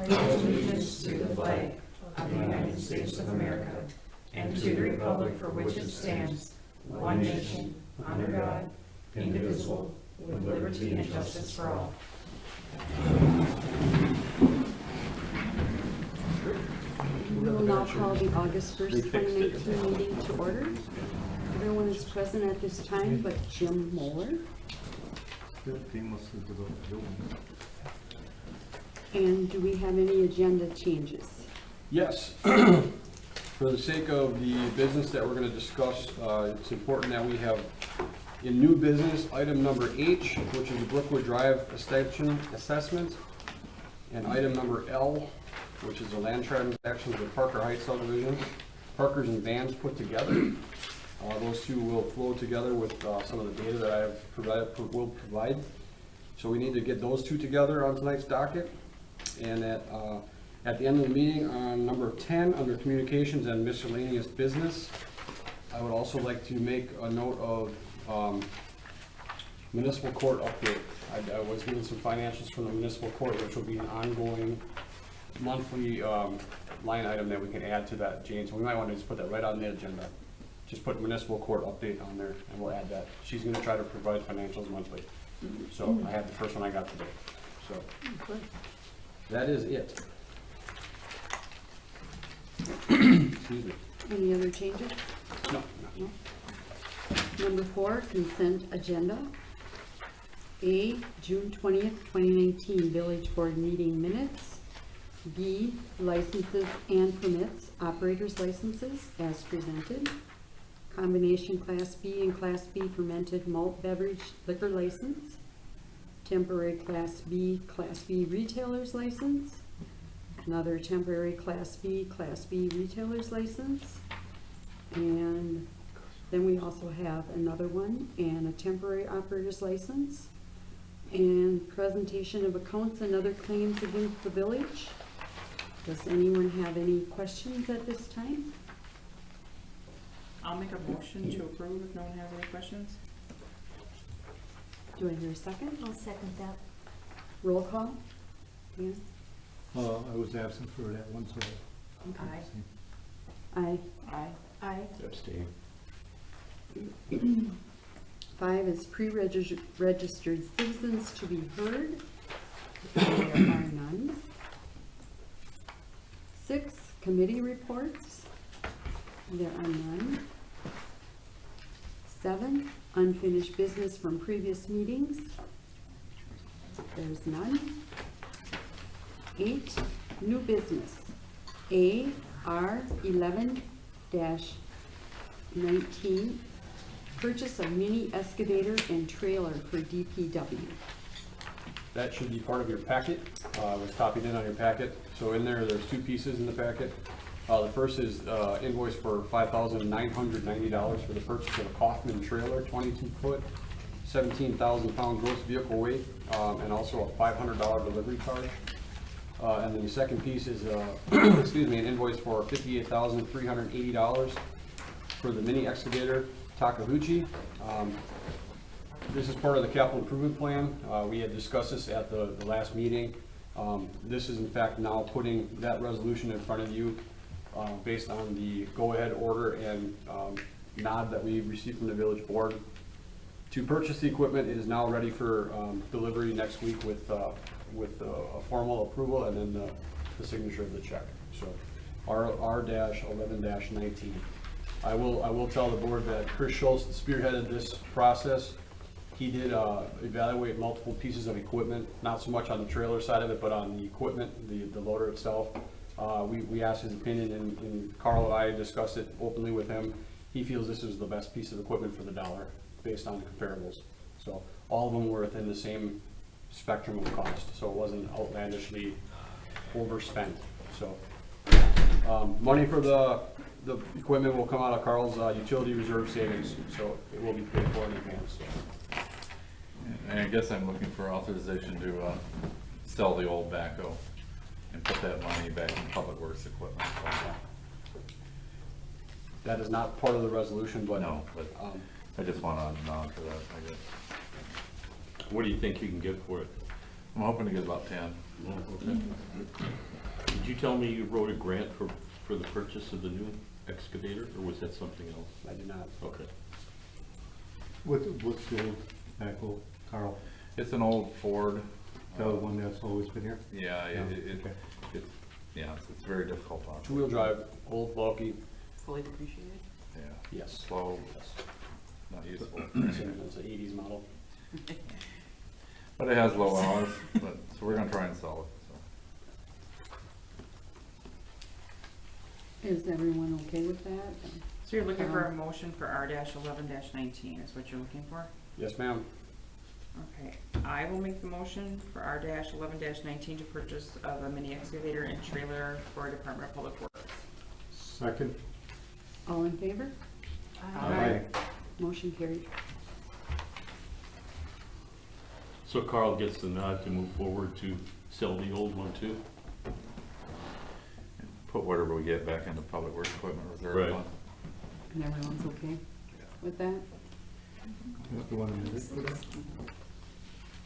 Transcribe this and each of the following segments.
pledge allegiance to the flag of the United States of America and to the republic for which it stands, one nation, under God, indivisible, with liberty and justice for all. We will now call the August 1st, 2019 meeting to order. Everyone is present at this time but Jim Moeller. And do we have any agenda changes? Yes. For the sake of the business that we're going to discuss, it's important that we have in new business item number H, which is the Brookwood Drive extension assessment, and item number L, which is the land transactions with Parker Heights subdivision, Parkers and Vans put together. Those two will flow together with some of the data that I have will provide. So we need to get those two together on tonight's docket. And at the end of the meeting on number 10, under communications and miscellaneous business, I would also like to make a note of municipal court update. I was given some financials from the municipal court, which will be an ongoing monthly line item that we can add to that, Jane. So we might want to just put that right on the agenda. Just put municipal court update on there, and we'll add that. She's going to try to provide financials monthly. So I have the first one I got today. So that is it. Excuse me. Any other changes? No. No. Number 4, consent agenda. A, June 20th, 2019 Village Board meeting minutes. B, licenses and permits, operators licenses as presented. Combination Class B and Class B fermented malt beverage liquor license. Temporary Class B retailers license. Another temporary Class B retailers license. And then we also have another one and a temporary operator's license. And presentation of accounts and other claims against the village. Does anyone have any questions at this time? I'll make a motion to approve if no one has any questions. Do I hear a second? I'll second that. Roll call? Dan? I was absent for that one, so. Aye. Aye. Aye. Abstain. 5 is pre-registered citizens to be heard. There are none. 6, committee reports. There are none. 7, unfinished business from previous meetings. There's none. 8, new business. A, R 11-19, purchase of mini excavator and trailer for DPW. That should be part of your packet. Was copied in on your packet. So in there's two pieces in the packet. The first is invoice for $5,990 for the purchase of a Kaufman trailer, 22-foot, 17,000-pound gross vehicle weight, and also a $500 delivery charge. And then the second piece is excuse me, an invoice for $58,380 for the mini excavator Takeuchi. This is part of the capital improvement plan. We had discussed this at the last meeting. This is in fact now putting that resolution in front of you based on the go-ahead order and nod that we received from the village board to purchase the equipment. It is now ready for delivery next week with a formal approval and then the signature of the check. So R-11-19. I will tell the board that Chris Schultz spearheaded this process. He did evaluate multiple pieces of equipment, not so much on the trailer side of it, but on the equipment, the loader itself. We asked his opinion, and Carl and I discussed it openly with him. He feels this is the best piece of equipment for the dollar based on the comparables. So all of them were within the same spectrum of cost, so it wasn't outlandishly overspent. So money for the equipment will come out of Carl's utility reserve savings, so it will be paid for in advance. So. And I guess I'm looking for authorization to sell the old backhoe and put that money back in public works equipment. That is not part of the resolution, but No, but I just want to nod for that, I guess. What do you think you can get for it? I'm hoping to get about 10. Oh, okay. Did you tell me you wrote a grant for the purchase of the new excavator, or was that something else? I did not. Okay. What's the old backhoe, Carl? It's an old Ford. The one that's always been here? Yeah, Okay. it's very difficult on. Two-wheel drive, old, bulky, Fully depreciated? Yeah, yes. slow, not useful. It's an 80s model. But it has low hours, so we're gonna try and sell it, so. Is everyone okay with that? So you're looking for a motion for R-11-19 is what you're looking for? Yes, ma'am. Okay, I will make the motion for R-11-19 to purchase of a mini excavator and trailer for Department of Public Works. Second? All in favor? Aye. Motion carried. So Carl gets the nod to move forward to sell the old one too? Put whatever we get back into public works equipment reserve Right. fund. And everyone's okay with that? You want a minute for that?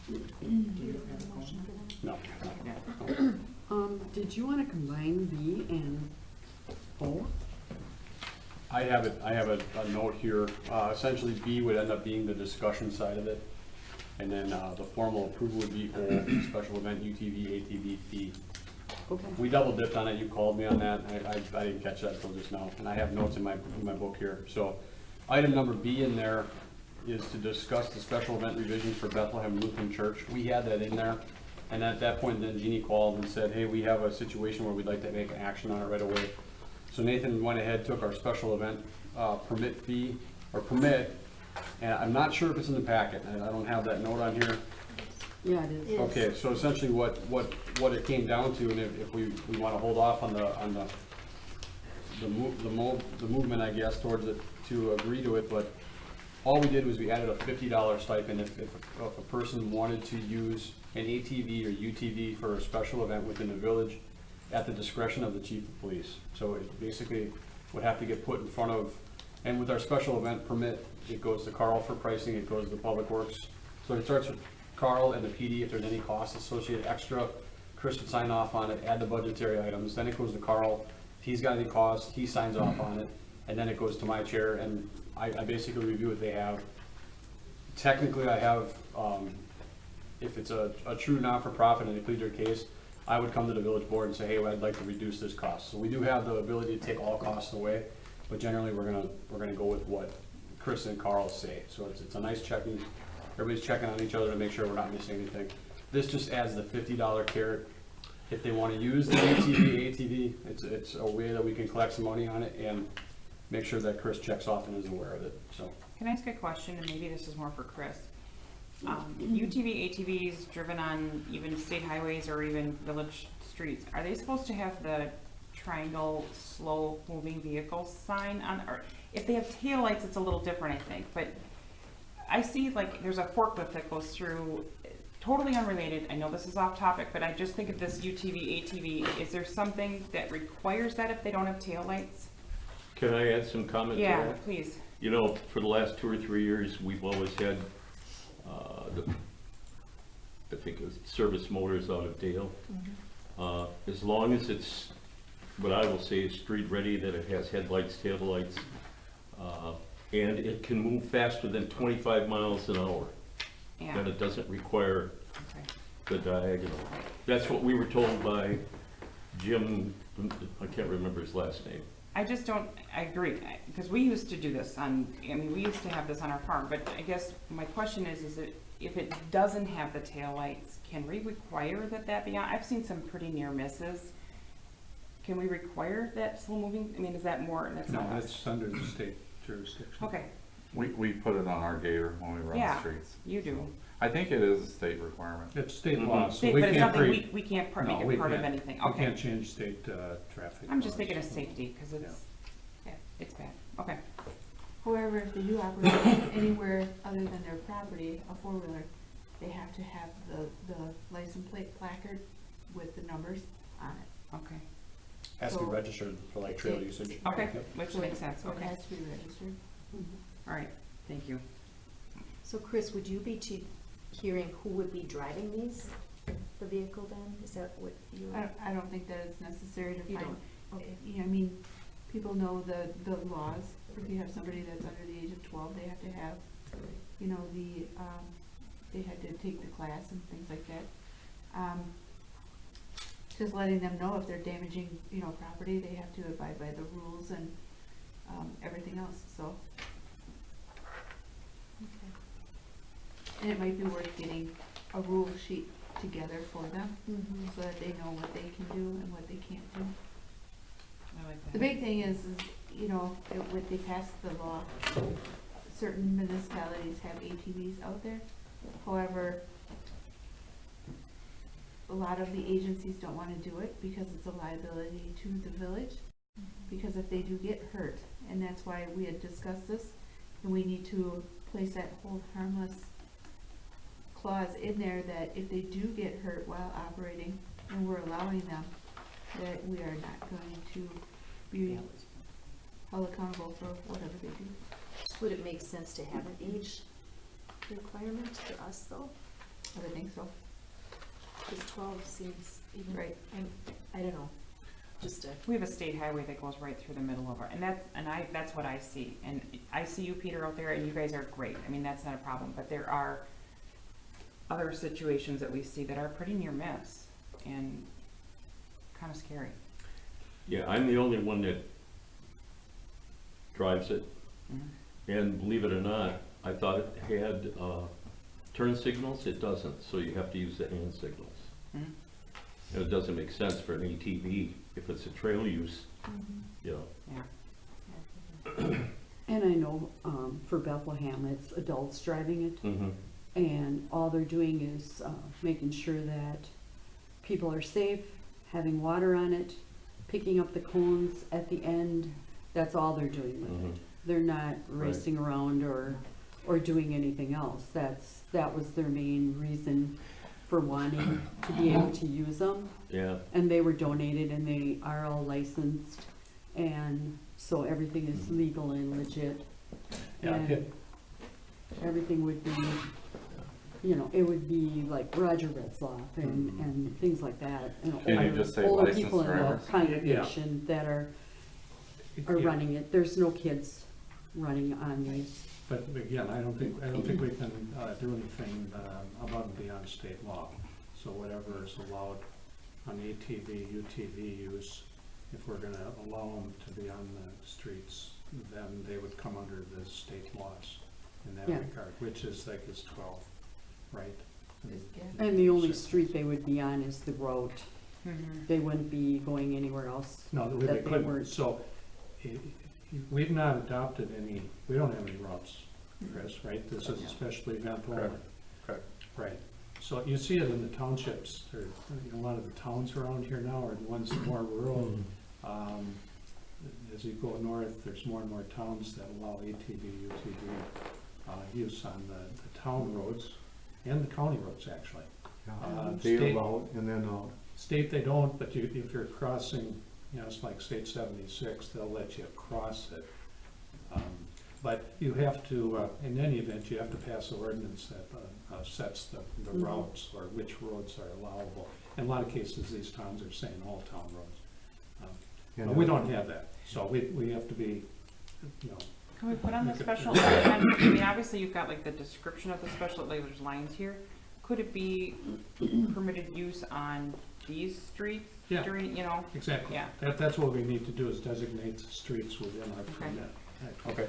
Do you have a motion for that? No. Yeah. Did you want to combine B and O? I have a note here. Essentially, B would end up being the discussion side of it. And then the formal approval would be O, special event, UTV, ATV, B. Okay. We double dipped on it. You called me on that. I didn't catch that until just now. And I have notes in my book here. So item number B in there is to discuss the special event revision for Bethlehem Lutheran Church. We had that in there. And at that point, then Jeannie called and said, hey, we have a situation where we'd like to make an action on it right away. So Nathan went ahead, took our special event permit fee, or permit, and I'm not sure if it's in the packet. I don't have that note on here. Yeah, it is. Okay, so essentially what it came down to, and if we want to hold off on the movement, I guess, towards it, to agree to it, but all we did was we added a $50 stipend if a person wanted to use an ATV or UTV for a special event within the village at the discretion of the chief of police. So it basically would have to get put in front of, and with our special event permit, it goes to Carl for pricing, it goes to Public Works. So it starts with Carl and the PD, if there's any costs associated extra, Chris would sign off on it, add the budgetary items, then it goes to Carl. If he's got any costs, he signs off on it, and then it goes to my chair, and I basically review what they have. Technically, I have, if it's a true not-for-profit and they plead their case, I would come to the village board and say, hey, I'd like to reduce this cost. So we do have the ability to take all costs away, but generally, we're gonna go with what Chris and Carl say. So it's a nice checking, everybody's checking on each other to make sure we're not missing anything. This just adds the $50 carrot. If they wanna use the ATV, it's a way that we can collect some money on it and make sure that Chris checks off and is aware of it, so. Can I ask a question, and maybe this is more for Chris? UTV, ATVs driven on even state highways or even village streets, are they supposed to have the triangle slow moving vehicles sign on, or if they have taillights, it's a little different, I think, but I see like there's a forklift that goes through, totally unrelated, I know this is off topic, but I just think of this UTV, ATV, is there something that requires that if they don't have taillights? Can I add some comment to that? Yeah, please. You know, for the last 2 or 3 years, we've always had, I think it was Service Motors out of Dale. As long as it's, what I will say is street ready, that it has headlights, taillights, and it can move faster than 25 miles an hour, Yeah, then it doesn't require okay. the diagonal. That's what we were told by Jim, I can't remember his last name. I just don't, I agree, because we used to do this on, I mean, we used to have this on our farm, but I guess my question is it, if it doesn't have the taillights, can we require that be on? I've seen some pretty near misses. Can we require that slow moving? I mean, is that more, that's No, not us? that's under the state jurisdiction. Okay, We put it on our gator when we run the yeah, streets. you do. I think it is a state requirement. It's state law, so State, we but it's can't nothing, create. we can't No, make we it part of can't. anything, We okay. can't change state traffic. I'm just laws. thinking of safety, because it's, yeah, it's bad, okay. However, if they do operate anywhere other than their property, a four-wheeler, they have to have the license plate placard with the numbers on it. Okay, Has to be So- registered for like trail usage. okay, Yep. which So makes sense, So it okay, has to be registered. all right, thank you. So Chris, would you be hearing who would be driving these? the vehicle then? Is that what you? I don't think that it's necessary to You find. don't? Okay. Yeah, I mean, people know the laws. If you have somebody that's under the age of 12, they have to have, you know, they had to take the class and things like that. Just letting them know if they're damaging, you know, property, they have to abide by the rules and, everything else, so. Okay. And it might be worth getting a rule sheet together for them, Mhm. so that they know what they can do and what they can't do. I like that. The big thing is, you know, when they passed the law, certain municipalities have ATVs out there. However, a lot of the agencies don't wanna do it because it's a liability to the village. Because if they do get hurt, and that's why we had discussed this, and we need to place that hold harmless clause in there that if they do get hurt while operating, and we're allowing them, that we are not going to be held accountable for whatever they do. Would it make sense to have an age requirement for us though? I would think so. Because 12 seems even. Right. I don't know, just a. We have a state highway that goes right through the middle of our, and that's what I see. And I see you, Peter, out there, and you guys are great. I mean, that's not a problem, but there are other situations that we see that are pretty near miss and kind of scary. Yeah, I'm the only one that drives it, Mhm. and believe it or not, I thought it had, turn signals. It doesn't, so you have to use the hand signals. Mhm. And it doesn't make sense for an ATV, if it's a trail use, you know. Yeah. And I know, for Bethlehem, it's adults driving it, Mm-hmm. and all they're doing is, making sure that people are safe, having water on it, picking up the cones at the end, that's all they're doing with Mhm. it. They're not racing around or doing anything else. That was their main reason for wanting to be able to use them. Yeah, And they were donated and they are all licensed, and so everything is legal and legit. Yeah, And everything would be, you know, it would be like Roger Retzloff and things like that. And Can you older- just say older licensed people in the drivers? congregation that are yeah. running it. There's no kids running on these. But again, I don't think we can do anything above and beyond state law. So whatever is allowed on ATV, UTV use, if we're gonna allow them to be on the streets, then they would come under the state laws in that Yeah. regard, which is like is 12, right? And the only street they would be on is the road. Mhm. They wouldn't be going anywhere else. No, they That they couldn't. weren't. So we've not adopted any, we don't have any routes, Chris, right? This is a special event only. Correct. Right. So you see it in the townships. There, you know, a lot of the towns around here now are the ones more rural. As you go north, there's more and more towns that allow ATV, UTV use on the town roads and the county roads, actually. They State- allow it and then out. State they don't, but if you're crossing, you know, it's like State 76, they'll let you cross it. But you have to, in any event, you have to pass an ordinance that sets the routes or which roads are allowable. In a lot of cases, these towns are saying all town roads. And But we don't have that, so we have to be, you know, Can we put on the Make it- special, I mean, obviously you've got like the description of the special, like there's lines here. Could it be permitted use on these streets Yeah. during, you know? exactly. Yeah. That's what we need to do, is designate the streets within our Okay. permit. Okay.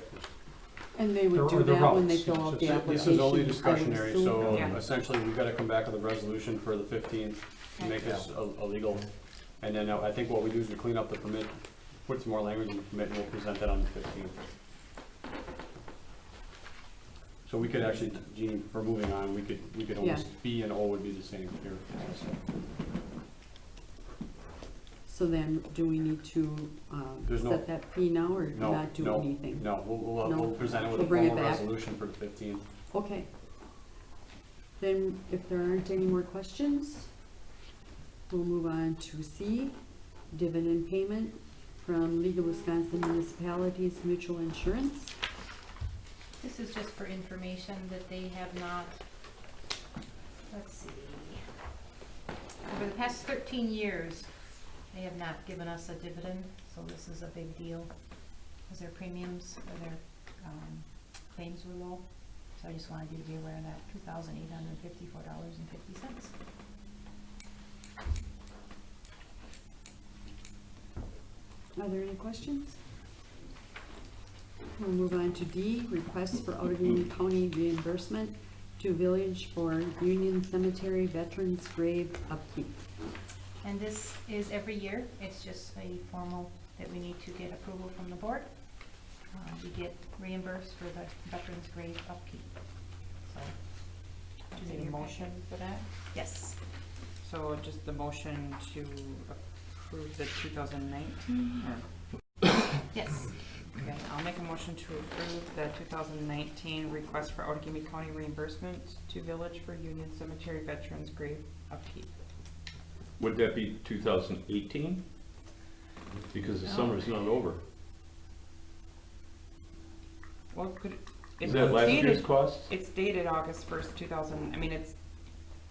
And they would Or do the that when they routes, fill out the this application. This is only I would discretionary, assume. so Yeah. essentially we've gotta come back with a resolution for the 15th to make this illegal. And then I think what we do is we clean up the permit, put some more language in the permit, and we'll present that on the 15th. So we could actually, Jeannie, for moving on, we could almost, B and O would be the same here. So then, do we need to There's no- set that fee now, or No, not do no, anything? No, we'll No. present it with We'll a bring it formal back. resolution for the 15th. Okay. Then, if there aren't any more questions, we'll move on to C, dividend payment from League of Wisconsin Municipalities Mutual Insurance. This is just for information that they have not, let's see. past 13 years, they have not given us a dividend, so this is a big deal. Because their premiums or their claims were low. So I just wanted you to be aware of that, $2,854.50. Are there any questions? We'll move on to D, request for Outagamie County reimbursement to village for Union Cemetery Veterans Grave upkeep. And this is every year, it's just a formal that we need to get approval from the board. We get reimbursed for the veterans grave upkeep, so. Do you need a motion for that? Yes. So just the motion to approve the 2019, or? Yes. Okay, I'll make a motion to approve the 2019 request for Outagamie County reimbursement to Village for Union Cemetery Veterans Grave upkeep. Would that be 2018? Because the summer's not over. Well, could, Is that last year's dated, cost? it's dated August 1st, 2000, I mean,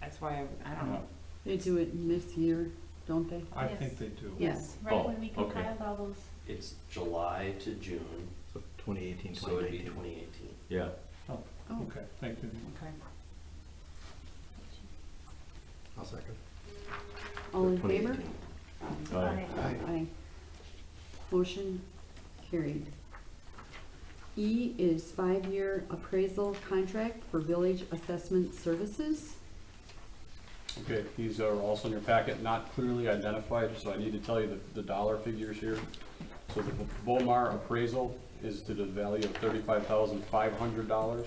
that's why I don't know. They do it in this year, don't they? I Yes. think they do. Yes. Right Oh, when we okay. compiled all those. It's July to June, So 2018, so it'd be 2019. 2018. Yeah. Oh, Okay, thank you. Okay. I'll second. all in favor? 2018. Aye. Aye. Motion carried. E is 5-year appraisal contract for village assessment services. Okay, these are also in your packet, not clearly identified, so I need to tell you the dollar figures here. So the Bomar appraisal is to the value of $35,500.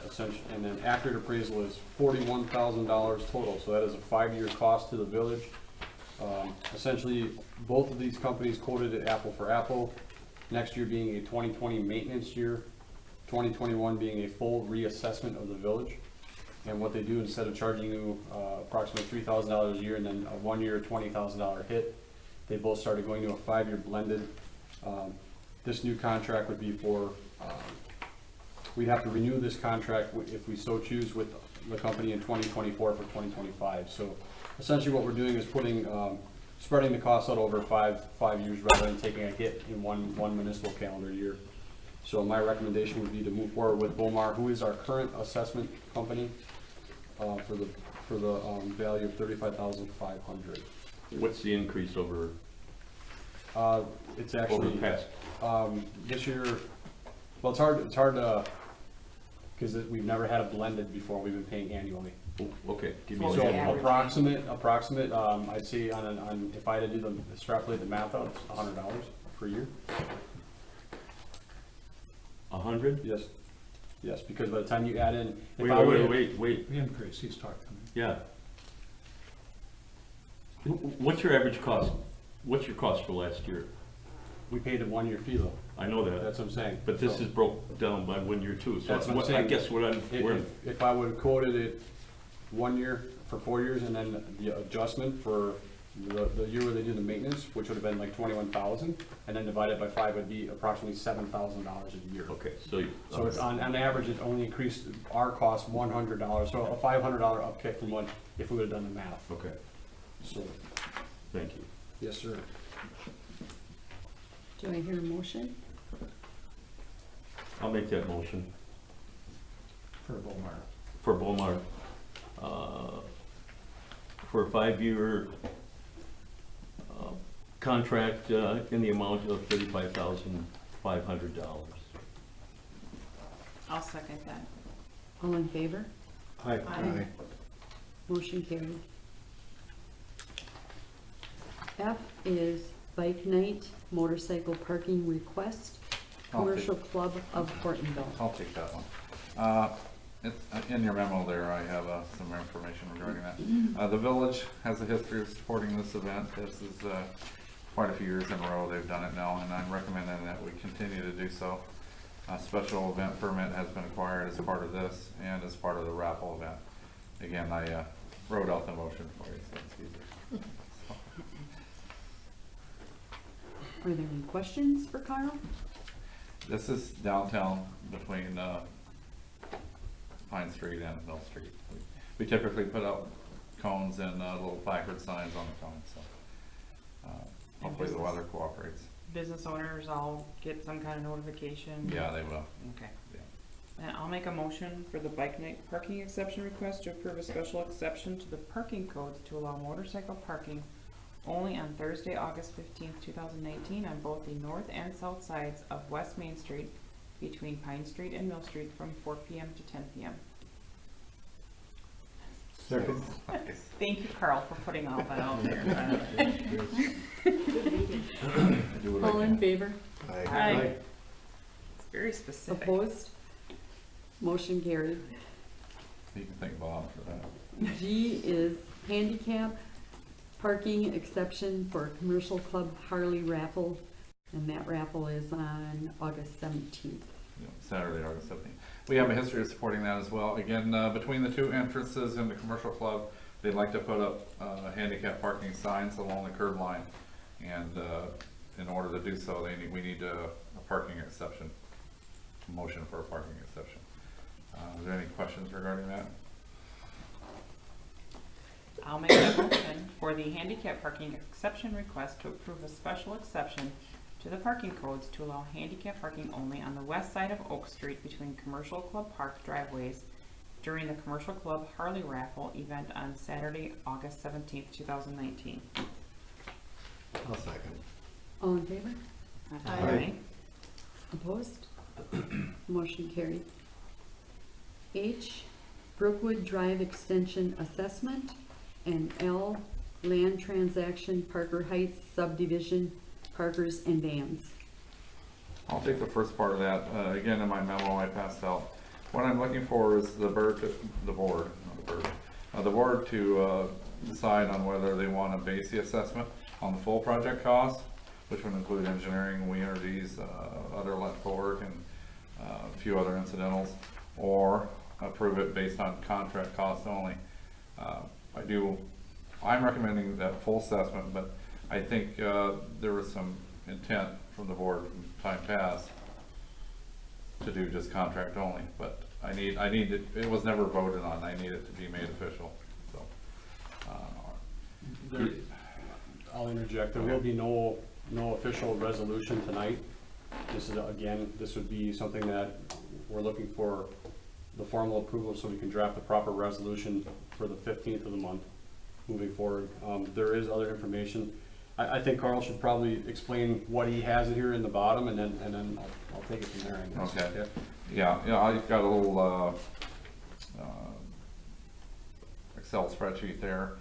Essentially, and then accurate appraisal is $41,000 total, so that is a 5-year cost to the village. Essentially, both of these companies quoted it apple for apple, next year being a 2020 maintenance year, 2021 being a full reassessment of the village. And what they do, instead of charging you approximately $3,000 a year and then a 1-year $20,000 hit, they both started going to a 5-year blended. This new contract would be for, we'd have to renew this contract if we so choose with the company in 2024 for 2025. So essentially what we're doing is putting, spreading the costs out over five years rather than taking a hit in one municipal calendar year. So my recommendation would be to move forward with Bomar, who is our current assessment company, for the value of $35,500. What's the increase over It's the actually past? this year. Well, it's hard to, because we've never had a blended before. We've been paying annually. Okay, give me What So was the the average? approximate. I'd say on if I had to do the extrapolate the math out, it's $100 per year. 100? Yes, because by the time you add in, if Wait, I were to- wait. The increase, he's talking. Yeah. What's your average cost? What's your cost for last year? we paid a 1-year fee though. I know that, That's what I'm saying. but this So is broke down by 1 year too. So That's what I'm I saying. guess what I'm, If I would have quoted it 1 year for 4 years and then the adjustment for the year where they do the maintenance, which would have been like 21,000, and then divided by 5 would be approximately $7,000 a year. okay, so you. So it's on average, it only increased our cost $100, so a $500 upkick from what, if we would have done the math. Okay, So, thank you. yes, sir. Do I hear a motion? I'll make that motion For Bomar. for Bomar, for a 5-year contract in the amount of $35,500. I'll second that. All in favor? Aye. Motion carried. F is bike night motorcycle parking request, Commercial Club of Hortonville. I'll take that one. In your memo there, I have some information regarding that. The village has a history of supporting this event. This is quite a few years in a row they've done it now, and I'm recommending that we continue to do so. A special event permit has been acquired as part of this and as part of the raffle event. Again, I wrote out the motion for you, so it's easier. Are there any questions for Carl? This is downtown between Pine Street and Mill Street. We typically put out cones and, little placard signs on the cones, so. Hopefully the weather cooperates. Business owners all get some kind of notification? Yeah, they will. Okay. Yeah. And I'll make a motion for the bike night parking exception request to approve a special exception to the parking codes to allow motorcycle parking only on Thursday, August 15th, 2019 on both the north and south sides of West Main Street between Pine Street and Mill Street from 4 p.m. to 10 p.m. Second. Thank you, Carl, for putting all that out there. Do what I All in can. favor? Aye. It's very specific. Opposed? Motion carried. You can thank Bob for that. G is handicap parking exception for Commercial Club Harley raffle, and that raffle is on August 17th. Yeah, Saturday, August 17th. We have a history of supporting that as well. Again, between the two entrances in the commercial club, they'd like to put up handicap parking signs along the curb line. And in order to do so, we need a parking exception, a motion for a parking exception. Are there any questions regarding that? I'll make a motion for the handicap parking exception request to approve a special exception to the parking codes to allow handicap parking only on the west side of Oak Street between Commercial Club Park driveways during the Commercial Club Harley Raffle event on Saturday, August 17th, 2019. I'll second. All in favor? Aye. Opposed? Motion carried. H, Brookwood Drive Extension Assessment, and L, Land Transaction Parker Heights Subdivision, Parkers and Vans. I'll take the first part of that. Again, in my memo I passed out, what I'm looking for is the board to decide on whether they want to base the assessment on the full project cost, which would include engineering, energies, other electrical work, and a few other incidentals, or approve it based on contract cost only. I'm recommending that full assessment, but I think there was some intent from the board from time past to do just contract only, but I need it was never voted on. I need it to be made official, so. I'll interject, there will be no official resolution tonight. This is, again, this would be something that we're looking for the formal approval so we can draft the proper resolution for the 15th of the month moving forward. There is other information. I think Carl should probably explain what he has here in the bottom, and then I'll take it from there, I guess. Okay. Yeah, I've got a little Excel spreadsheet there.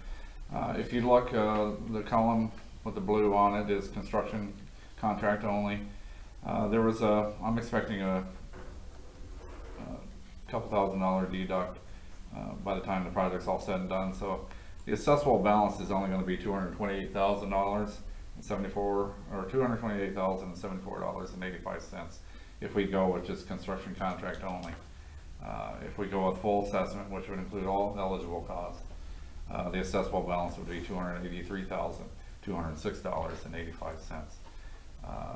If you look, the column with the blue on it is construction contract only. I'm expecting a couple $1,000 deduct by the time the project's all said and done. So the assessable balance is only going to be $228,000 or $228,074.85 if we go with just construction contract only. If we go with full assessment, which would include all eligible costs, the assessable balance would be $283,206.85.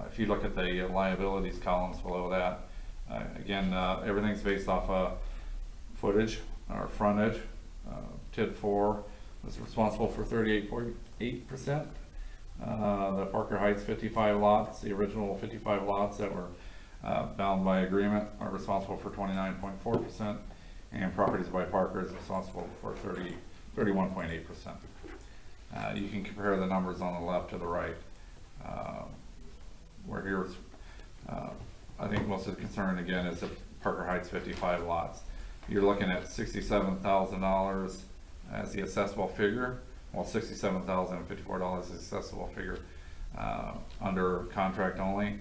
If you look at the liabilities columns below that, again, everything's based off footage or frontage. TID 4 was responsible for 38.8%. The Parker Heights 55 lots, the original 55 lots that were bound by agreement, are responsible for 29.4%, and Properties by Parker is responsible for 31.8%. You can compare the numbers on the left to the right. Where here, I think most of the concern again is the Parker Heights 55 lots. You're looking at $67,000 as the assessable figure, while $67,054 is the assessable figure under contract only.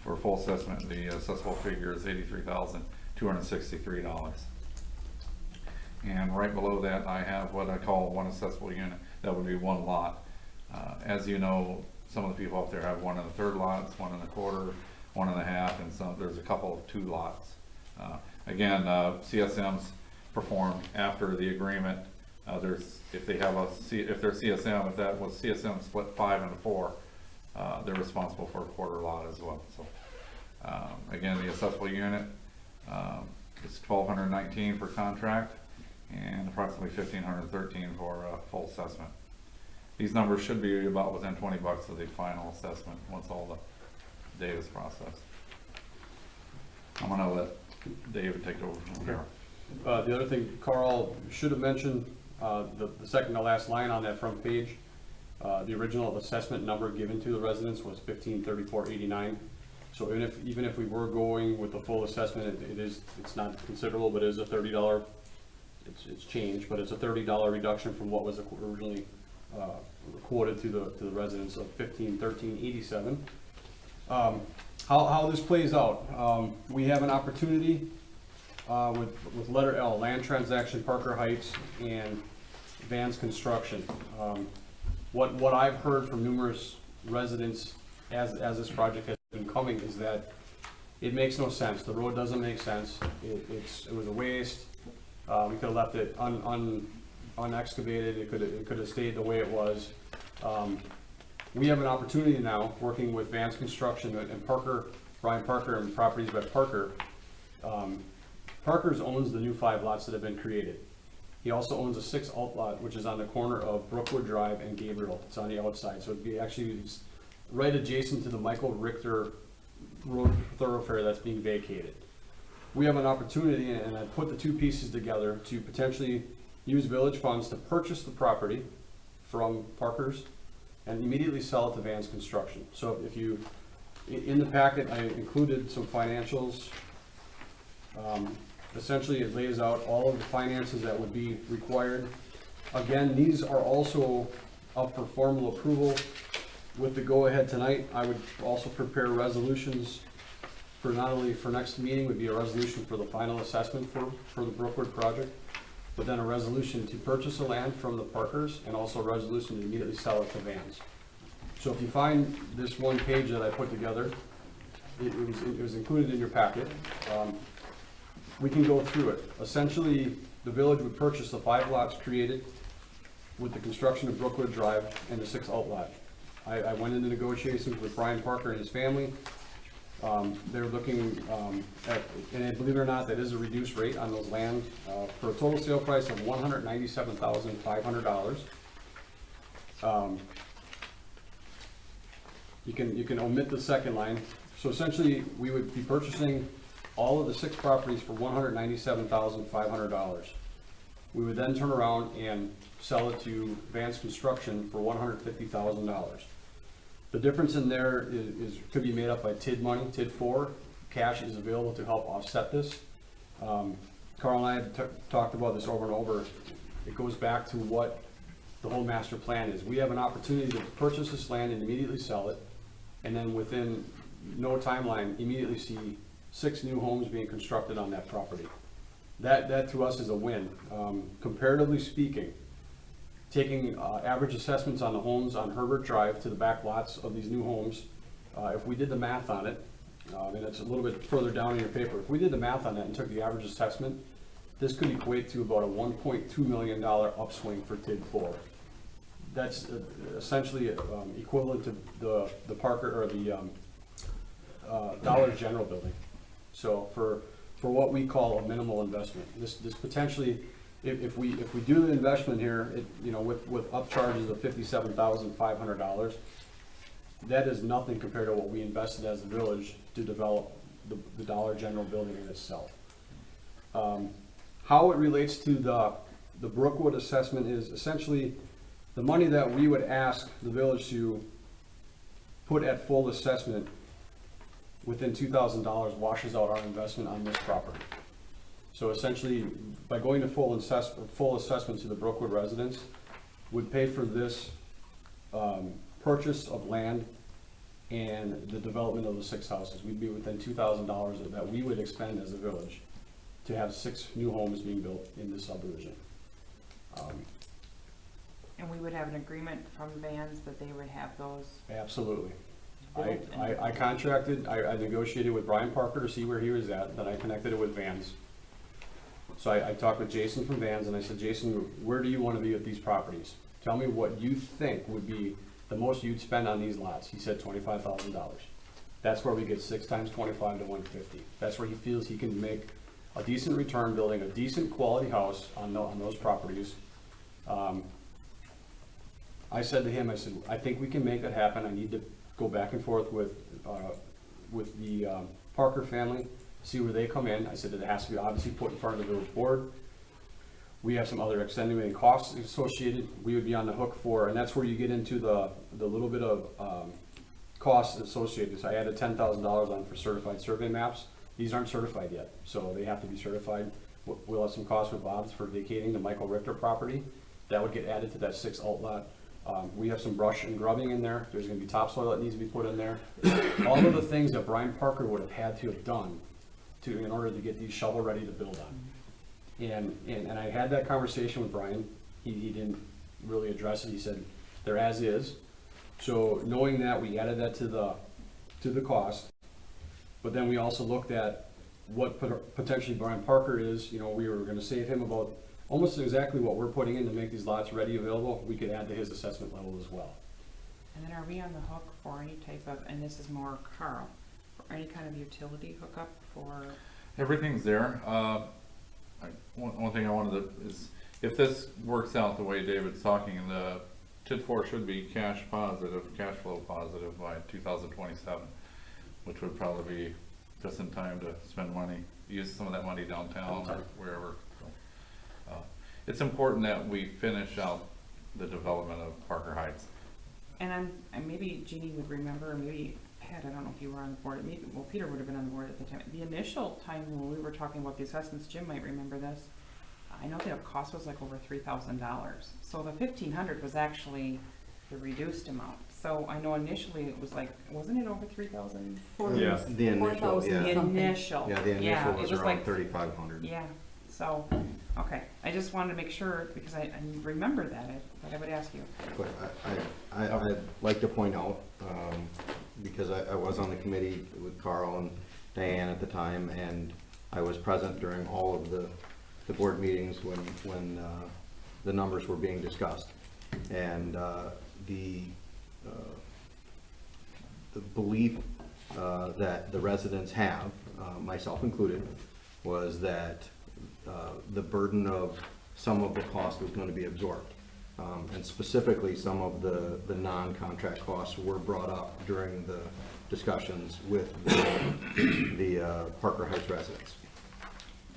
For full assessment, the assessable figure is $83,263. And right below that, I have what I call one assessable unit. That would be one lot. As you know, some of the people out there have 1 1/3 lots, 1 1/4, 1 1/2, and some there's a couple of 2 lots. Again, CSMs perform after the agreement. If they're CSM, if that was CSM split 5 into 4, they're responsible for a 1/4 lot as well. So again, the assessable unit is $1,219 for contract, and approximately $1,513 for a full assessment. These numbers should be about within $20 of the final assessment once all the data is processed. I'm gonna let David take over from here. The other thing Carl should have mentioned, the second to last line on that front page, the original assessment number given to the residents was $1,534.89. So even if we were going with the full assessment, it's not considerable, but it is a $30, it's changed, but it's a $30 reduction from what was originally quoted to the residents of $1,513.87. How this plays out, we have an opportunity with letter L, land transaction, Parker Heights, and Vans Construction. What I've heard from numerous residents as this project has been coming is that it makes no sense. The road doesn't make sense. It was a waste. We could have left it unexcavated. It could have stayed the way it was. We have an opportunity now, working with Vans Construction and Brian Parker and Properties by Parker. Parker's owns the new 5 lots that have been created. He also owns a 6th alt lot, which is on the corner of Brookwood Drive and Gabriel. It's on the outside, so it'd be actually right adjacent to the Michael Richter road thoroughfare that's being vacated. We have an opportunity, and I put the two pieces together, to potentially use village funds to purchase the property from Parker's and immediately sell it to Vans Construction. So if you, in the packet, I included some financials. Essentially, it lays out all of the finances that would be required. Again, these are also up for formal approval. With the go-ahead tonight, I would also prepare resolutions for not only for next meeting, would be a resolution for the final assessment for the Brookwood project, but then a resolution to purchase the land from the Parkers, and also a resolution to immediately sell it to Vans. So if you find this one page that I put together, it was included in your packet. We can go through it. Essentially, the village would purchase the 5 lots created with the construction of Brookwood Drive and the 6th alt lot. I went into negotiations with Brian Parker and his family. They're looking at, and believe it or not, that is a reduced rate on those land, for a total sale price of $197,500. You can omit the second line. So essentially, we would be purchasing all of the 6 properties for $197,500. We would then turn around and sell it to Vance Construction for $150,000. The difference in there could be made up by TID money, TID 4. Cash is available to help offset this. Carl and I have talked about this over and over. It goes back to what the whole master plan is. We have an opportunity to purchase this land and immediately sell it, and then within no timeline, immediately see 6 new homes being constructed on that property. That to us is a win. Comparatively speaking, taking average assessments on the homes on Herbert Drive to the back lots of these new homes, if we did the math on it, and it's a little bit further down in your paper, if we did the math on that and took the average assessment, this could equate to about a $1.2 million upswing for TID 4. That's essentially equivalent to the Parker or the Dollar General building. So for what we call a minimal investment, this potentially, if we do the investment here, with upcharges of $57,500, that is nothing compared to what we invested as a village to develop the Dollar General building in itself. How it relates to the Brookwood assessment is essentially the money that we would ask the village to put at full assessment within $2,000 washes out our investment on this property. So essentially, by going to full assessment to the Brookwood residents, would pay for this purchase of land and the development of the 6 houses. We'd be within $2,000 that we would expend as a village to have 6 new homes being built in this subdivision. And we would have an agreement from Vans that they would have those. Absolutely. built and- I contracted, I negotiated with Brian Parker to see where he was at, then I connected it with Vans. So I talked with Jason from Vans, and I said, Jason, where do you want to be with these properties? Tell me what you think would be the most you'd spend on these lots. He said $25,000. That's where we get 6 times 25 to 150. That's where he feels he can make a decent return, building a decent quality house on those properties. I said to him, I said, I think we can make it happen. I need to go back and forth with the Parker family, see where they come in. I said that it has to be obviously put in front of the village board. We have some other extenuating costs associated, we would be on the hook for, and that's where you get into the little bit of costs associated. So I added $10,000 on for certified survey maps. These aren't certified yet, so they have to be certified. We'll have some costs with Bob's for vacating the Michael Richter property. That would get added to that 6 outlet. We have some brush and grubbing in there. There's gonna be topsoil that needs to be put in there. All of the things that Brian Parker would have had to have done in order to get these shovel ready to build on. And I had that conversation with Brian. He didn't really address it. He said, they're as is. So knowing that, we added that to the cost. But then we also looked at what potentially Brian Parker is. You know, we were gonna save him about almost exactly what we're putting in to make these lots ready, available. We could add to his assessment level as well. And then are we on the hook for any type of, and this is more Carl, for any kind of utility hookup for? Everything's there. One thing I wanted to, is if this works out the way David's talking, the TID 4 should be cash flow positive by 2027, which would probably be just in time to spend money, use some of that money downtown or wherever. So, it's important that we finish out the development of Parker Heights. And maybe Jeannie would remember, or maybe Pat, I don't know if you were on the board, maybe, well, Peter would have been on the board at the time. The initial time when we were talking about the assessments, Jim might remember this, I know the cost was like over $3,000. So the 1,500 was actually the reduced amount. So I know initially it was like, wasn't it over 3,000? Yeah. The initial, $4,000 yeah. The something. initial. Yeah, the initial was it was around like 3,500. Yeah, so, okay, I just wanted to make sure, because I remember that, but I would ask you. But I'd like to point out, because I was on the committee with Carl and Diane at the time, and I was present during all of the board meetings when the numbers were being discussed. And the belief that the residents have, myself included, was that the burden of some of the cost was going to be absorbed. And specifically, some of the non-contract costs were brought up during the discussions with the Parker Heights residents.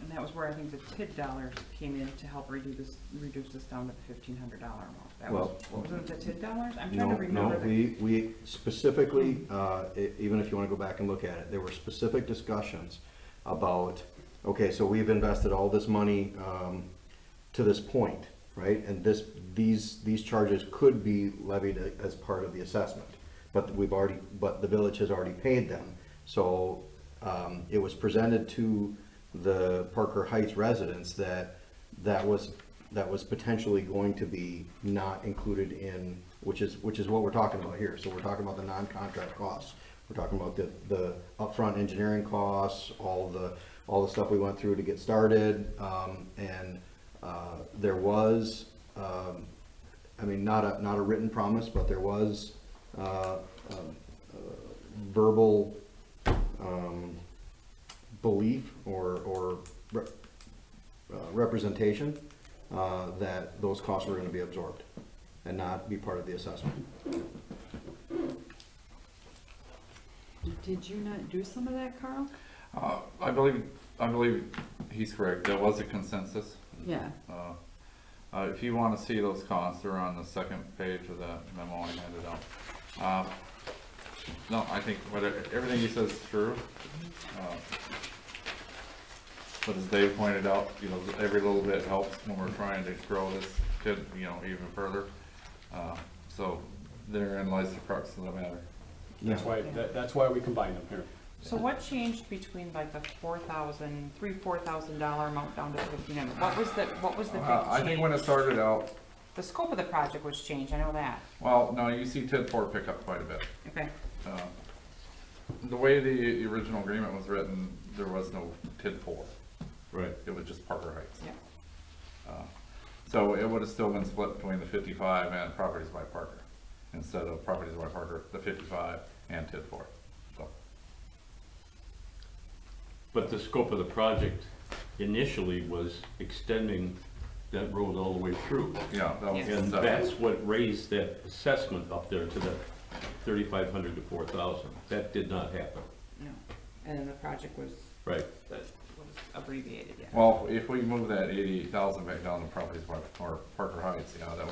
And that was where I think the TID dollars came in to help reduce this down to the $1,500 amount. That was, wasn't it the TID dollars? I'm trying to remember. No, we specifically, even if you want to go back and look at it, there were specific discussions about, okay, so we've invested all this money to this point, right? And these charges could be levied as part of the assessment, but the village has already paid them. So it was presented to the Parker Heights residents that was potentially going to be not included in, which is what we're talking about here. So we're talking about the non-contract costs. We're talking about the upfront engineering costs, all the stuff we went through to get started, and there was, I mean, not a written promise, but there was verbal belief or representation that those costs were going to be absorbed and not be part of the assessment. Did you not do some of that, Carl? I believe he's correct. There was a consensus. Yeah. If you want to see those costs, they're on the second page of that memo I handed out. No, I think everything he says is true. But as Dave pointed out, every little bit helps when we're trying to grow this kid, even further. So therein lies the crux of the matter. That's why we combined them here. So what changed between like the $4,000 amount down to $1,500? What was the big change? I think when it started out, The scope of the project was changed, I know that. well, no, you see TID 4 pick up quite a bit. Okay. The way the original agreement was written, there was no TID 4. Right. It was just Parker Heights. Yeah. So it would have still been split between the 55 and Properties by Parker, instead of Properties by Parker, the 55 and TID 4. So. But the scope of the project initially was extending that road all the way through. Yeah, that was. Yes. And that- that's what raised that assessment up there to that 3,500 to 4,000. That did not happen. No, and then the project was, Right. was abbreviated, yeah. Well, if we move that 88,000 back down to properties or Parker Heights, yeah, that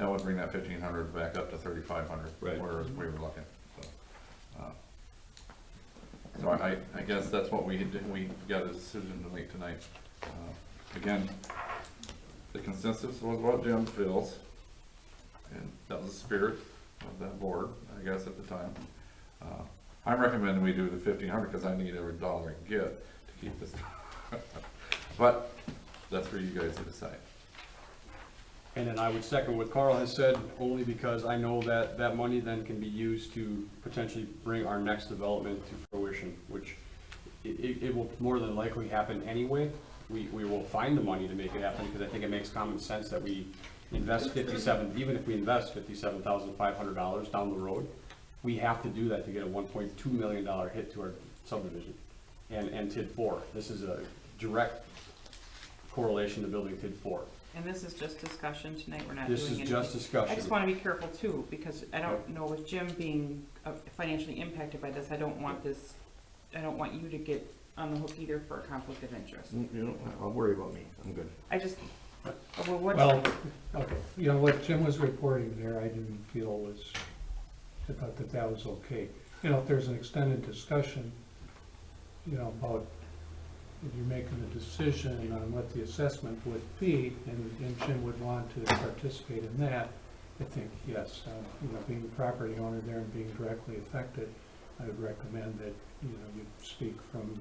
would bring that 1,500 back up to 3,500. Right. Where we were looking, so. So I guess that's what we got a decision to make tonight. Again, the consensus was what Jim feels, and that was the spirit of that board, I guess, at the time. I'm recommending we do the 1,500 because I need every dollar I can get to keep this. But that's for you guys to decide. And then I would second what Carl has said, only because I know that that money then can be used to potentially bring our next development to fruition, which it will more than likely happen anyway. We will find the money to make it happen, because I think it makes common sense that we invest even if we invest $57,500 down the road, we have to do that to get a $1.2 million hit to our subdivision and TID 4. This is a direct correlation to building TID 4. And this is just discussion tonight, we're not doing This anything. is just discussion. I just wanna be careful too, because I don't know, with Jim being financially impacted by this, I don't want you to get on the hook either for a conflict of interest. You know, I'll worry about me, I'm good. I just, well, what? Well, okay, you know, what Jim was reporting there, I didn't feel was, I thought that was okay. You know, if there's an extended discussion, you know, about if you're making a decision on what the assessment would be, and Jim would want to participate in that, I think, yes, you know, being the property owner there and being directly affected, I would recommend that, you know, you speak from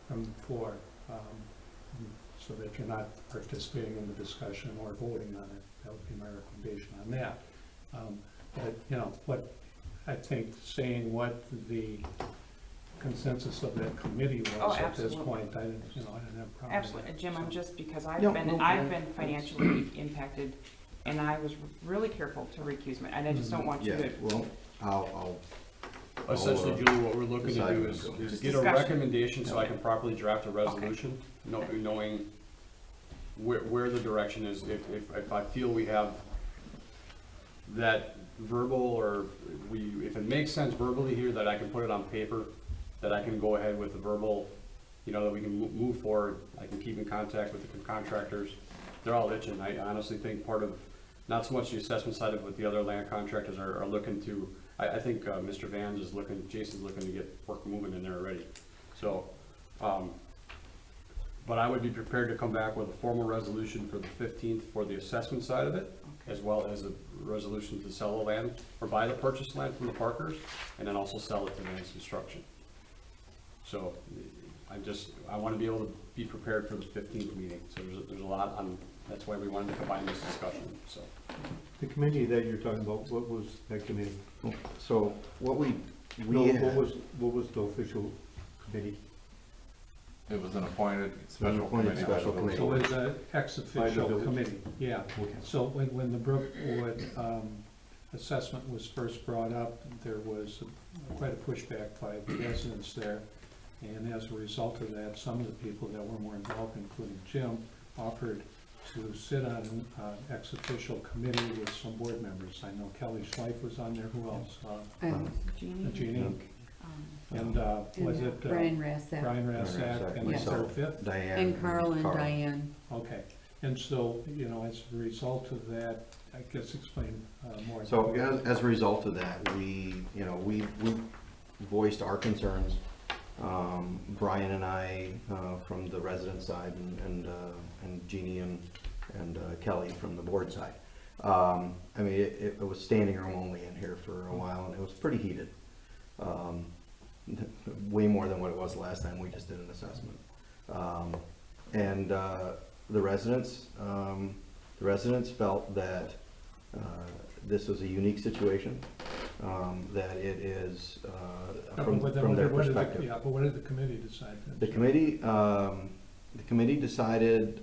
the floor, so that you're not participating in the discussion or voting on it. That would be my recommendation on that. But, you know, what, I think saying what the consensus of that committee was at this absolutely. point, I didn't have a problem with that. Absolutely, Jim, I'm just, because I've No, been, no, I've no. been financially impacted, and I was really careful to recuse me, and I just don't want you Yeah, to. well, I'll Essentially, Julie, what we're looking to decide do when is to go. is Just get a discussion. recommendation so I can properly draft a resolution, knowing where the direction is. If I feel we have that verbal, or if it makes sense verbally here, that I can put it on paper, that I can go ahead with the verbal, you know, that we can move forward. I can keep in contact with the contractors. They're all itching. I honestly think part of, not so much the assessment side of it, but the other land contractors are looking to, I think Mr. Vans is looking, Jason's looking to get work moving in there already. So, but I would be prepared to come back with a formal resolution for the 15th for the assessment side of it, as well as a resolution to sell the land, or buy the purchased land from the Parkers, and then also sell it to Vans Construction. So, I want to be able to be prepared for the 15th meeting, so there's a lot on, that's why we wanted to combine this discussion, so. The committee that you're talking about, what was that committee? So what we No, had. what was the official committee? It was an appointed special appointed committee. special committee. So it's an ex officio village. committee, yeah. Okay. So when the Brookwood assessment was first brought up, there was quite a pushback by the residents there. And as a result of that, some of the people that were more involved, including Jim, offered to sit on an ex officio committee with some board members. I know Kelly Schleif was on there, who else? And Jeannie, and was it? Brian Rassak. Brian Rassak, and was there a fifth? Diane. And Carl and Diane. Okay, and so, you know, as a result of that, I guess explain more. So as a result of that, we voiced our concerns. Brian and I, from the resident side, and Jeannie and Kelly from the board side. I mean, it was standing room only in here for a while, and it was pretty heated. Way more than what it was last time we just did an assessment. And the residents felt that this was a unique situation, that it is from their perspective. Yeah, but what did the committee decide then? The committee decided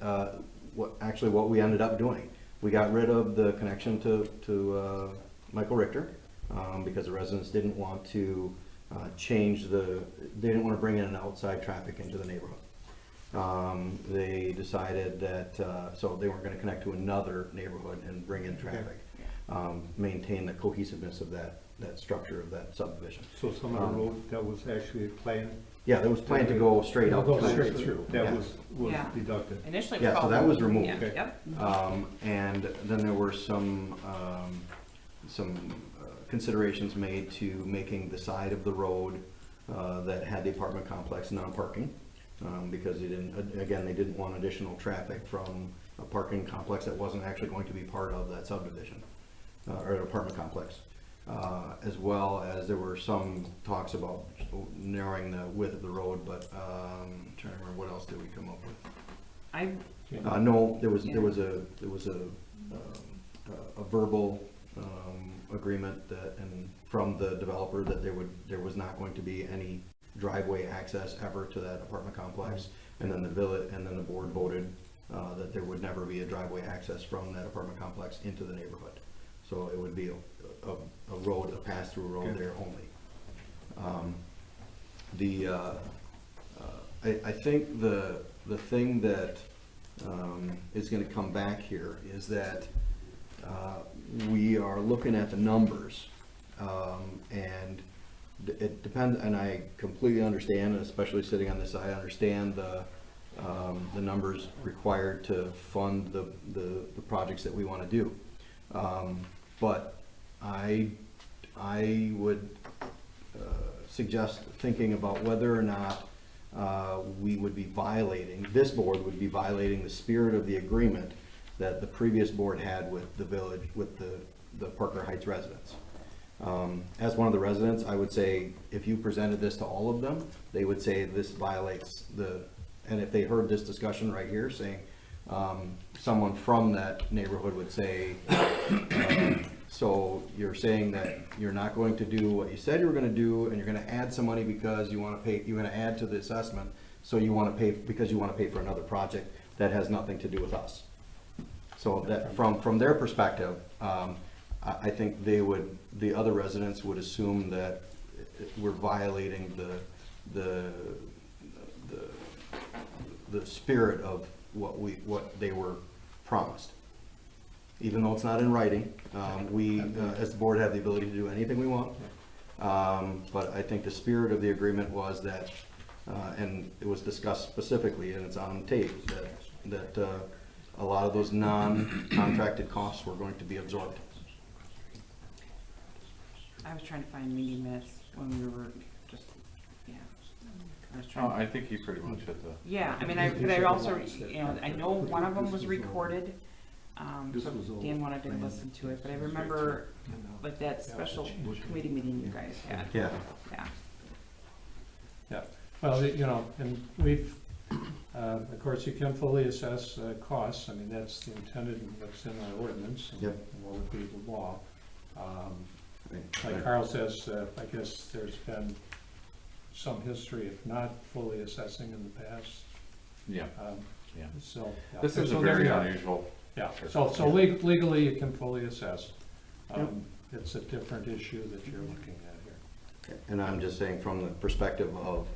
what we ended up doing. We got rid of the connection to Michael Richter, because the residents didn't want to they didn't want to bring in an outside traffic into the neighborhood. They decided that, so they weren't gonna connect to another neighborhood and bring in traffic. Maintain the cohesiveness of that structure of that subdivision. So some of the road that was actually planned? Yeah, that was planned to go straight out. Go straight through. That Yeah. was Yeah. deducted. Initially, it was Yeah, so called. that was removed. Yeah, Okay. yep. And then there were some considerations made to making the side of the road that had the apartment complex non-parking, because they didn't want additional traffic from a parking complex that wasn't actually going to be part of that subdivision, or an apartment complex. As well as there were some talks about narrowing the width of the road, but I'm trying to remember what else did we come up with. No, there was a verbal agreement that, and from the developer, that there was not going to be any driveway access ever to that apartment complex. And then the board voted that there would never be a driveway access from that apartment complex into the neighborhood. So it would be a road, a pass-through road there only. I think the thing that is gonna come back here is that we are looking at the numbers, and it depends, and I completely understand, especially sitting on this, I understand the numbers required to fund the projects that we wanna do. But I would suggest thinking about whether or not we would be violating, this board would be violating the spirit of the agreement that the previous board had with the village, with the Parker Heights residents. As one of the residents, I would say, if you presented this to all of them, they would say this violates and if they heard this discussion right here saying, someone from that neighborhood would say, so you're saying that you're not going to do what you said you were gonna do, and you're gonna add some money because you wanna pay, you're gonna add to the assessment, so you wanna pay, because you wanna pay for another project that has nothing to do with us. So that, from their perspective, I think the other residents would assume that we're violating the spirit of what they were promised. Even though it's not in writing, we, as the board, have the ability to do anything we want. But I think the spirit of the agreement was that, and it was discussed specifically, and it's on tape, that a lot of those non-contracted costs were going to be absorbed. I was trying to find meeting minutes when we were just, yeah. I was trying. I think you pretty much hit the. Yeah, I mean, but I also, I know one of them was recorded, so Dan wanted to listen to it, but I remember like that special committee meeting you guys had. Yeah. Yeah. Yeah, well, and we've, of course, you can fully assess costs. I mean, that's the intended, and what's in our ordinance, and Yep. what would be the law. Like Carl says, I guess there's been some history of not fully assessing in the past. Yeah, yeah. So. Yeah. This is a So there very you are. unusual. Yeah, so legally you can fully assess. It's a different issue that you're looking at here. And I'm just saying from the perspective of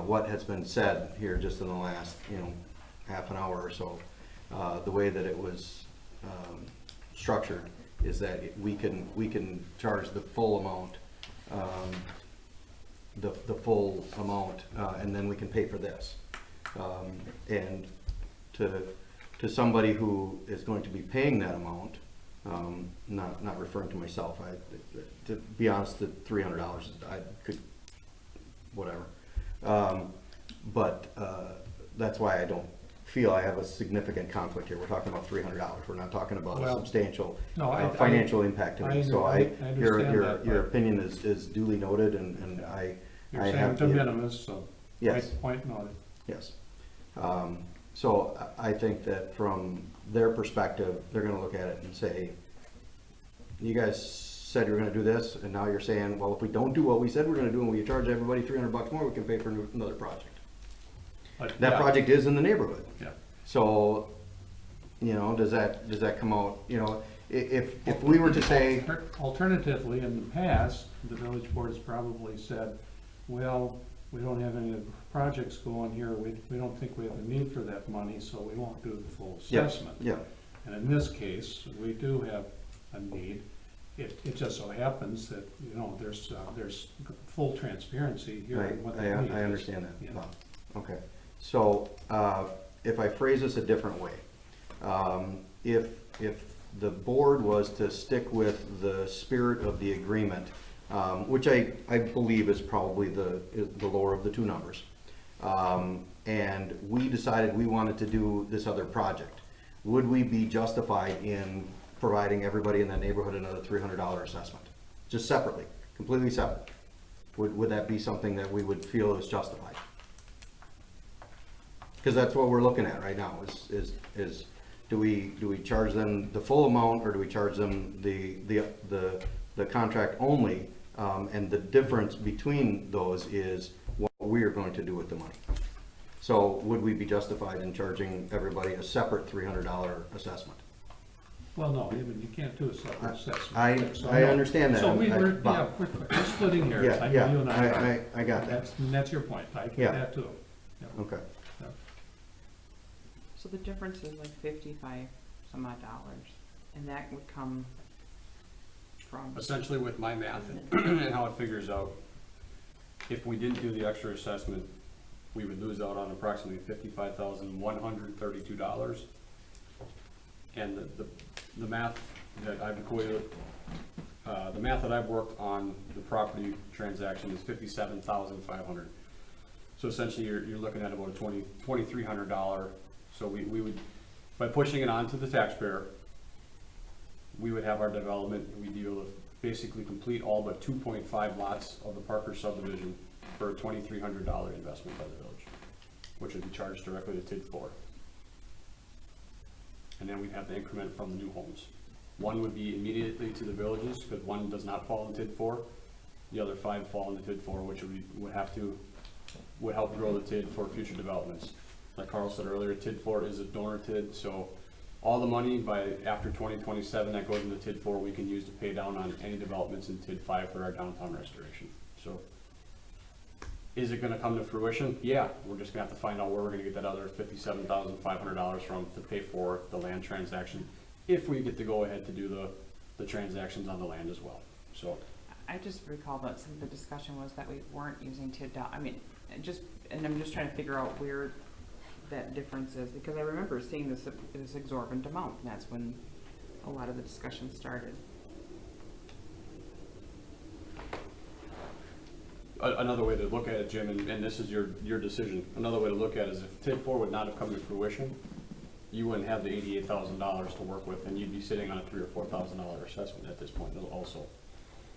what has been said here just in the last, half an hour or so, the way that it was structured is that we can charge the full amount, the full amount, and then we can pay for this. And to somebody who is going to be paying that amount, not referring to myself, to be honest, the $300, I could, whatever. But that's why I don't feel I have a significant conflict here. We're talking about $300. We're not talking about a Well, substantial no, financial impact to me. So I understand that, your but- opinion is duly noted, and You're I saying have de the- minimis, so. Yes. Point noted. Yes. So I think that from their perspective, they're gonna look at it and say, you guys said you were gonna do this, and now you're saying, well, if we don't do what we said we're gonna do, and we charge everybody $300 more, we can pay for another project. But, That yeah, project is in the neighborhood. Yeah. So, does that come out, if we were to say, Alternatively, in the past, the village board has probably said, well, we don't have any projects going here, we don't think we have a need for that money, so we won't do the full Yeah, assessment. yeah, And in this case, we do have a need. It just so happens that, you know, there's full transparency here on what the need is. I understand that, Yeah. Bob. Okay, so, if I phrase this a different way, if the board was to stick with the spirit of the agreement, which I believe is probably the lower of the two numbers, and we decided we wanted to do this other project, would we be justified in providing everybody in that neighborhood another $300 assessment? Just separately, completely separate? Would that be something that we would feel is justified? Because that's what we're looking at right now, is do we charge them the full amount, or do we charge them the contract only? And the difference between those is what we are going to do with the money. So would we be justified in charging everybody a separate $300 assessment? Well, no, you can't do a separate assessment. I understand that. So we're Bob. we're splitting hairs. Yeah, I know you and I are. yeah, I got that. That's your point. I Yeah. get that too. Okay. So the difference is like 55 some odd dollars, and that would come from, Essentially with my math and how it figures out, if we didn't do the extra assessment, we would lose out on approximately $55,132. And the math that I've equated, the math that I've worked on the property transaction is $57,500. So essentially you're looking at about a $2,300. So we would, by pushing it onto the taxpayer, we would have our development, we'd be able to basically complete all but 2.5 lots of the Parker subdivision for a $2,300 investment by the village, which would be charged directly to TID 4. And then we'd have the increment from the new homes. One would be immediately to the villages, because one does not fall in TID 4. The other 5 fall into TID 4, which would help grow the TID for future developments. Like Carl said earlier, TID 4 is a donor TID, so all the money after 2027 that goes into TID 4 we can use to pay down on any developments in TID 5 for our downtown restoration. So is it gonna come to fruition? Yeah, we're just gonna have to find out where we're gonna get that other $57,500 from to pay for the land transaction, if we get to go ahead to do the transactions on the land as well. So I just recall that some of the discussion was that we weren't using TID, and I'm just trying to figure out where that difference is, because I remember seeing this exorbitant amount, and that's when a lot of the discussion started. another way to look at it, Jim, and this is your decision, another way to look at it is if TID 4 would not have come to fruition, you wouldn't have the $88,000 to work with, and you'd be sitting on a $3,000 or $4,000 assessment at this point also.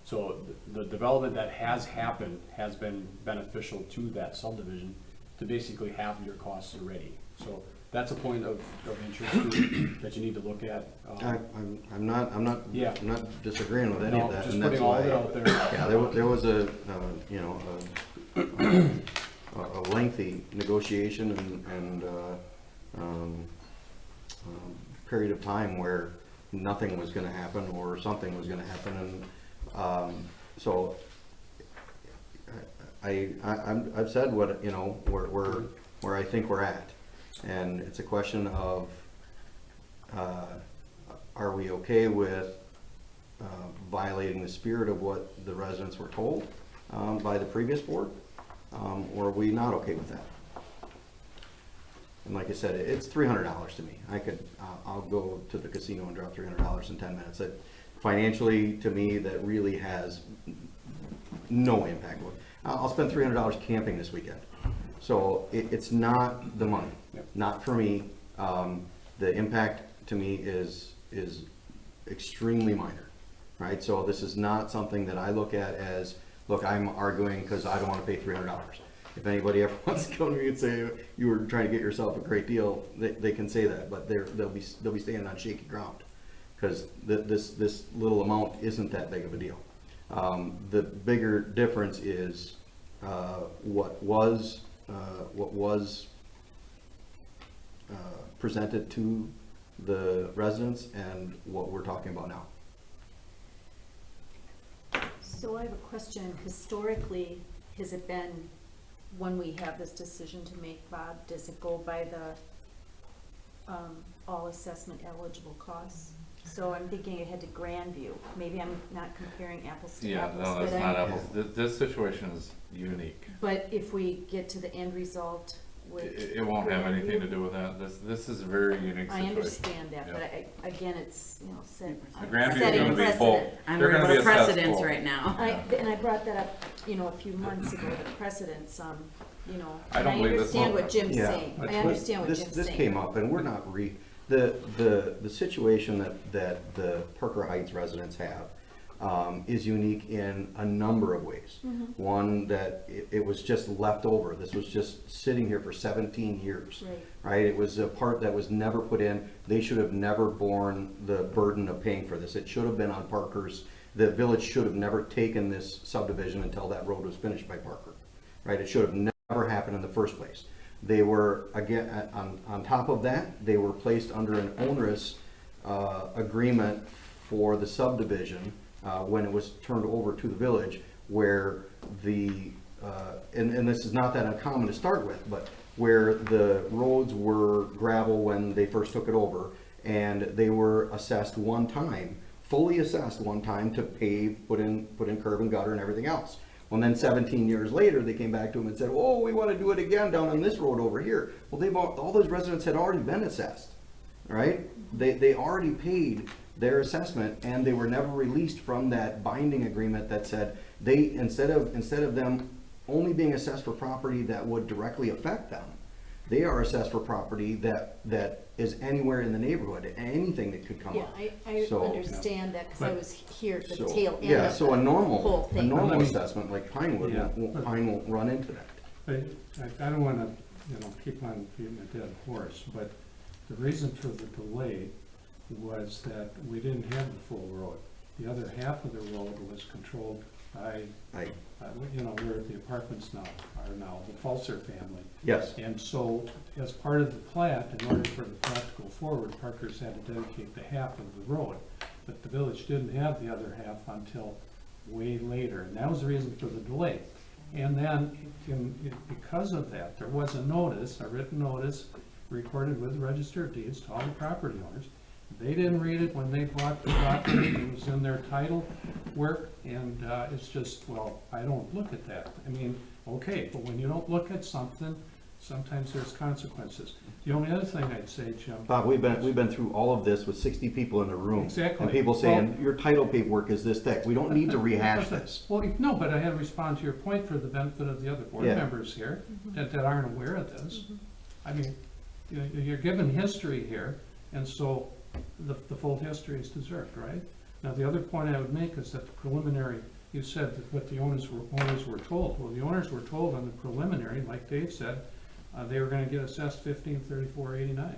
So the development that has happened has been beneficial to that subdivision to basically have your costs already. So that's a point of interest that you need to look at. I'm not Yeah. I'm not disagreeing with any of that, Just and that's putting all of why, it out there. yeah, there was a lengthy negotiation and period of time where nothing was gonna happen or something was gonna happen, and so I've said what, where I think we're at. And it's a question of, are we okay with violating the spirit of what the residents were told by the previous board? Or are we not okay with that? And like I said, it's $300 to me. I'll go to the casino and drop $300 in 10 minutes. Financially, to me, that really has no impact. I'll spend $300 camping this weekend. So it's not the money, not for me. The impact to me is extremely minor, right? So this is not something that I look at as, look, I'm arguing because I don't want to pay $300. If anybody ever wants to come to me and say you were trying to get yourself a great deal, they can say that, but they'll be standing on shaky ground, because this little amount isn't that big of a deal. The bigger difference is what was presented to the residents and what we're talking about now. So I have a question. Historically, has it been when we have this decision to make, Bob, does it go by the, all assessment eligible costs? So I'm thinking ahead to Grandview. Maybe I'm not comparing apples to Yeah, apples, no, that's but not I'm, apples. This situation is unique. but if we get to the end result with. It won't have anything to do with that. This is a very unique I situation. understand that, Yeah. but again, it's, The Grandview's setting gonna be precedent. full. I'm They're gonna worried be about assessed precedents full. right now. And I brought that up, a few months ago, the precedents, I and don't I believe this understand will- what Jim's Yeah, saying. but I understand what This, Jim's this saying. came up, and we're not the situation that the Parker Heights residents have is unique in a number of ways. Mm-hmm. One, that it was just left over. This was just sitting here for 17 years. Right? It was a part that was never put in. They should have never borne the burden of paying for this. It should have been on Parker's. The village should have never taken this subdivision until that road was finished by Parker. Right? It should have never happened in the first place. They were, again, on top of that, they were placed under an onerous agreement for the subdivision when it was turned over to the village, where and this is not that uncommon to start with, but where the roads were gravel when they first took it over, and they were assessed one time, fully assessed one time to pave, put in curb and gutter and everything else. Well, then 17 years later, they came back to him and said, oh, we want to do it again down on this road over here. Well, all those residents had already been assessed, right? They already paid their assessment, and they were never released from that binding agreement that said they, instead of them only being assessed for property that would directly affect them, they are assessed for property that is anywhere in the neighborhood, anything that could come Yeah, up. I So- understand that, because I But- was here at the So, tail end yeah, of so the a whole normal thing. Let me- assessment like Pinewood, Yeah. Pine won't run into that. I don't wanna, keep on beating a dead horse, but the reason for the delay was that we didn't have the full road. The other half of the road was controlled by, where the apartments now are now, the Fulser family. Yes, And so, as part of the plat, in order for the plat to go forward, Parker's had to dedicate the half of the road. But the village didn't have the other half until way later, and that was the reason for the delay. And then, because of that, there was a notice, a written notice, recorded with the Register of Deeds to all the property owners. They didn't read it when they bought the property, it was in their title work, and it's just, well, I don't look at that. I mean, okay, but when you don't look at something, sometimes there's consequences. The only other thing I'd say, Jim. Bob, we've been through all of this with 60 people in a room. Exactly. And people saying, your title paperwork is this thick. We don't need to rehash this. Well, no, but I had to respond to your point for the benefit of the other board Yeah. members here that aren't aware of this. I mean, you're given history here, and so the full history is deserved, right? Now, the other point I would make is that the preliminary, you said that what the owners were told. Well, the owners were told on the preliminary, like Dave said, they were gonna get assessed $1534.89,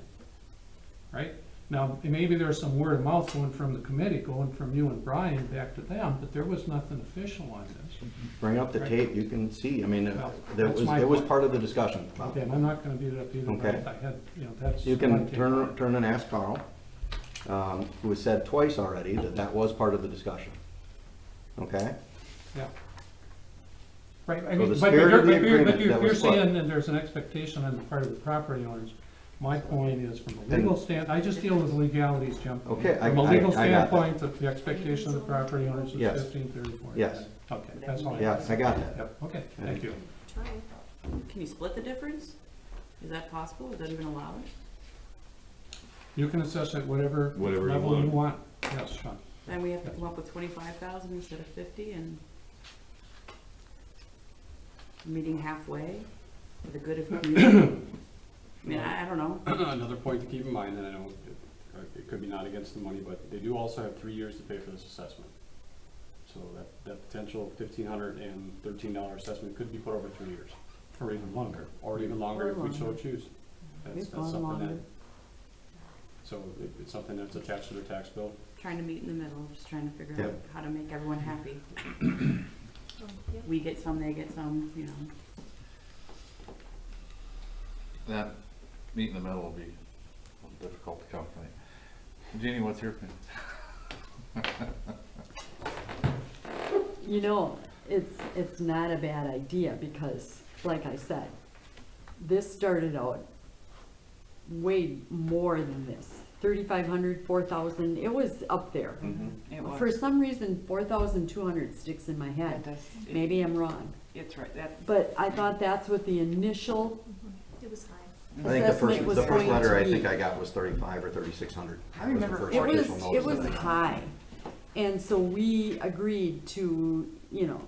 right? Now, maybe there's some word of mouth going from the committee, going from you and Brian back to them, but there was nothing official on this. Bring up the Right. tape, you can see. I mean, Well, that that's my it was point. part of the discussion, Bob. Okay, and I'm not gonna beat it up either, Okay. but I had, that's. You my can take. turn and ask Carl, who has said twice already that was part of the discussion. Okay? Yeah. Right, I So mean, the but spirit of the you're agreement that you're was put- saying that there's an expectation on the part of the property owners. My point is, from a legal I just deal with legalities, Jim. Okay, From a legal I got that. standpoint, the expectation of the property owners is Yes. 1534. Yes. Okay, that's all I Yeah, have. I got that. Yep, okay, thank you. Try. Can you split the difference? Is that possible? Is that even allowed? You can assess it whatever Whatever you level you want. want. Yes, Sean. Then we have to come up with 25,000 instead of 50 and meeting halfway for the good of the community. I mean, I don't know. Another point to keep in mind, and I know it could be not against the money, but they do also have 3 years to pay for this assessment. So that potential $1,513 assessment could be put over 3 years, Or even longer. or even longer if we so longer. choose. That's We've gone something that, longer. so it's something that's attached to their tax bill. Trying to meet in the middle, just trying to figure Yeah. out how to make everyone happy. We get some, they get some, That meet in the middle will be a little difficult to calculate. Jeannie, what's your opinion? It's not a bad idea, because like I said, this started out way more than this. 3,500, 4,000, it was up there. It was. For some reason, 4,200 sticks in my It head. does- it- Maybe I'm wrong. It's right, that, But I thought that's what the initial It was high. I think the assessment first, was the first going letter to I be. think I got was 3,500 or 3,600. I remember It was, official it notice was that I got. high. And so we agreed to, you know,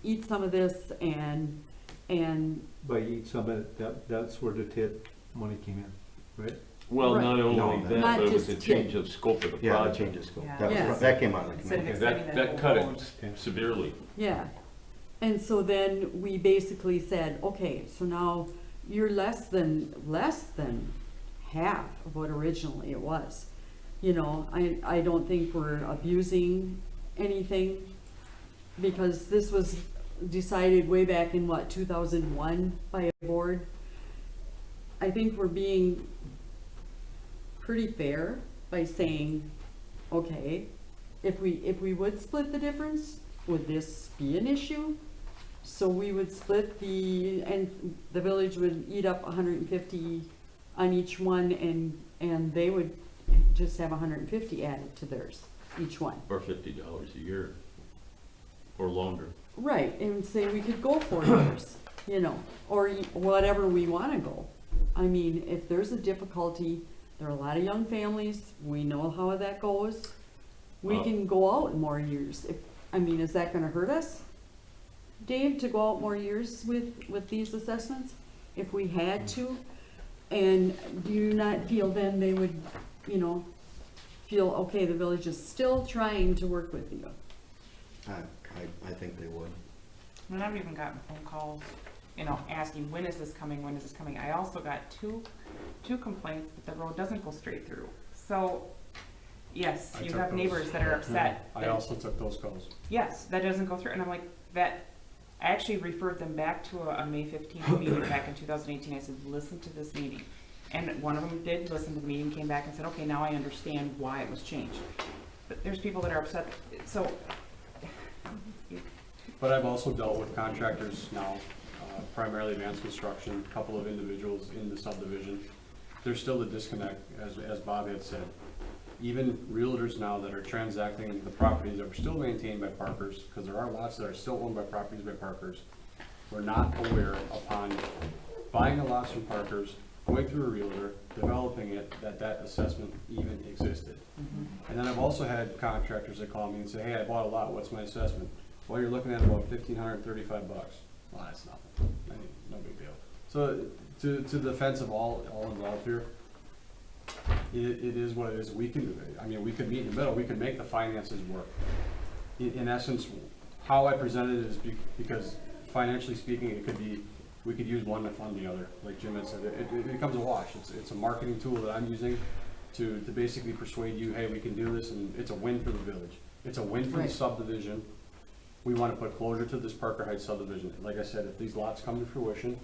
eat some of this and, By eat some of it, that's where the TID money came in, right? Well, Right. not only No, that, not but it was just a change of scope of the Yeah, the project. changes go. Yeah. That was, Yes. that came out of the Instead of committee. extending That whole cut road. it severely. yeah. And so then we basically said, okay, so now you're less than half of what originally it was. You know, I don't think we're abusing anything, because this was decided way back in what, 2001 by a board. I think we're being pretty fair by saying, okay, if we would split the difference, would this be an issue? So we would split and the village would eat up 150 on each one, and they would just have 150 added to theirs, each one. Or $50 a year, or longer. Right, and say we could go 4 years, you know, or whatever we wanna go. I mean, if there's a difficulty, there are a lot of young families, we know how that goes. We can go out more years. I mean, is that gonna hurt us, Dave, to go out more years with these assessments, if we had to? And do you not feel then they would, you know, feel, okay, the village is still trying to work with you? I think they would. And I've even gotten phone calls, you know, asking, when is this coming, when is this coming? I also got two complaints that the road doesn't go straight through. So, yes, I you took have those. neighbors that are upset. I that- also took those calls. Yes, that doesn't go through, and I'm like, that, I actually referred them back to a May 15th meeting back in 2018. I said, listen to this meeting. And one of them did listen to the meeting, came back and said, okay, now I understand why it was changed. But there's people that are upset, so, But I've also dealt with contractors now, primarily Advanced Construction, a couple of individuals in the subdivision. There's still a disconnect, as Bob had said. Even realtors now that are transacting the properties that were still maintained by Parkers, because there are lots that are still owned by properties by Parkers, were not aware upon buying the lots from Parkers, going through a realtor, developing it, that assessment even existed. And then I've also had contractors that call me and say, hey, I bought a lot, what's my assessment? Well, you're looking at about $1,535. Well, that's nothing. I mean, no big deal. So to the defense of all involved here, it is what it is. We can, I mean, we could meet in the middle. We could make the finances work. In essence, how I presented it is because financially speaking, it could be, we could use one to fund the other. Like Jim had said, it becomes a wash. It's a marketing tool that I'm using to basically persuade you, hey, we can do this, and it's a win for the village. It's a win for the Right. subdivision. We want to put closure to this Parker Heights subdivision. Like I said, if these lots come to fruition,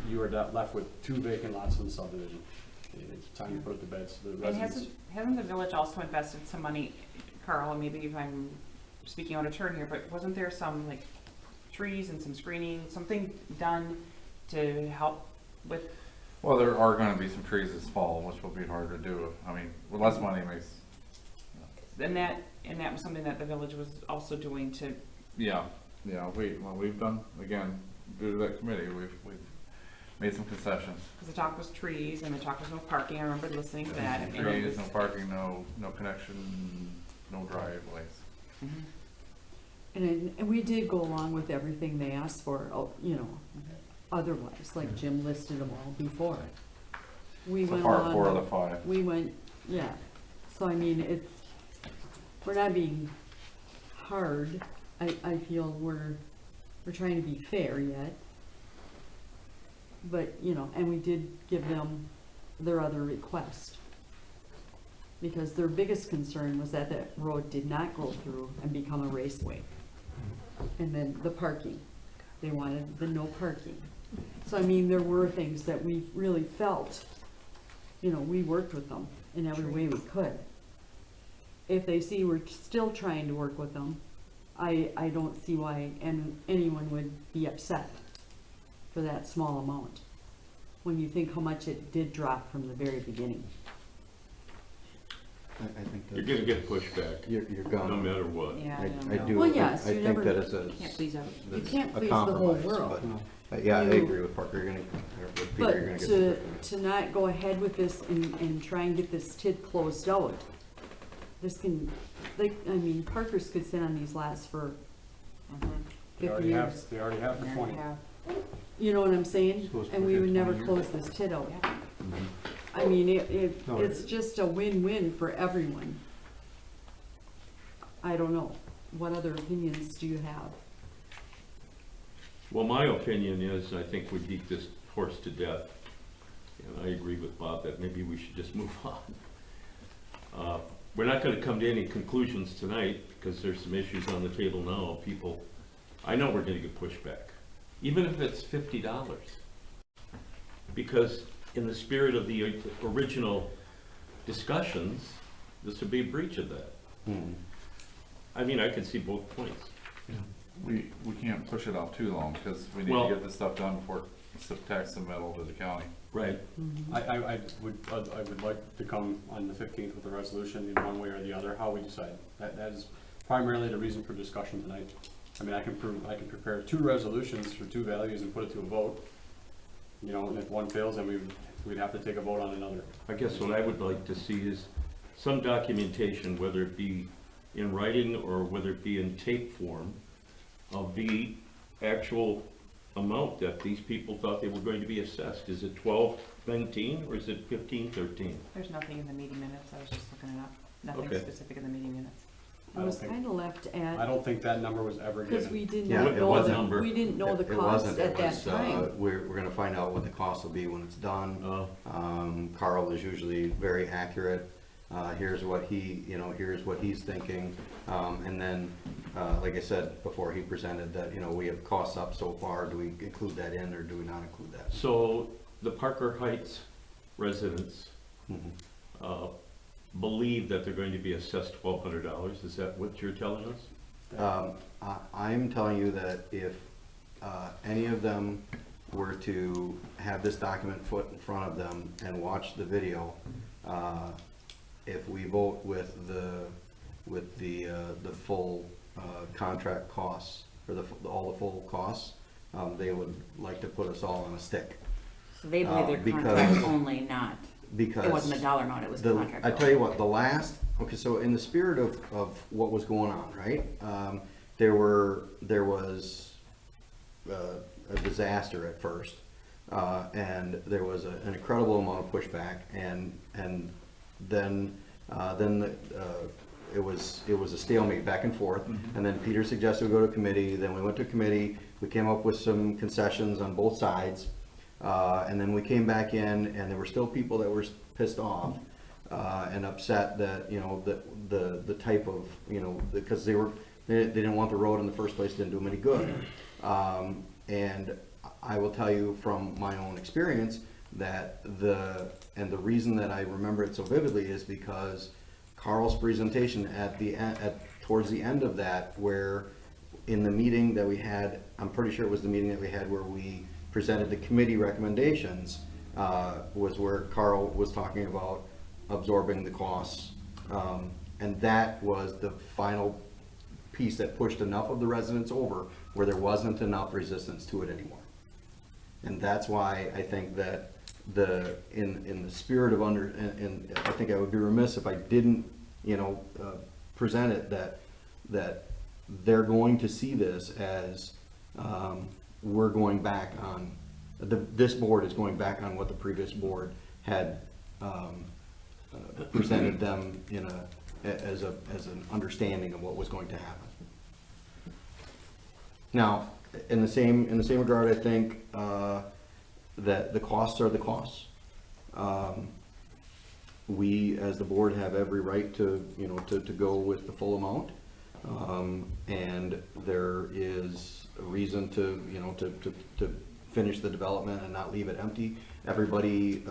you are left with 2 vacant lots in the subdivision. It's time to put it to bed, so the and residents. hasn't the village also invested some money, Carl, and maybe if I'm speaking out of turn here, but wasn't there some like trees and some screening, something done to help with, Well, there are gonna be some trees this fall, which will be hard to do. I mean, with less money makes, and that was something that the village was also doing to, yeah, we've done, again, due to that committee, we've made some concessions. because the talk was trees and the talk was no parking, I remember listening to that. and it Trees, was- no parking, no connection, no driveways. Mhm. And we did go along with everything they asked for, you know, otherwise, like Jim listed them all before. We So went far, along. 4 of the 5. We went, yeah, so I mean, we're not being hard, I feel we're trying to be fair yet. But, you know, and we did give them their other request. Because their biggest concern was that that road did not go through and become a raceway. And then the parking, they wanted the no parking. So I mean, there were things that we really felt, you know, we worked with them in every way we could. If they see we're still trying to work with them, I don't see why anyone would be upset. for that small amount, when you think how much it did drop from the very beginning. I think You're that's, gonna get pushback, you're no gone. matter what. Yeah, I don't I know. do, Well, I yes, you think never- that it's a, Can't please everyone. You it's can't a please the whole compromise, world. but, yeah, I You- agree with Parker, you're gonna, or with Peter, But you're gonna get. to, some pushback. to not go ahead with this and try and get this TID closed out, this can, like, I mean, Parker's could sit on these lots for Mhm. 50 years. They already have for Yeah, 20. yeah. You know what I'm saying? So it's And we for would never 20 close this TID out. Yeah. I mean, No, it's just a win-win for everyone. I don't know. What other opinions do you have? Well, my opinion is, I think we beat this horse to death. And I agree with Bob that maybe we should just move on. We're not gonna come to any conclusions tonight, because there's some issues on the table now. People, I know we're gonna get pushback, even if it's $50. Because in the spirit of the original discussions, this would be a breach of that. Hmm. I mean, I can see both points. We can't push it off too long, because we need Well- to get this stuff done before tax submittal to the county. Right. I would like to come on the 15th with a resolution in one way or the other, how we decide. That is primarily the reason for discussion tonight. I mean, I can prepare 2 resolutions for 2 values and put it to a vote. You know, and if one fails, then we'd have to take a vote on another. I guess what I would like to see is some documentation, whether it be in writing or whether it be in tape form, of the actual amount that these people thought they were going to be assessed. Is it 1219 or is it 1513? There's nothing in the meeting minutes, I was just looking it up. Nothing Okay. specific in the meeting minutes. It was kind of left I at, don't think that number was ever because given. we didn't Yeah, it know, wasn't. we didn't know the It cost wasn't. at It that was, time. we're gonna find out what the cost will be when it's done. Oh, Carl is usually very accurate. Here's what here's what he's thinking. And then, like I said before, he presented that, we have costs up so far. Do we include that in or do we not include that? so the Parker Heights residents Mhm. believe that they're going to be assessed $1,200. Is that what you're telling us? I'm telling you that if any of them were to have this document put in front of them and watch the video, if we vote with the full contract costs, or all the full costs, they would like to put us all on a stick. So they believe their because- contract only, not, Because it wasn't a dollar amount, it was the contract. I tell you what, okay, so in the spirit of what was going on, right? There was a disaster at first, and there was an incredible amount of pushback, and then it was a stalemate back and forth, and then Peter suggested we go to committee, then we went to committee, we came up with some concessions on both sides, and then we came back in, and there were still people that were pissed off and upset that, the type of, because they didn't want the road in the first place, didn't do them any good. And I will tell you from my own experience that the reason that I remember it so vividly is because Carl's presentation towards the end of that, where in the meeting that we had, I'm pretty sure it was the meeting that we had where we presented the committee recommendations, was where Carl was talking about absorbing the costs. And that was the final piece that pushed enough of the residents over where there wasn't enough resistance to it anymore. And that's why I think that in the spirit of and I think I would be remiss if I didn't, present it that they're going to see this as, we're going back on, this board is going back on what the previous board had presented them as an understanding of what was going to happen. Now, in the same regard, I think that the costs are the costs. We, as the board, have every right to go with the full amount. And there is a reason to finish the development and not leave it empty. Everybody,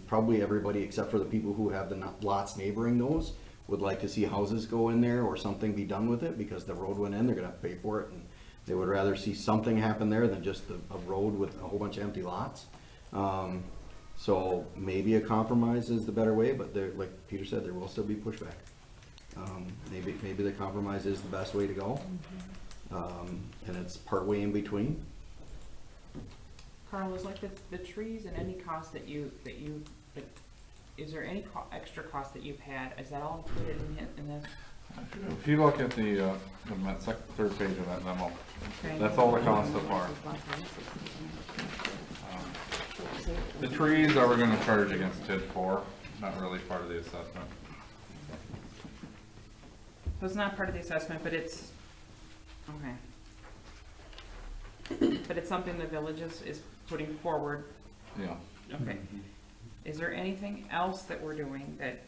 probably everybody except for the people who have the lots neighboring those, would like to see houses go in there or something be done with it, because the road went in, they're gonna have to pay for it, and They would rather see something happen there than just a road with a whole bunch of empty lots. So maybe a compromise is the better way, but there, like Peter said, there will still be pushback. Maybe the compromise is the best way to go. And it's partway in between. Carl, is like the trees and any cost that is there any extra cost that you've had? Is that all included in this? If you look at the third page of that memo, Okay. that's all the costs so far. The trees are we gonna charge against TID 4, not really part of the assessment. So it's not part of the assessment, but it's, okay. But it's something the village is putting forward. Yeah. Okay. Is there anything else that we're doing that,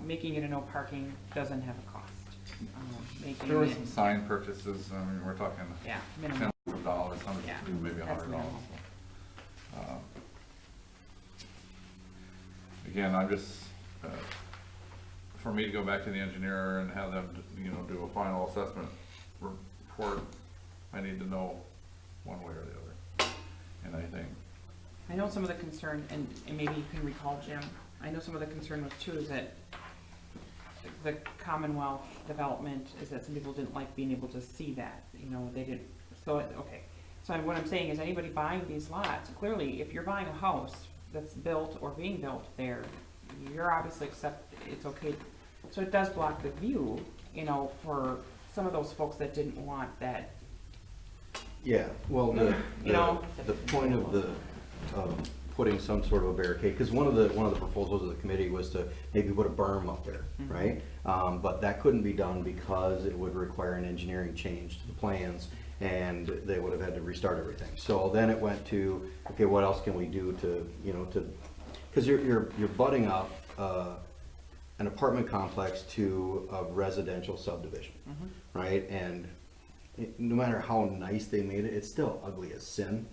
making it a no parking doesn't have a cost? Making There were it, some sign purchases, I mean, we're talking yeah, minimum. tens of dollars, hundreds, Yeah, maybe that's $100. minimal. Again, I'm just, for me to go back to the engineer and have them, do a final assessment report, I need to know one way or the other. And I think, I know some of the concern, and maybe you can recall, Jim, I know some of the concern was too, is that the Commonwealth development is that some people didn't like being able to see that, they didn't, so, okay. So what I'm saying is anybody buying these lots, clearly, if you're buying a house that's built or being built there, you're obviously it's okay. So it does block the view, for some of those folks that didn't want that. Yeah, well, You know? the point of putting some sort of a barricade, because one of the proposals of the committee was to maybe put a berm up there, right? But that couldn't be done because it would require an engineering change to the plans, and they would have had to restart everything. So then it went to, okay, what else can we do to, because you're butting up an apartment complex to a residential subdivision, right? And no matter how nice they made it, it's still ugly as sin.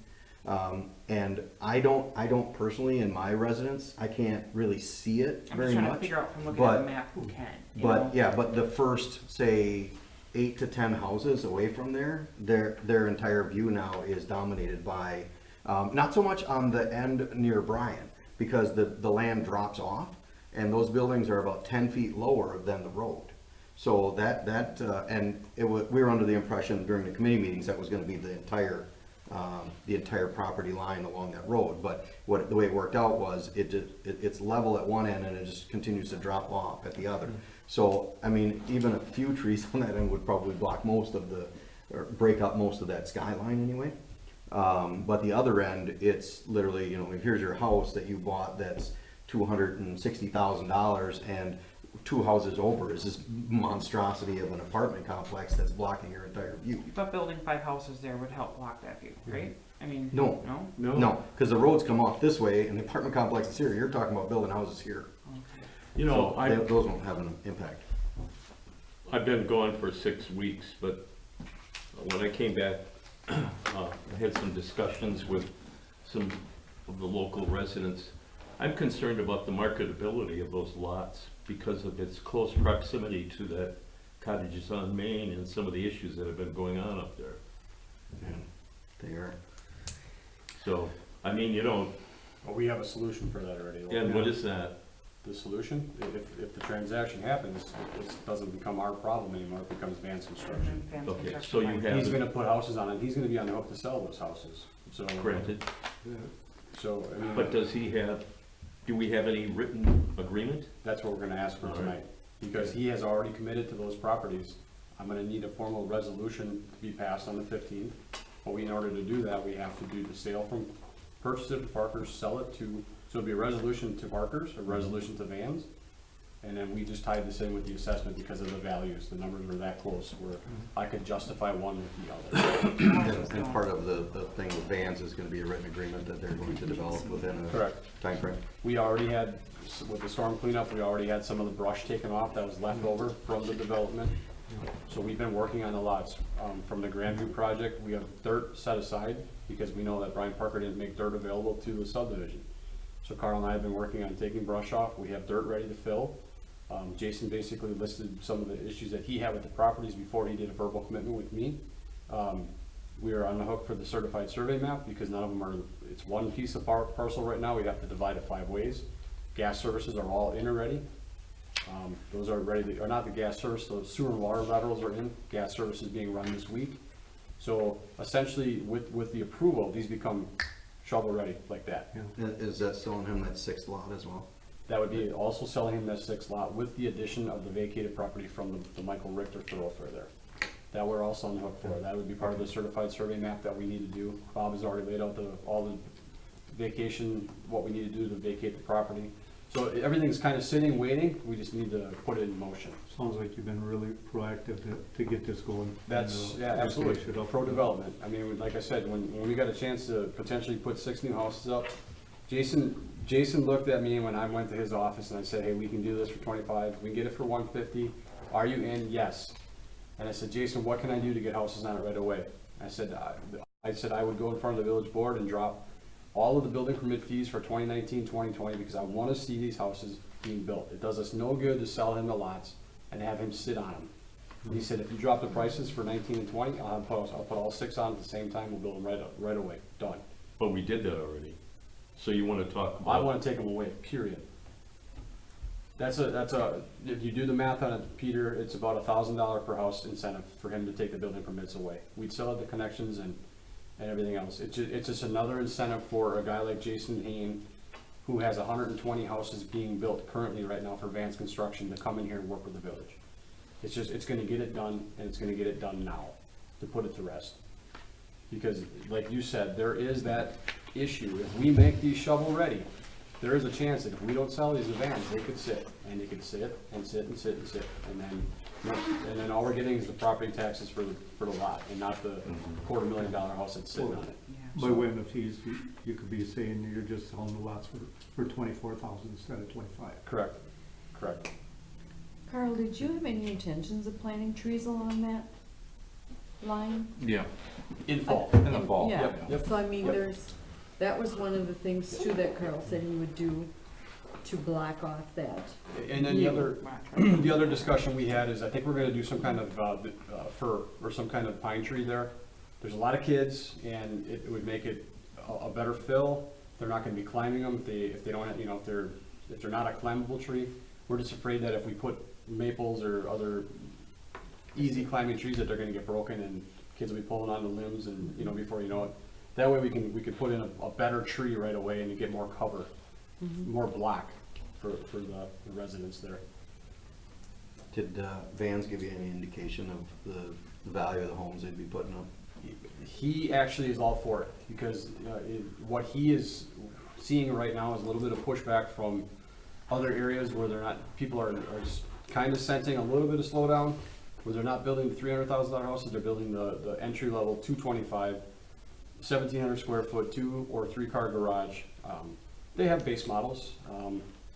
And I don't personally, in my residence, I can't really see it I'm very just trying much. to figure out from looking at the map who can. But the first, say, 8 to 10 houses away from there, their entire view now is dominated by, not so much on the end near Bryan, because the land drops off, and those buildings are about 10 feet lower than the road. So we were under the impression during the committee meetings that was gonna be the entire property line along that road. But the way it worked out was it's level at one end and it just continues to drop off at the other. So, I mean, even a few trees on that end would probably block or break up most of that skyline anyway. But the other end, it's literally, here's your house that you bought that's $260,000, and 2 houses over is this monstrosity of an apartment complex that's blocking your entire view. But building 5 houses there would help block that view, right? I mean, No. no? No, because the roads come off this way and the apartment complex is here. You're talking about building houses here. So those won't have an impact. I've been gone for 6 weeks, but when I came back, I had some discussions with some of the local residents. I'm concerned about the marketability of those lots because of its close proximity to that cottages on Main and some of the issues that have been going on up there. Yeah, they are. So, I mean, Well, we have a solution for that already. and what is that? The solution, if the transaction happens, it doesn't become our problem anymore, it becomes Van's construction. Okay, so you have. He's gonna put houses on it, he's gonna be on the hook to sell those houses, so. Granted, So, I mean. but do we have any written agreement? That's what we're gonna ask for All right. tonight, because he has already committed to those properties. I'm gonna need a formal resolution to be passed on the 15th. But in order to do that, we have to do the sale from, purchase it to Parker's, sell it to, so it'll be a resolution to Parker's, a resolution to Van's. And then we just tied this in with the assessment because of the values, the numbers were that close, where I could justify one with the other. And part of the thing with Vans is gonna be a written agreement that they're going to develop within a Correct. timeframe. We already had, with the storm cleanup, we already had some of the brush taken off that was left over from the development. So we've been working on the lots. From the Grandview project, we have dirt set aside because we know that Brian Parker didn't make dirt available to the subdivision. So Carl and I have been working on taking brush off. We have dirt ready to fill. Jason basically listed some of the issues that he had with the properties before he did a verbal commitment with me. We are on the hook for the certified survey map because none of them are, it's one piece of parcel right now, we have to divide it 5 ways. Gas services are all in already. Those are ready, or not the gas service, those sewer and water laterals are in, gas services being run this week. So essentially, with the approval, these become shovel ready like that. Is that selling him that 6th lot as well? That would be also selling him that 6th lot with the addition of the vacated property from the Michael Richter thoroughfare there. That we're also on the hook for. That would be part of the certified survey map that we need to do. Bob has already laid out all the vacation, what we need to do to vacate the property. So everything's kind of sitting, waiting. We just need to put it in motion. Sounds like you've been really proactive to get this going. That's, And, yeah, that's what absolutely, I should up- pro-development. I mean, like I said, when we got a chance to potentially put 6 new houses up, Jason looked at me when I went to his office and I said, hey, we can do this for 25, we can get it for 150. Are you in? Yes. And I said, Jason, what can I do to get houses on it right away? I said I would go in front of the village board and drop all of the building permit fees for 2019, 2020, because I want to see these houses being built. It does us no good to sell him the lots and have him sit on them. And he said, if you drop the prices for 19 and 20, I'll put all 6 on at the same time, we'll build them right away, done. But we did that already. So you want to talk about? I want to take them away, period. That's if you do the math on it, Peter, it's about $1,000 per house incentive for him to take the building permits away. We'd still have the connections and everything else. It's just another incentive for a guy like Jason Hain, who has 120 houses being built currently right now for Vance Construction, to come in here and work with the village. It's gonna get it done, and it's gonna get it done now, to put it to rest. Because, like you said, there is that issue. If we make these shovel ready, there is a chance that if we don't sell these vans, they could sit, and they could sit, and sit, and sit, and sit, and then all we're getting is the property taxes for the lot, and not the $250,000 house that's sitting on it. Yeah. By way of the fees, you could be saying you're just selling the lots for 24,000 instead of 25. Correct. Carl, did you have any intentions of planting trees along that line? Yeah, In fall. in the fall. Yeah, Yep. so I mean, Yep. that was one of the things too that Carl said he would do to block off that. And then the other discussion we had is, I think we're gonna do some kind of fir or some kind of pine tree there. There's a lot of kids, and it would make it a better fill. They're not gonna be climbing them if they don't have, if they're not a climbable tree. We're just afraid that if we put maples or other easy climbing trees, that they're gonna get broken and kids will be pulling on the limbs, and before you know it. That way we could put in a better tree right away, and you get more cover, more block for the residents there. Did Vans give you any indication of the value of the homes they'd be putting up? He actually is all for it, because what he is seeing right now is a little bit of pushback from other areas where people are kind of sensing a little bit of slowdown, where they're not building the $300,000 houses, they're building the entry level 225, 1,700 square foot 2 or 3 car garage. They have base models.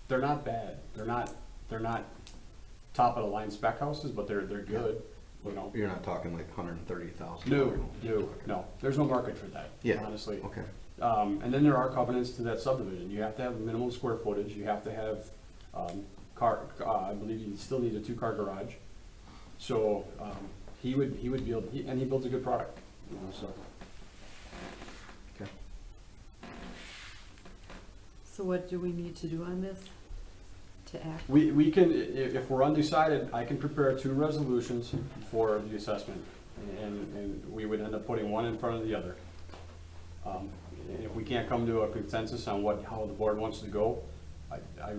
They're not bad. They're not top of the line spec houses, but they're good. You're not talking like 130,000? No. There's no market for that. Yeah. Honestly. Okay. And then there are covenants to that subdivision. You have to have minimum square footage. You have to have I believe you still need a 2-car garage. So he would build, and he builds a good product. So. Okay. So what do we need to do on this to act? We can, if we're undecided, I can prepare 2 resolutions for the assessment, and we would end up putting one in front of the other. If we can't come to a consensus on how the board wants to go, I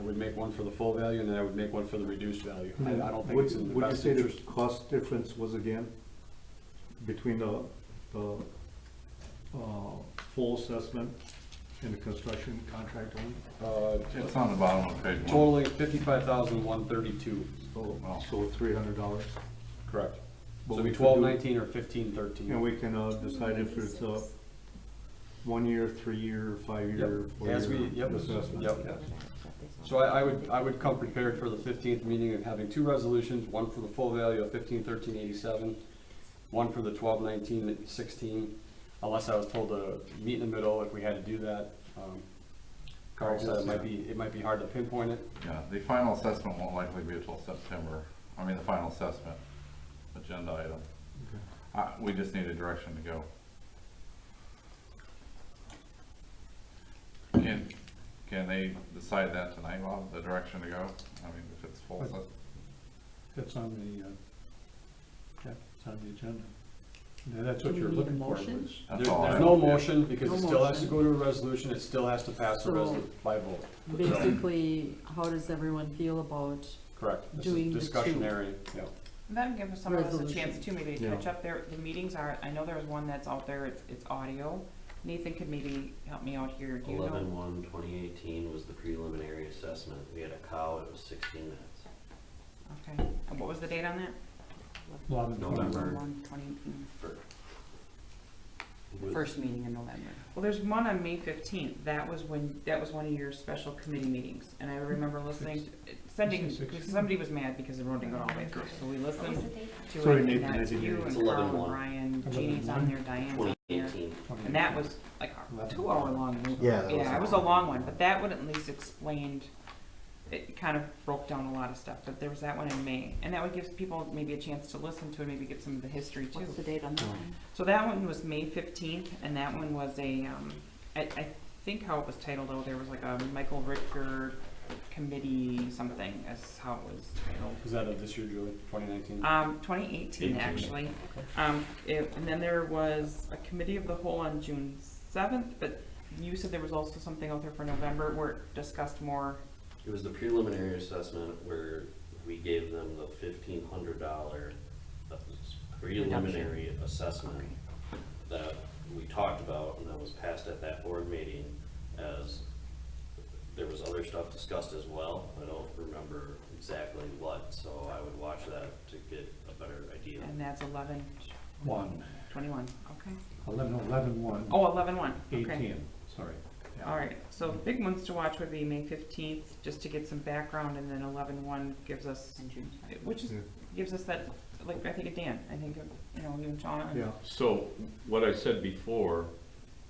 would make one for the full value, and then I would make one for the reduced value. I don't think it's in the best What interest. did you say the cost difference was again between the full assessment and the construction contract only? It's on the bottom of page 1. Totaling $55,132, So $300. correct. But So it'd we be could do- 1219 or 1513. And we can decide if it's a 1 year, 3 year, 5 year, 4 As year yep. assessment. Yep. So I would come prepared for the 15th meeting of having 2 resolutions, one for the full value of $1513.87, one for the $1219.16, unless I was told to meet in the middle if we had to do that. Carl said it might be hard to pinpoint it. Yeah, the final assessment won't likely be until September, the final assessment agenda item. We just need a direction to go. Can they decide that tonight, Bob, the direction to go? If it's full assessment? It's on the, it's on the agenda. Yeah, that's what Do we you're need a looking for, motion? Liz. That's all I There's have. no motion, because No it still has to motion. go to a resolution, it still has to pass a So- by vote. Basically, how does everyone feel about, Correct. This Doing is the two. discussionary, yeah. That gives some of us a chance Resolution. too, maybe to Yeah. catch up there. The meetings are, I know there's one that's out there, it's audio. Nathan could maybe help me out here. Do you know? 11/1/2018 was the preliminary assessment. We had a cow, it was 16 minutes. Okay. And what was the date on that? November. 2018. With- First meeting in November. Well, there's one on May 15th. That was one of your special committee meetings. And I remember listening, because somebody was mad because the road didn't go all the way through. So we listened to Sorry, it, and Nathan, I that's didn't you hear. and It's Carl 11/1. and Brian, Jeannie's on there, Diane's on there. 2018. And that was like a 2 hour long movie. Yeah, that was Yeah, it was a long. long one, but that one at least explained, it kind of broke down a lot of stuff, but there was that one in May. And that would give people maybe a chance to listen to it, maybe get some of the history too. What's the date on that one? So that one was May 15th, and that one was I think how it was titled out there was like a Michael Ricker committee something, is how it was titled. Is that of this year, Julie, 2019? 2018 actually. And then there was a committee of the whole on June 7th, but you said there was also something out there for November where it discussed more. It was the preliminary assessment where we gave them the $1,500 preliminary assessment that we talked about, and that was passed at that board meeting. As there was other stuff discussed as well. I don't remember exactly what, so I would watch that to get a better idea. And that's 11, 1, 21, okay. 11/1, Oh, 11/1, okay. 18, sorry. Yeah. All right, so the big ones to watch would be May 15th, just to get some background, and then 11/1 gives us, which is, Yeah. gives us that, like, I think of Dan, I think of, you and Shauna. Yeah, So what I said before,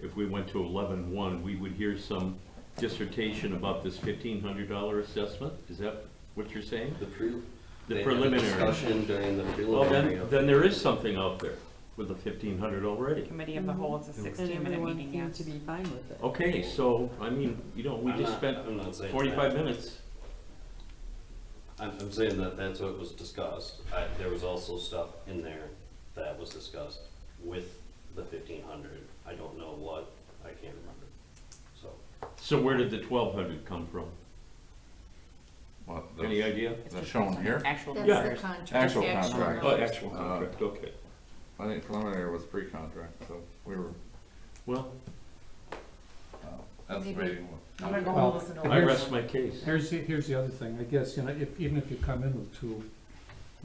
if we went to 11/1, we would hear some dissertation about this $1,500 assessment? Is that what you're saying? The The they had a preliminary. discussion during the Well, preliminary. then there is something out there with the 1,500 already. Committee of the whole, it's a and 16-minute everyone meeting, seemed yes. to be fine with it. Okay, so, we just spent I'm not saying 45 that. minutes. I'm saying that that's what was discussed. There was also stuff in there that was discussed with the 1,500. I don't know what, I can't remember. So where did the 1,200 come from? What, Any idea? the shown here? Actual That's Yeah. the contract. Actual The contract. Oh, actual contract, okay. I think preliminary was pre-contract, so we were Well, estimating. I'm gonna go Well, home and listen to I it. rest my case. Here's the other thing, I guess, even if you come in with 2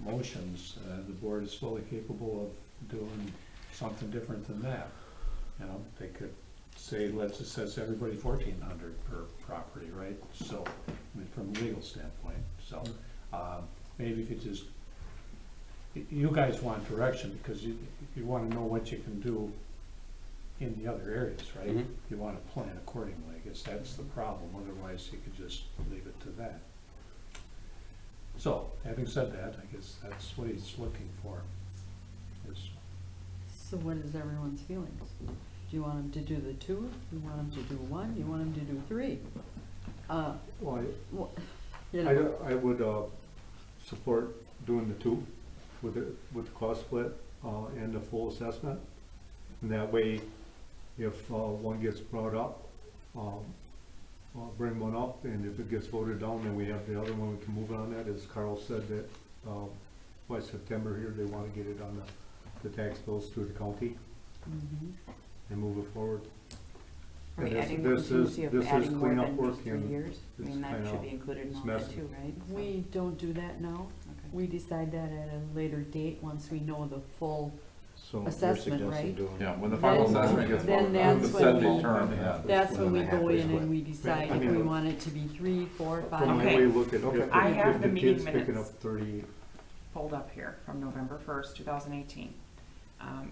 motions, the board is fully capable of doing something different than that. They could say, let's assess everybody 1,400 per property, right? So, from a legal standpoint, so, maybe you could just, you guys want direction, because you wanna know what you can do in the other areas, right? Mhm. You wanna plan accordingly, I guess that's the problem, otherwise you could just leave it to that. So, having said that, I guess that's what he's looking for, is So what is everyone's feelings? Do you want them to do the 2? Do you want them to do 1? Do you want them to do 3? well, Well, you know, I would, support doing the 2 with the cost split, and the full assessment. And that way, if, one gets brought up, I'll bring one up, and if it gets voted down, then we have the other one, we can move on that, as Carl said that, by September here, they wanna get it on the tax bills through the county mhm. and move it forward. Are we And adding this is- contingency of this is adding more cleanup than work just 3 and years? I it's mean, that kinda- should be included in it's all that messy. too, right? So- We don't do that now. Okay. We decide that at a later date, once we know the full, So you're Assessment, suggesting right? doing. Yeah, when the final Then- assessment gets then voted, that's the when set we- term, yeah. that's when we Within the go halfway in split. and we decide I if mean, we want it to be 3, 4, From 5. the Okay. way we look at, Okay. I have if the the meeting kid's picking minutes. up 30, Pulled up here from November 1st, 2018.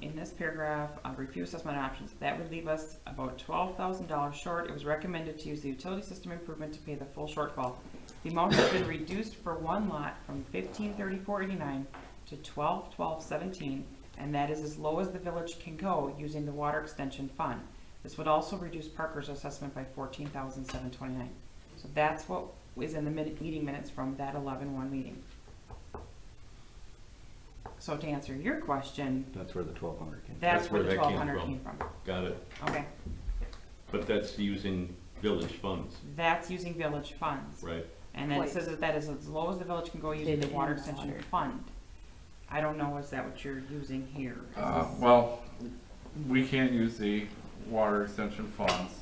in this paragraph, review assessment options, that would leave us about $12,000 short. It was recommended to use the utility system improvement to pay the full shortfall. The amount has been reduced for one lot from $1534.89 to $1212.17, and that is as low as the village can go using the water extension fund. This would also reduce Parker's assessment by $14,729. So that's what is in the meeting minutes from that 11-1 meeting. So to answer your question, That's where the 1,200 came from. that's where the that came 1,200 from. came from. Got it. Okay, But that's using village funds, that's using village funds. right? And then it says that that is as low as the village can go using the water extension fund. I don't know, is that what you're using here? Is this- Well, we can't use the water extension funds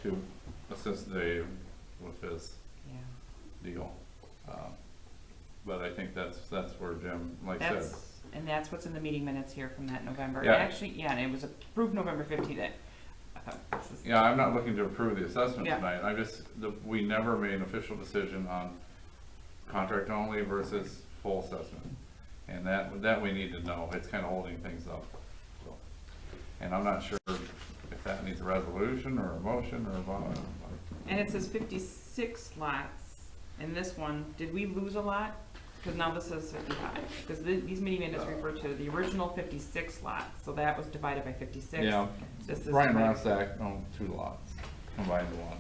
to assist Dave with his Yeah. deal. But I think that's where Jim, like I said, And that's what's in the meeting minutes here from that November. Yeah. Actually, yeah, and it was approved November 15th. I thought this is, yeah, I'm not looking to approve the assessment Yeah. tonight. We never made an official decision on contract only versus full assessment. And that we need to know. It's kind of holding things up. So, and I'm not sure if that needs a resolution or a motion or a vote. and it says 56 lots in this one. Did we lose a lot? Because now this says 55. Because these meeting minutes refer to the original 56 lots. So that was divided by 56. Yeah, This is Ryan divided- Rosak owned 2 lots, combined to one.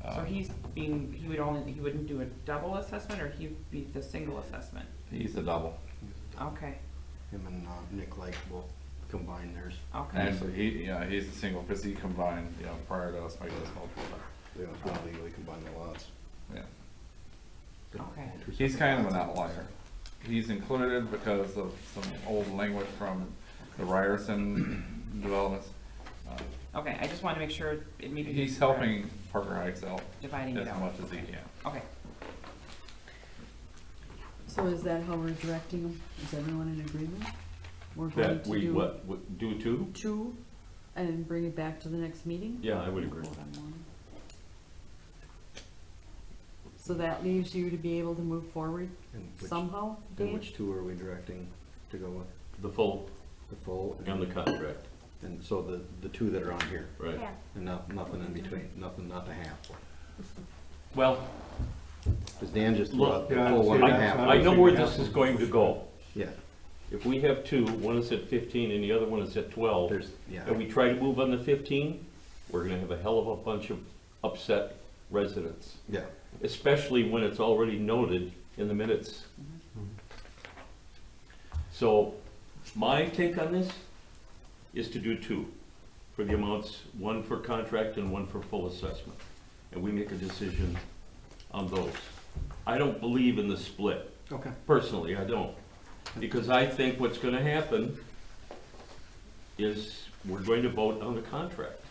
Okay. So he wouldn't do a double assessment, or he'd be the single assessment? He's a double. Okay, Him and Nick Lake will combine theirs. okay. Actually, he's a single, because he combined, prior to us making this motion. They don't legally combine the lots. Yeah. Okay. He's kind of an outlier. He's included because of some old language from the Ryerson developments. Okay, I just want to make sure it maybe. He's helping Parker Heights out Dividing it as out. much as he can. Okay, So is that how we're directing them? Is everyone in agreement? We're going That to we, do what, do two? 2 and bring it back to the next meeting? Yeah, I would agree. Vote on one. So that leaves you to be able to move forward And somehow, and Dave? which 2 are we directing to go with? The full The full? and the contract, And so the 2 that are on here, right? and nothing in between, nothing, not the half. Well, Because Dan just threw Look, out the yeah, full see, 1 and a that's half. what I know where this is going to go. Yeah, If we have two, one is at 15 and the other one is at 12, there's, yeah. and we try to move on the 15, we're gonna have a hell of a bunch of upset residents, Yeah, especially when it's already noted in the minutes. So my take on this is to do 2 for the amounts, 1 for contract and 1 for full assessment. And we make a decision on those. I don't believe in the split. okay. Personally, I don't. Because I think what's gonna happen is we're going to vote on the contract.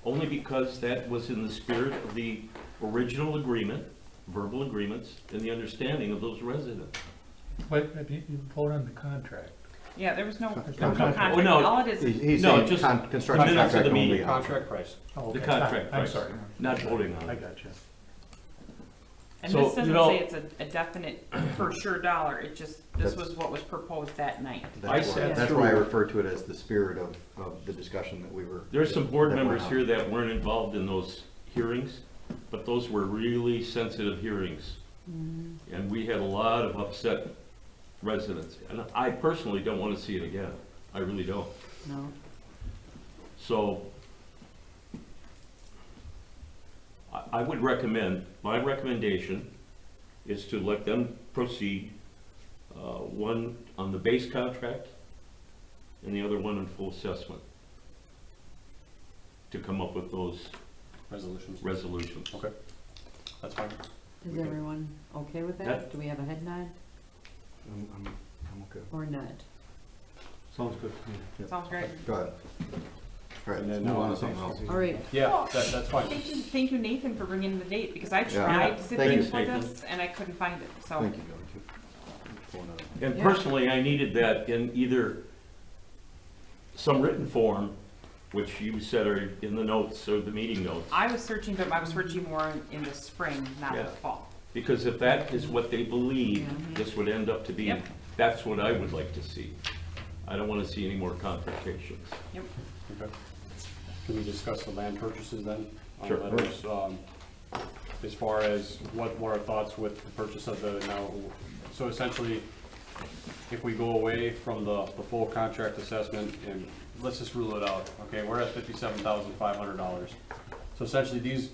Only because that was in the spirit of the original agreement, verbal agreements, and the understanding of those residents. But if you vote on the contract. yeah, there was no Contract. contract, Oh, no. all it is. He's No, saying just construction minutes of the contract meeting. only. Contract price. Oh, The okay, contract I'm price. sorry. Not voting on I it. got you. And So, this you doesn't know- say it's a definite for sure dollar, it just, this That's- was what was proposed that night. I That's why, sat that's why I through- refer to it as the spirit of the discussion that we were. There's some board that went members on. here that weren't involved in those hearings, but those were really sensitive hearings. And we had a lot of upset residents. And I personally don't want to see it again. I really don't. No. So I would recommend, my recommendation is to let them proceed, one on the base contract and the other one on full assessment, to come up with those Resolutions. resolutions. Okay, that's fine. Is everyone okay with that? That- Do we have a head nod I'm okay. or nod? Sounds good to me. Yep. Sounds great. Go ahead. All right, And let's then move on now- to something else. All right, Yeah, that's fine. Thank you, Nathan, for bringing the date, because I Yeah. tried to sit Thank in you, for Nathan. this, and I couldn't find it, so. Thank you, Billy, too. Pulling it up. And Yeah. personally, I needed that in either some written form, which you said are in the notes or the meeting notes. I was searching, but I was searching more in the spring, not the Yeah. fall. Because if that is what they believe Yeah. this would end up to be, Yep. that's what I would like to see. I don't wanna see any more confrontations. Okay. Can we discuss the land purchases then? On Sure. letters, as far as what were our thoughts with the purchase of the now, so essentially, if we go away from the full contract assessment, and let's just rule it out, okay, we're at $57,500. So essentially these,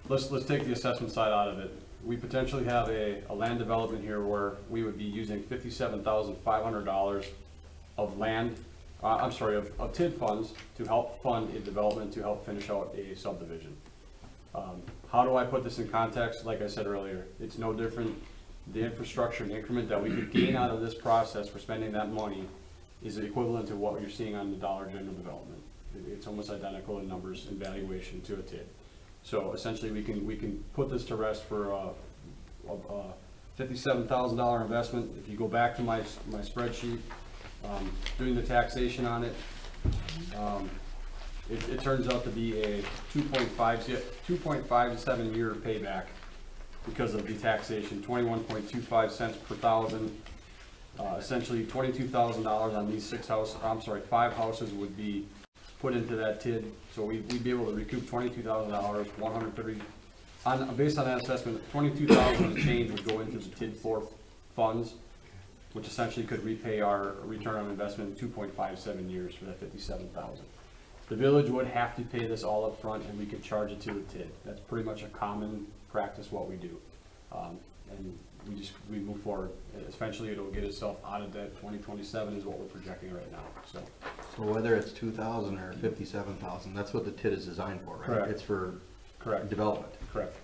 let's take the assessment side out of it. We potentially have a land development here where we would be using $57,500 of land, of TID funds to help fund a development, to help finish out a subdivision. How do I put this in context? Like I said earlier, it's no different. The infrastructure and increment that we could gain out of this process for spending that money is equivalent to what you're seeing on the Dollar General development. It's almost identical in numbers and valuation to a TID. So essentially, we can put this to rest for a $57,000 investment. If you go back to my spreadsheet, doing the taxation on it, it turns out to be a 2.57 year payback because of the taxation, 21.25 cents per thousand. Essentially $22,000 on these 5 houses would be put into that TID. So we'd be able to recoup $22,000, 130, based on that assessment, 22,000 and change would go into the TID 4 funds, which essentially could repay our return on investment in 2.57 years for that 57,000. The village would have to pay this all up front, and we could charge it to the TID. That's pretty much a common practice what we do. And we move forward. Eventually it'll get itself out of that. 2027 is what we're projecting right now, so. So whether it's 2,000 or 57,000, that's what the TID is designed for, right? Correct. It's for Correct. development. Correct.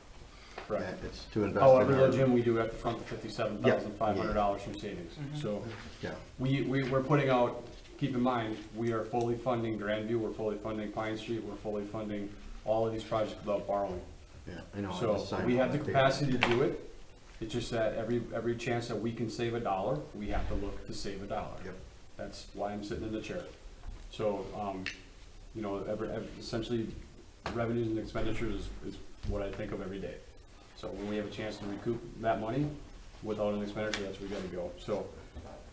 Correct. It's to invest in However, our. though, Jim, we do have to front the $57,500 from savings. So Yeah, we're putting out, keep in mind, we are fully funding Grandview, we're fully funding Pine Street, we're fully funding all of these projects without borrowing. yeah, I know. I So just signed we have the on paper. capacity to do it. It's just that every chance that we can save $1, we have to look to save $1. Yep. That's why I'm sitting in the chair. So, you know, essentially, revenues and expenditures is what I think of every day. So when we have a chance to recoup that money without an expenditure, that's where we gotta go. So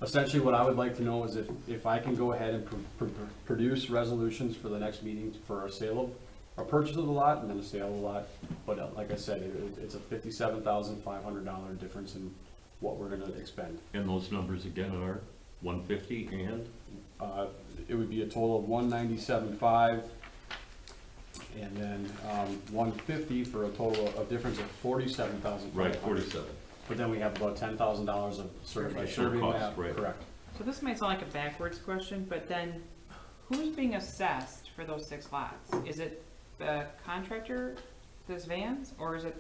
essentially, what I would like to know is if I can go ahead and produce resolutions for the next meeting for a sale of, a purchase of the lot and then a sale of the lot. But like I said, it's a $57,500 difference in what we're gonna expend. And those numbers again are 150 and? It would be a total of 197.5, and then 150 for a total of difference of 47,500. Right, 47. But then we have about $10,000 of certified Additional survey cost, map. right. Correct. So this might sound like a backwards question, but then who's being assessed for those 6 lots? Is it the contractor, those vans, or is it,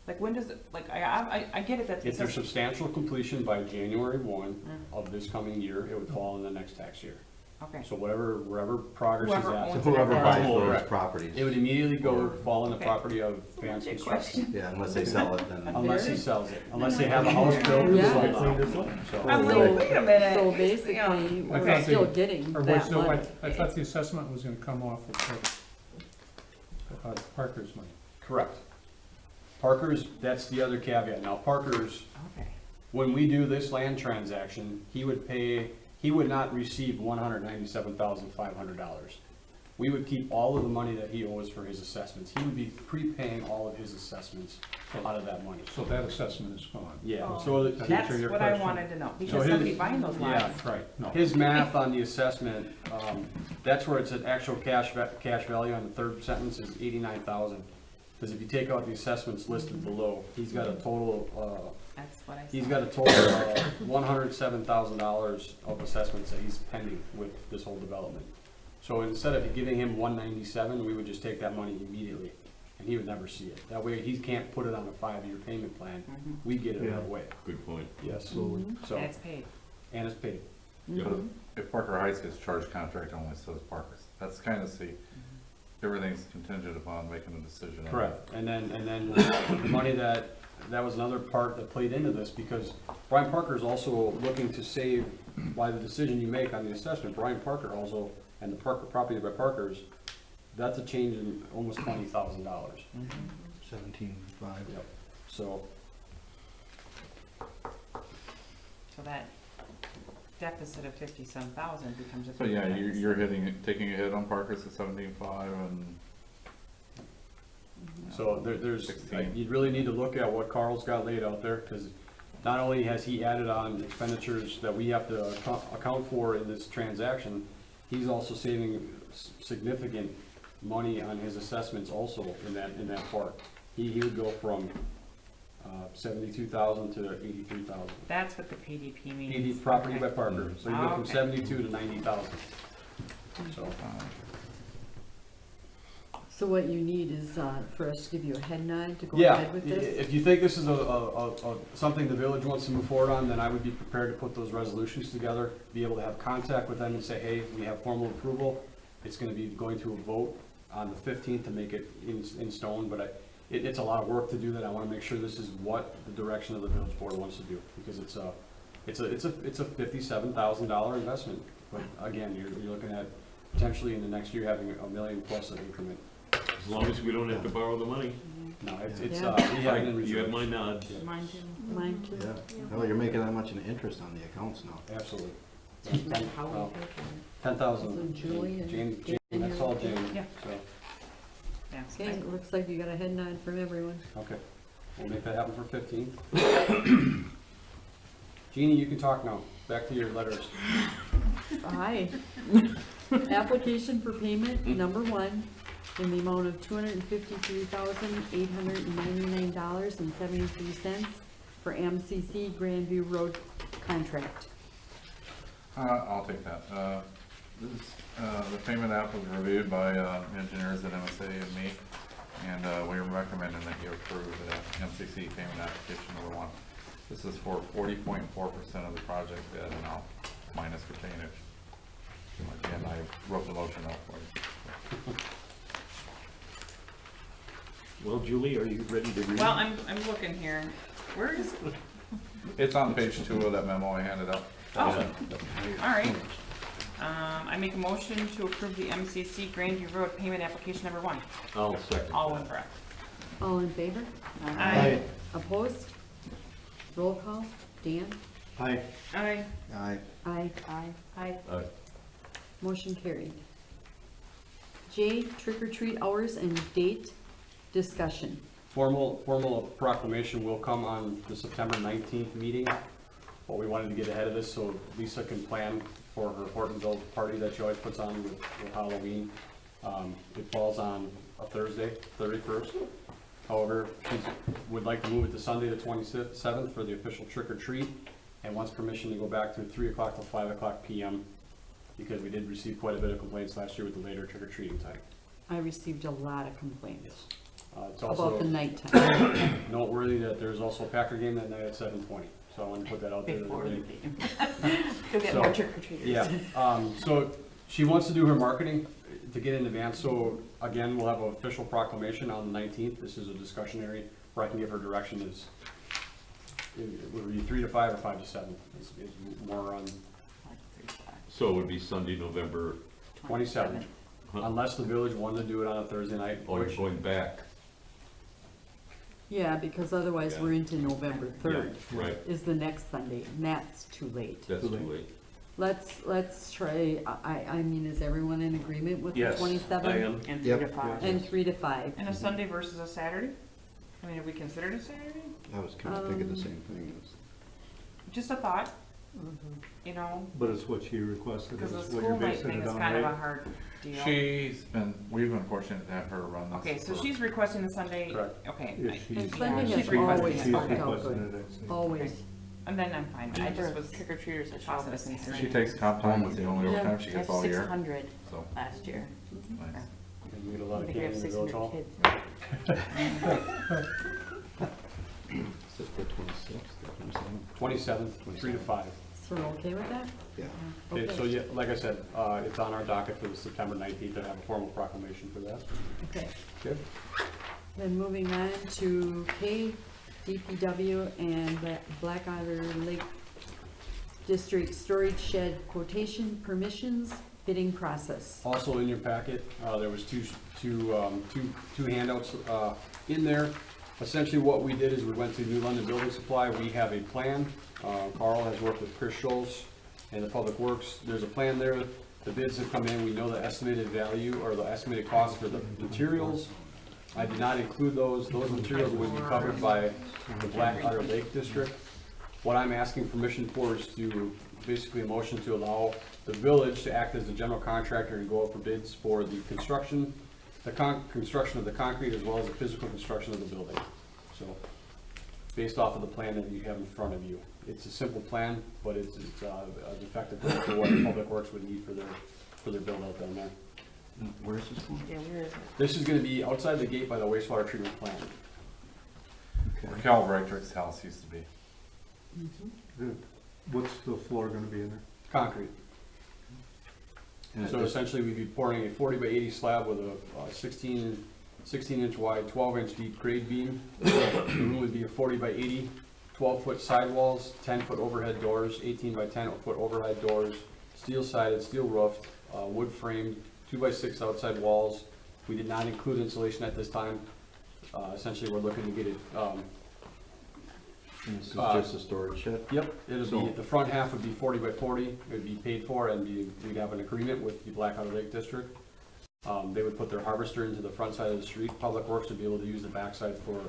like, when does it, like, I get it that the If there's assessment. substantial completion by January 1 of this coming year, it would fall in the next tax year. Okay, So wherever progress is Whoever at. So owns whoever it. buys those Correct. properties, It would immediately fall in the Okay. property of Vance Legit Construction. yeah, unless they sell it, then. Unless he sells it, unless they have a house built. Yeah. sold out. I'm So, like, wait a minute. So basically, we're thought still they- getting Or that was, so money. I thought the assessment was gonna come off of Parker's money. correct. Parker's, that's the other caveat. Now, Parker's, Okay. when we do this land transaction, he would not receive $197,500. We would keep all of the money that he owes for his assessments. He would be prepaying all of his assessments out of that money. So that assessment is gone. Yeah, Oh. so That's That's your what I question. wanted to know, So because his- somebody buying those yeah, lots. Right, no. his math on the assessment, that's where it's an actual cash value on the third sentence is 89,000. Because if you take out the assessments listed below, he's got a total, That's what I said. he's got a total of $107,000 of assessments that he's pending with this whole development. So instead of giving him 197, we would just take that money immediately, and he would never see it. That way, he can't put it on a 5-year payment plan. Mhm. We get it right Yeah. away. Good point. Yes. Absolutely. So, And it's paid. and it's paid. Yeah. If Parker Heights gets charged contract only, so does Parker's. That's kind of everything's contingent upon making a decision. on that. Correct. And then the money that was another part that played into this, because Brian Parker is also looking to save by the decision you make on the assessment. Brian Parker also, and the Parker property by Parker's, that's a change in almost $20,000. 17.5. Yep. So, So that deficit of 57,000 becomes a. So big yeah, deficit. you're taking a hit on Parker's at 17.5 and. So there's, 16. you'd really need to look at what Carl's got laid out there, because not only has he added on expenditures that we have to account for in this transaction, he's also saving significant money on his assessments also in that part. He would go from 72,000 to 83,000. That's what the PDP means. 80 property Okay. by Parker, so you go from Okay. 72 to 90,000. So, So what you need is, for us to give you a head nod to go yeah, ahead with this? if you think this is something the village wants to move forward on, then I would be prepared to put those resolutions together, be able to have contact with them and say, hey, we have formal approval. It's gonna be going to a vote on the 15th to make it in stone, but it's a lot of work to do that. I wanna make sure this is what the direction of the village board wants to do, because it's a $57,000 investment. But again, you're looking at potentially in the next year having $1 million plus an increment. As long as we don't have to borrow the money. No, we Yeah. have it in You have reserve. my nod. Mine too. Mine too. Yeah, no, you're making that much in interest on the accounts now. Absolutely. How Well, we pay for it. 10,000. So Julie and Jane, Jane that's all here. Jane, Yeah. so, Yeah. Okay, it looks like you got a head nod from everyone. okay. We'll make that happen for 15. Jeannie, you can talk now. Back to your letters. Aye. Application for payment number 1 in the amount of $253,899.73 for MCC Grandview Road contract. I'll take that. The payment app was reviewed by engineers at MSA and me, and we're recommending that you approve the MCC payment application number 1. This is for 40.4% of the project bid amount minus retainage. Again, I wrote the motion up for you. Well, Julie, are you ready to read? Well, I'm looking here. Where is, It's on page 2 of that memo I handed out. oh, all right. I make a motion to approve the MCC Grandview Road payment application number 1. I'll second. All in breath. All in favor? Aye. Opposed? Roll call. Dan? Aye. Aye. Aye. Aye. Aye. Motion carried. J, trick or treat hours and date discussion. Formal proclamation will come on the September 19th meeting. But we wanted to get ahead of this so Lisa can plan for her Hortonville party that she always puts on with Halloween. It falls on a Thursday, 31st. However, she would like to move it to Sunday, the 27th for the official trick or treat, and wants permission to go back to 3 o'clock till 5 o'clock PM, because we did receive quite a bit of complaints last year with the later trick or treating time. I received a lot of complaints It's about the also nighttime. noteworthy that there's also a Packer game that night at 7:20, so I wanted to put that out there. Before the So- game. Go get more trick or treaters. Yeah, so she wants to do her marketing to get in advance, so again, we'll have an official proclamation on the 19th. This is a discussionary, where I can give her direction is, it would be 3 to 5 or 5 to 7, is more on So it would be Sunday, November, 27th. huh? Unless the village wanted to do it on a Thursday night, Oh, you're which, going back. Yeah, because otherwise Yeah. we're into November 3rd Yeah, right, is the next Sunday, and that's too late. that's too late. Let's try, I mean, is everyone in agreement with the Yes, 27th? I am. And 3 Yep. to 5. And 3 to 5. And a Sunday versus a Saturday? I mean, have we considered a Saturday? I was kind of thinking the same thing. Just a thought, you know, But it's what she requested, because is the what you're school night basing thing it is on, kind of a right? hard deal. We've been fortunate to have her run this. Okay, so for- she's requesting the Sunday, Correct. okay. Yeah, I- she's- And Sunday she's has requesting always it, She's worked okay. out requesting good, it, I'd say. always. And then I'm fine, I just was. Trick or treaters that show tossing up a at concern. She takes comp time, it's the only Yeah. overtime she gets all year, 600 so. last year. Nice. and we get a lot I of think we have candy in the village 600 hall. kids. Is it the 26th, the 27th? 27th, 3 to 5. So we're okay with that? Yeah. Okay, so yeah, like I said, it's on our docket for the September 19th to have a formal proclamation for that. Okay. Okay. Then moving on to K, DPW and Black Otter Lake District Storage Shed quotation permissions bidding process. Also in your packet, there was two handouts in there. Essentially what we did is we went to New London Building Supply. We have a plan. Carl has worked with Chris Scholes and the Public Works. There's a plan there. The bids have come in. We know the estimated value or the estimated cost for the materials. I did not include those. Those materials would be covered by the Blackwater Lake District. What I'm asking permission for is to basically a motion to allow the village to act as the general contractor and go out for bids for the construction, construction of the concrete as well as the physical construction of the building. So, based off of the plan that you have in front of you. It's a simple plan, but it's an effective plan for what Public Works would need for their build out down there. Where's this going? Yeah, where is it? This is gonna be outside the gate by the wastewater treatment plant. Where Cal Reitrick's house used to be. What's the floor gonna be in there? Concrete. And So essentially, we'd be pouring a 40 by 80 slab with a 16 inch wide, 12 inch deep grade beam. The room would be a 40 by 80, 12-foot sidewalls, 10-foot overhead doors, 18 by 10-foot overhead doors, steel sided, steel roofed, wood framed, 2 by 6 outside walls. We did not include insulation at this time. Essentially, we're looking to get it, this is just a storage shed? yep, it'll be, So- the front half would be 40 by 40, it would be paid for, and we'd have an agreement with the Blackwater Lake District. They would put their harvester into the front side of the street. Public Works would be able to use the backside for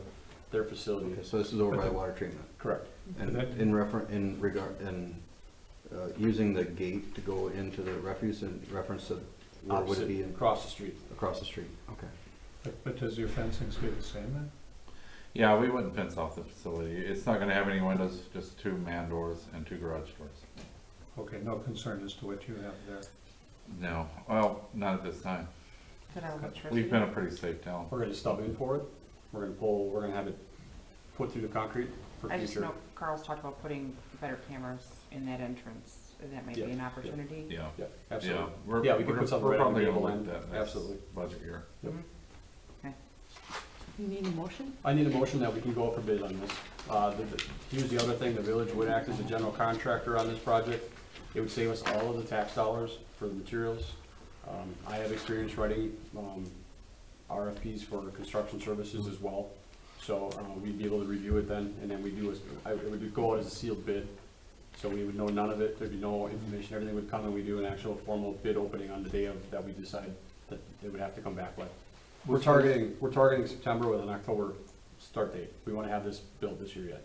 their facility. Okay, so this is over by water treatment. Correct. And using the gate to go into the refuse in reference to where would it be in? Across the street. Across the street, okay. But does your fencing stay the same then? Yeah, we wouldn't fence off the facility. It's not gonna have any windows, just 2 man doors and 2 garage doors. Okay, no concern as to what you have there. No, well, not at this time. Is it electricity? We've been a pretty safe town. We're gonna stub in for it. We're gonna have it put through the concrete for I just future. know Carl's talked about putting better cameras in that entrance. That might be Yeah, an yeah. opportunity. Yeah. Yeah, absolutely. Yeah, we're, Yeah, we could we're put something we're right on the probably gable gonna look end. at that next Absolutely. budget year. Yep. Okay. You need a motion? I need a motion that we can go out for bid on this. Here's the other thing, the village would act as a general contractor on this project. It would save us all of the tax dollars for the materials. I have experience writing RFPs for construction services as well. So we'd be able to review it then, and then it would go out as a sealed bid. So we would know none of it, there'd be no information, everything would come and we do an actual formal bid opening on the day that we decide that they would have to come back with. We're targeting September with an October start date. We wanna have this built this year yet.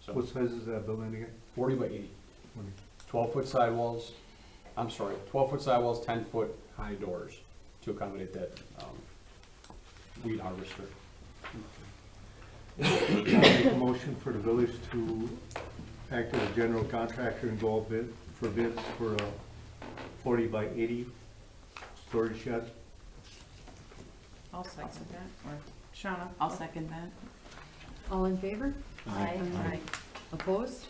So What size is that building again? 40 by 80, 12-foot sidewalls, 12-foot sidewalls, 10-foot high doors to accommodate that weed harvester. I'll make a motion for the village to act as a general contractor and go out for bids for a 40 by 80 storage shed. I'll second that. Or Shauna? I'll second that. All in favor? Aye. Aye. Opposed?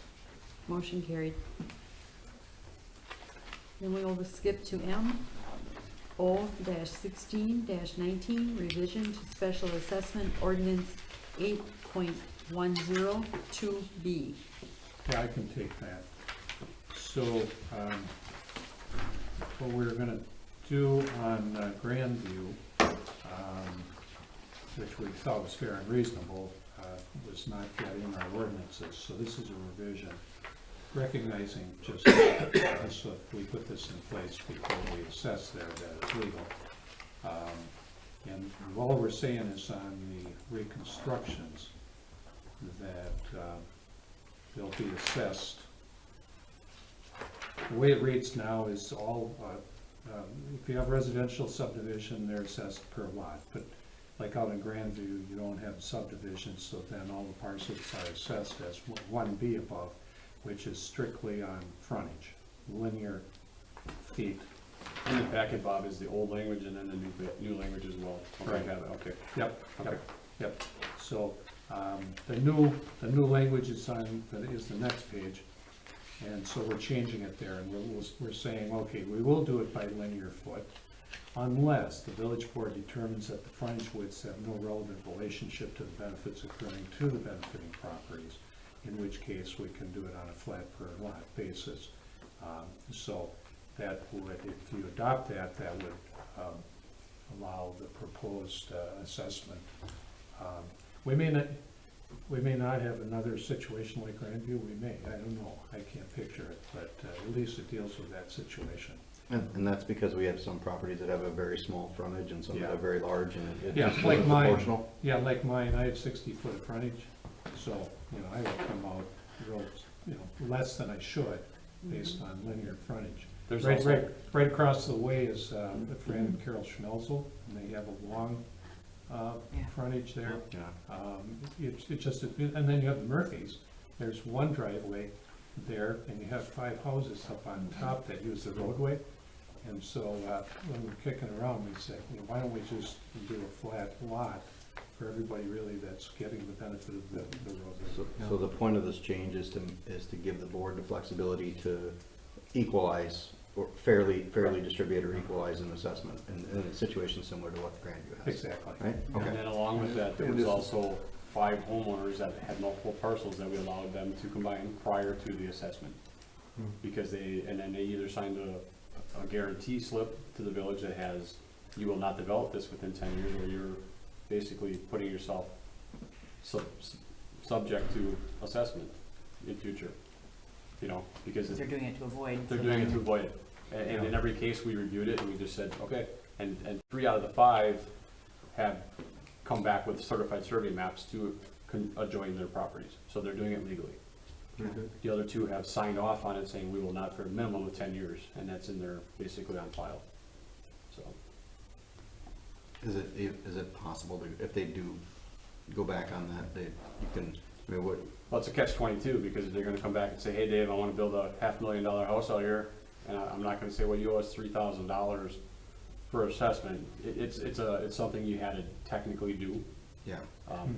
Motion carried. Then we will skip to M, O-16-19, revision to special assessment ordinance 8.102B. Yeah, I can take that. So, what we're gonna do on Grandview, which we thought was fair and reasonable, was not yet in our ordinances, so this is a revision. Recognizing just as if we put this in place before we assess there that it's legal. And all we're saying is on the reconstructions that they'll be assessed. The way it reads now is all, if you have residential subdivision, they're assessed per lot, but like out in Grandview, you don't have subdivisions, so then all the parcels are assessed as 1B above, which is strictly on frontage, linear feet. In the packet, Bob, is the old language and then the new language as well. Okay, Right. I have it. Okay. Yep, Okay. yep. So, the new language is the next page. And so we're changing it there, and we're saying, okay, we will do it by linear foot unless the village board determines that the frontage widths have no relevant relationship to the benefits occurring to the benefiting properties, in which case we can do it on a flat per lot basis. So that would, if you adopt that, that would allow the proposed assessment. We may not, We may not have another situation like Grandview, we may, I don't know, I can't picture it, but at least it deals with that situation. And that's because we have some properties that have a very small frontage and some that Yeah. have very large, and it Yeah, just like isn't mine. proportional. Yeah, like mine, I have 60-foot frontage, so, you know, I would come out real, you know, less than I should, based on linear frontage. There's Right, also, right across the way is Fran and Carol Schmelzel, and they have a long Yeah. frontage there. Yeah. It's just, and then you have the Murphys, there's one driveway there, and you have 5 houses up on top that use the roadway. And so, when we're kicking around, we said, you know, why don't we just do a flat lot for everybody really that's getting the benefit of the roadway. So the point of this change is to give the board the flexibility to equalize or fairly distribute or equalize an assessment in a situation similar to what Grandview has. Exactly. Right? and Okay. then along with that, there And was this- also 5 homeowners that had multiple parcels that we allowed them to combine prior to the assessment. Because then they either signed a guarantee slip to the village that has, you will not develop this within 10 years, or you're basically putting yourself subject to assessment in future. You know, because They're doing it to avoid. they're doing it to avoid it. And in every case, we reviewed it and we just said, okay, and 3 out of the 5 have come back with certified survey maps to adjoin their properties, so they're doing it legally. Very good. The other 2 have signed off on it saying we will not for a minimum of 10 years, and that's in there basically on file. So, Is it possible to, if they do go back on that, you can, I mean, what, well, it's a catch-22, because they're gonna come back and say, hey, Dave, I wanna build a $500,000 house out here, and I'm not gonna say, well, you owe us $3,000 for assessment. It's something you had to technically do. yeah.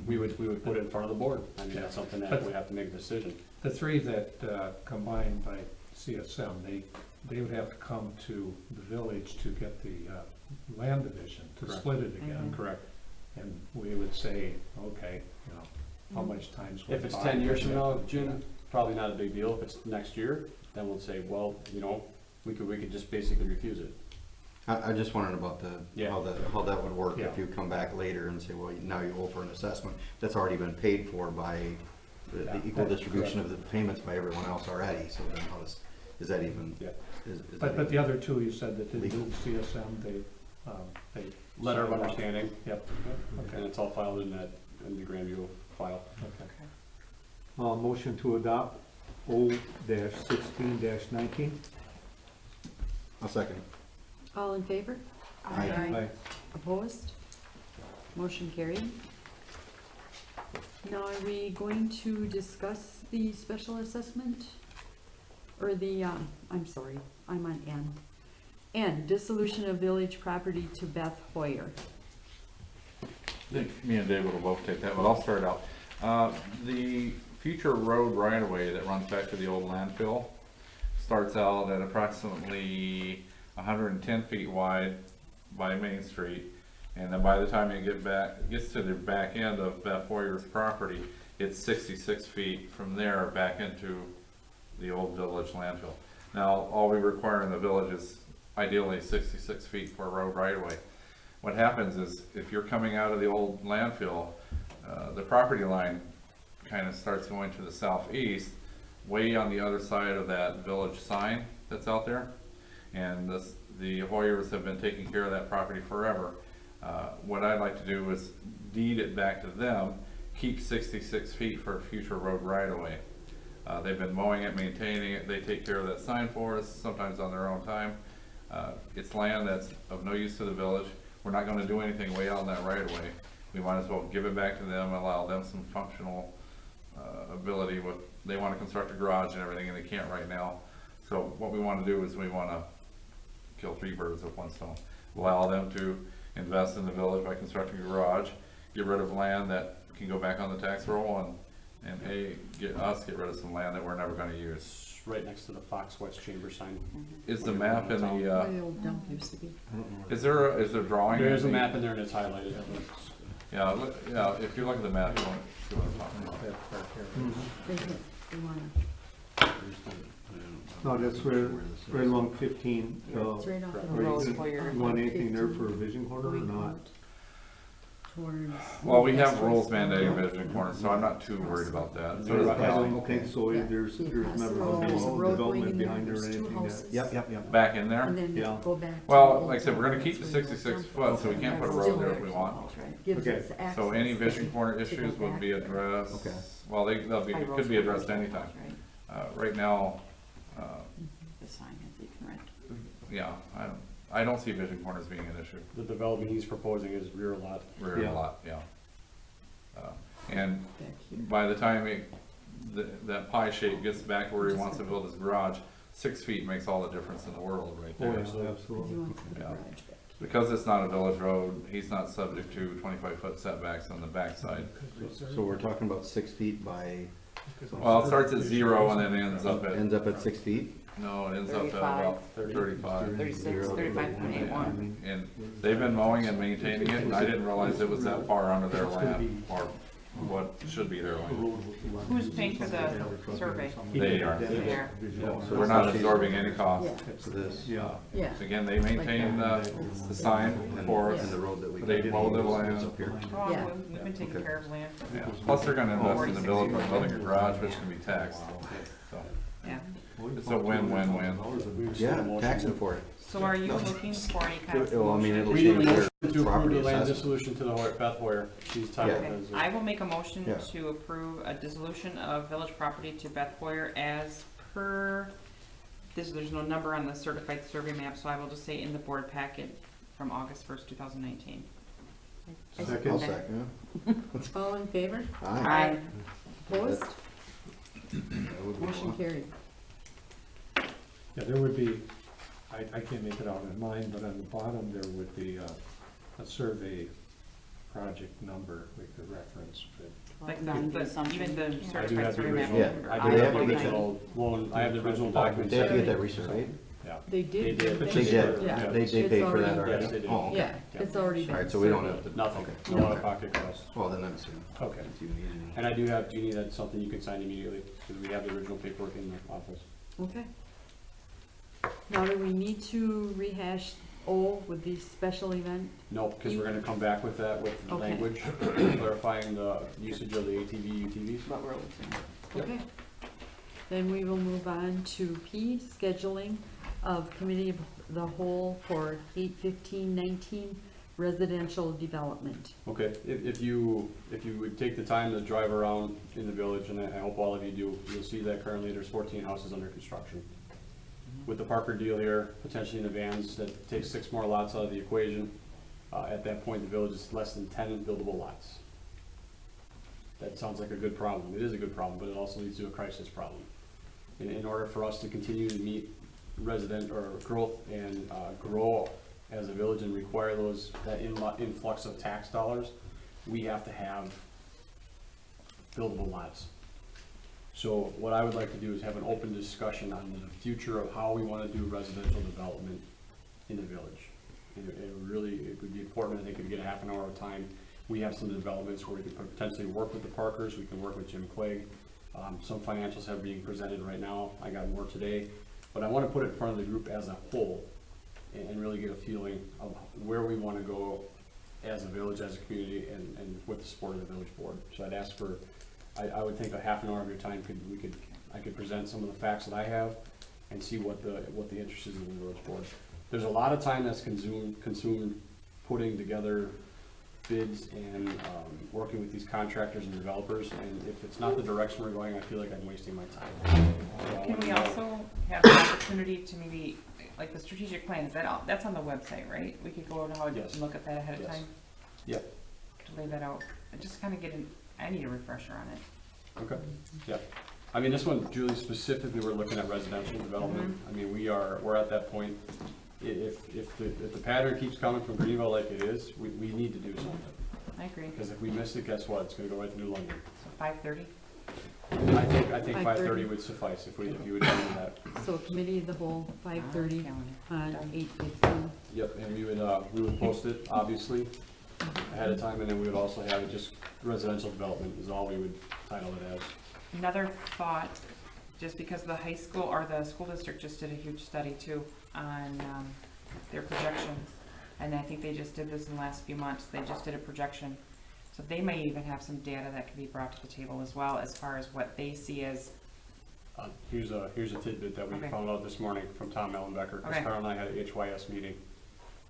We would put it in front of the board. I mean, that's something that we have to make a decision. The 3 that combined by CSM, they would have to come to the village to get the land division, to Correct. split it again. Correct. And we would say, okay, you know, how much time's If it's 10 years from now, Jim, probably not a big deal. If it's next year, then we'll say, well, you know, we could just basically refuse it. I just wondered about Yeah. how that would work if Yeah. you come back later and say, well, now you owe for an assessment that's already been paid for by the Yeah. equal distribution of the payments by everyone else already, so then how is that even? Yeah. Is But that the other 2 you said that didn't do Legal. CSM, they Letter of signed off. understanding, Yep. and it's all filed in the Grandview file. Okay. Motion to adopt O-16-19. I'll second. All in favor? Aye. Opposed? Motion carried. Now, are we going to discuss the special assessment? Or the, I'm sorry, I'm on N. N, dissolution of village property to Beth Hoyer. I think me and David will both take that, but I'll start out. The future road right-of-way that runs back to the old landfill starts out at approximately 110 feet wide by Main Street. And then by the time you gets to the back end of Beth Hoyer's property, it's 66 feet from there back into the old village landfill. Now, all we require in the village is ideally 66 feet for a road right-of-way. What happens is, if you're coming out of the old landfill, the property line kind of starts going to the southeast, way on the other side of that village sign that's out there. And the Hoyers have been taking care of that property forever. What I'd like to do is deed it back to them, keep 66 feet for a future road right-of-way. They've been mowing it, maintaining it, they take care of that sign for us, sometimes on their own time. It's land that's of no use to the village. We're not gonna do anything way out in that right-of-way. We might as well give it back to them, allow them some functional ability with, they wanna construct a garage and everything, and they can't right now. So what we wanna do is we wanna kill 3 birds with 1 stone. Allow them to invest in the village by constructing a garage, get rid of land that can go back on the tax roll, and get rid of some land that we're never gonna use. It's right next to the Fox West Chamber sign. Is the map in the, Where the old dump used to be. is there a drawing? There's a in the- map in there and it's highlighted. Yeah, if you look at the map, you won't see what I'm talking about. That part here. They wanna, No, that's right along 15. it's right off the Where road. you Hoyer. want anything there for a vision corner or We not? want- towards. Well, we have rules mandating vision corners, so I'm not too worried about that. So Okay, so Yeah. there's You cross the never road, there's a no road going development in there, behind there or there's two anything that. houses. Yep. back in there? And then Yeah. go back. to Well, the like I said, we're gonna old keep the town. 66 foot, so we can't put a road there if we want. Gives Okay. us access. So any vision corner to go issues would be back. addressed. Okay. Well, they'll be, it could be addressed anytime. Right now, The sign that you can rent. yeah, I don't see vision corners being an issue. The development he's proposing is rear lot. Rear Yeah. lot, yeah. And Back here. by the time that pie shape gets back where he wants to build his garage, 6 feet makes all the difference in the world right Oh, there. yeah, So- He absolutely. wants the Yeah. garage back here. Because it's not a village road, he's not subject to 25-foot setbacks on the backside. So we're talking about 6 feet by, Well, it starts at 0 and then ends up at, ends up at 6 feet? no, it ends up at 35. about 35. 36, 35.81. And they've been mowing and maintaining it, and I didn't realize it was that far under their land, or what should be their land. Who's paying for the survey? They are. There. So we're not absorbing any cost. Yeah, So this, Yeah, yeah. So again, they maintain the sign for us. and the road that we. They mow the land. is up here. Oh, Yeah. we've been taking care of land. Yeah. Plus, they're gonna invest in the village by building a garage, which can be taxed. So Yeah. it's a win-win-win. We would still Yeah, motion taxing to- for it. So are you looking for any kind of? Well, I mean, it'll We need a change motion their to approve property the land assessment. dissolution to the Beth Hoyer. She's titled Okay, as. I will make a motion Yeah. to approve a dissolution of village property to Beth Hoyer as per, there's no number on the certified survey map, so I will just say in the board packet from August 1st, 2019. I'll second. second, All in favor? yeah. Aye. Opposed? That would be Motion one. carried. Yeah, there would be, I can't make it out in mine, but on the bottom there would be a survey project number we could reference. Like even the I do certified have the survey map. original, Yeah, I number. do have the I- original loan, I have the original documents. They have to get that resurveyed? Yeah. They did. They did. They did, Yeah. they It's paid for that already- already? Yes, they did. Oh, okay. Yeah, it's already been. All right, so we don't have surveyed. to. Nothing, Okay. no out-of-pocket costs. Well, then that's, Okay. if you need any. And I do have, do you need that, something you can sign immediately, because we have the original paperwork in the office. Okay. Now, do we need to rehash O with the special event? No, because we're gonna come back with that, with the Okay. language, clarifying the usage of the ATV, UTVs. Yep. Okay. Then we will move on to P, scheduling of committee of the whole for 8/15/19 residential development. Okay, if you would take the time to drive around in the village, and I hope all of you do, you'll see that currently there's 14 houses under construction. With the Parker deal here, potentially in the vans, that takes 6 more lots out of the equation. At that point, the village is less than 10 buildable lots. That sounds like a good problem. It is a good problem, but it also leads to a crisis problem. In order for us to continue to meet resident or growth and grow as a village and require that influx of tax dollars, we have to have buildable lots. So what I would like to do is have an open discussion on the future of how we want to do residential development in the village. And it would be important, I think, if we get a half an hour of time. We have some developments where we can potentially work with the Parkers, we can work with Jim Clegg. Some financials are being presented right now, I got more today. But I want to put it in front of the group as a whole and really get a feeling of where we want to go as a village, as a community, and with the support of the village board. So I'd ask for, I would think a half an hour of your time, I could present some of the facts that I have and see what the interest is in the village board. There's a lot of time that's consumed putting together bids and working with these contractors and developers, and if it's not the direction we're going, I feel like I'm wasting my time. So I Can wanna we know- also have the opportunity to maybe, like the strategic plan, is that, that's on the website, right? We could go to Yes. and look at that ahead of Yes. time? Yep. To lay that out, and just kind of I need a refresher on it. Okay, yeah. I mean, this one, Julie, specifically, we're looking at residential development. I mean, we're at that point. If the pattern keeps coming from Greenville like it is, we need to do something. I agree. Because if we miss it, guess what? It's gonna go right to New London. So 5:30? I think 5:30 5:30 would suffice if you would do that. So committee of the whole, 5:30 Calendar. on Done. 8/15. Yep, and we would post it, obviously, ahead of time, and then we would also have it just residential development is all we would title it as. Another thought, just because the high school, or the school district just did a huge study too on their projections. And I think they just did this in the last few months, they just did a projection. So they may even have some data that can be brought to the table as well, as far as what they see as, Here's a tidbit that we Okay. found out this morning from Tom Ellenbecker, because Okay. Carl and I had a HYS meeting.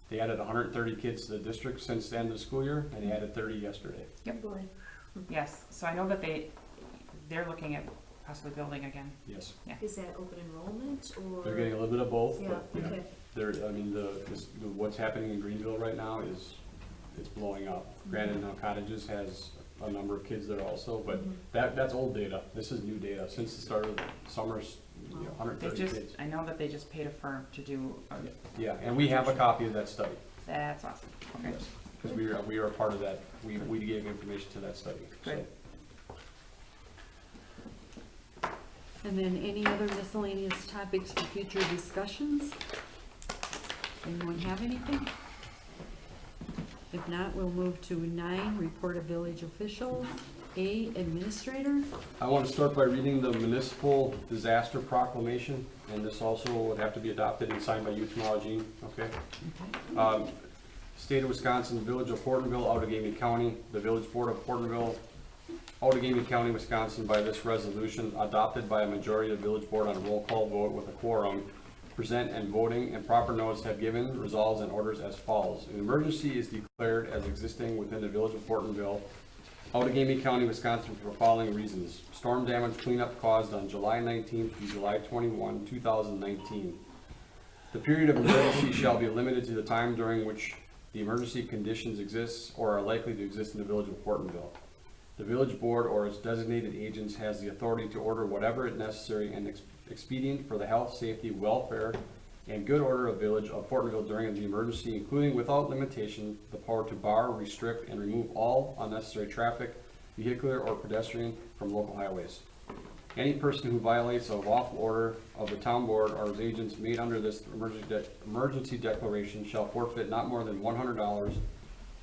They added 130 kids to the district since the end of the school year, and they added 30 yesterday. Boy. yes, so I know that they're looking at possibly building again. Yes. Is that open enrollment or? They're getting a little bit of both, Yeah, but yeah. okay. I mean, what's happening in Greenville right now it's blowing up. Granted, now Cottages has a number of kids there also, but that's old data. This is new data. Since the start of summer's, 130 kids. I know that they just paid a firm to do, Yeah, and we have a copy of that study, that's awesome, okay. because we are a part of that. We gave information to that study. so. Good. And then any other miscellaneous topics for future discussions? Anyone have anything? If not, we'll move to 9, report of village officials. A, administrator. I want to start by reading the municipal disaster proclamation, and this also would have to be adopted and signed by you tomorrow, Gene, okay? State of Wisconsin, Village of Hortonville, Outagamie County, the Village Board of Hortonville, Outagamie County, Wisconsin, by this resolution adopted by a majority of the village board on a roll call vote with a quorum, present and voting and proper notice have given, resolves and orders as follows. An emergency is declared as existing within the Village of Hortonville, Outagamie County, Wisconsin, for the following reasons. Storm damage cleanup caused on July 19th through July 21, 2019. The period of emergency shall be limited to the time during which the emergency conditions exist or are likely to exist in the Village of Hortonville. The village board or its designated agents has the authority to order whatever is necessary and expedient for the health, safety, welfare, and good order of Village of Hortonville during the emergency, including without limitation the power to bar, restrict, and remove all unnecessary traffic, vehicular or pedestrian, from local highways. Any person who violates a lawful order of the town board or its agents made under this emergency declaration shall forfeit not more than $100,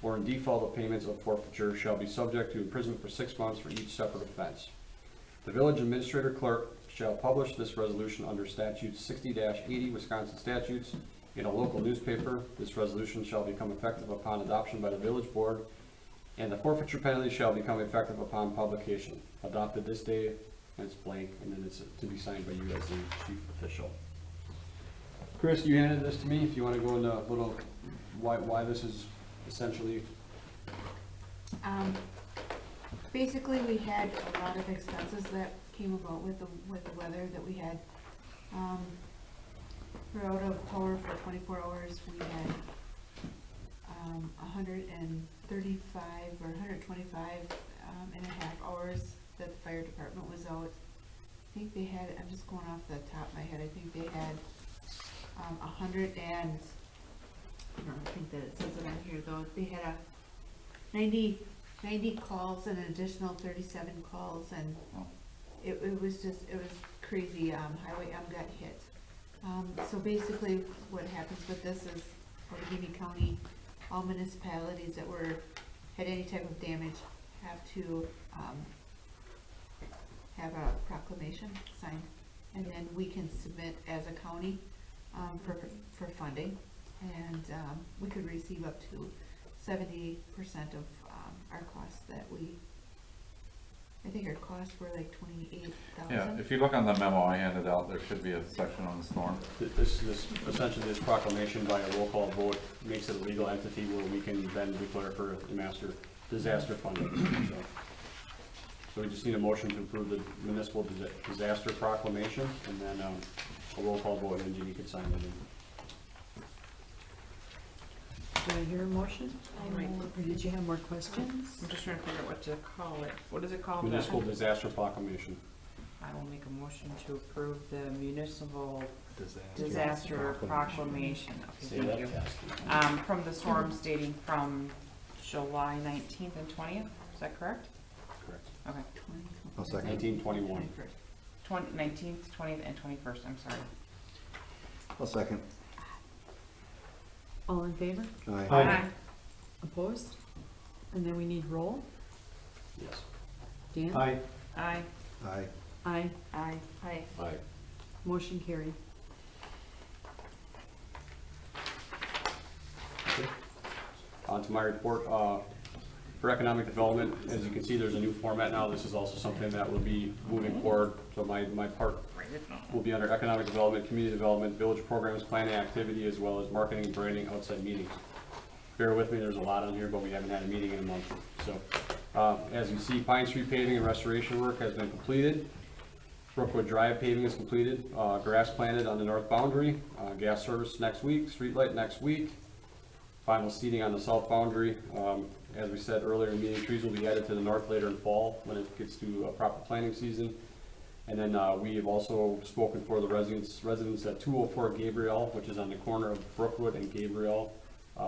or in default of payments of forfeiture shall be subject to imprisonment for 6 months for each separate offense. The village administrator clerk shall publish this resolution under statute 60-80 Wisconsin statutes in a local newspaper. This resolution shall become effective upon adoption by the village board, and the forfeiture penalty shall become effective upon publication. Adopted this day, and it's blank, and then it's to be signed by you as the chief official. Chris, you handed this to me. If you want to go into a little why this is essentially. Basically, we had a lot of expenses that came about with the weather that we had. We're out of power for 24 hours. We had 135 or 125 and a half hours that the fire department was out. I think they had, I'm just going off the top of my head, I think they had 100 and, I don't think that it says it on here though, they had a 90 calls and an additional 37 calls, and it was crazy. Highway M got hit. So basically what happens with this is Outagamie County, all municipalities that had any type of damage have to have a proclamation signed, and then we can submit as a county for funding, and we could receive up to 70% of our costs that I think our costs were like $28,000. Yeah, if you look on the memo I handed out, there should be a section on the storm. Essentially this proclamation by a roll call vote makes it a legal entity where we can then declare for the master disaster funding. So we just need a motion to approve the municipal disaster proclamation, and then a roll call vote, and then Jeannie could sign it in. Do I hear a motion? Or did you have more questions? I'm just trying to figure out what to call it. What is it called? Municipal disaster proclamation. I will make a motion to approve the municipal disaster proclamation. Say Okay, that thank you. fast. From the storms dating from July 19th and 20th, is that correct? Correct. Okay. I'll second. 1921. 19th, 20th, and 21st, I'm sorry. I'll second. All in favor? Aye. Opposed? And then we need roll. Yes. Dan? Aye. Aye. Aye. Aye. Aye. Aye. Motion carried. Okay. onto my report. For economic development, as you can see, there's a new format now. This is also something that will be moving forward. So my part will be under economic development, community development, village programs, planning activity, as well as marketing and branding, outside meetings. Bear with me, there's a lot on here, but we haven't had a meeting in a month. So, as you see, Pine Street paving and restoration work has been completed. Brookwood Drive paving is completed, grass planted on the north boundary, gas service next week, street light next week. Final seeding on the south boundary. As we said earlier in the meeting, trees will be added to the north later in fall when it gets to a proper planting season. And then we have also spoken for the residents at 204 Gabriel, which is on the corner of Brookwood and Gabriel.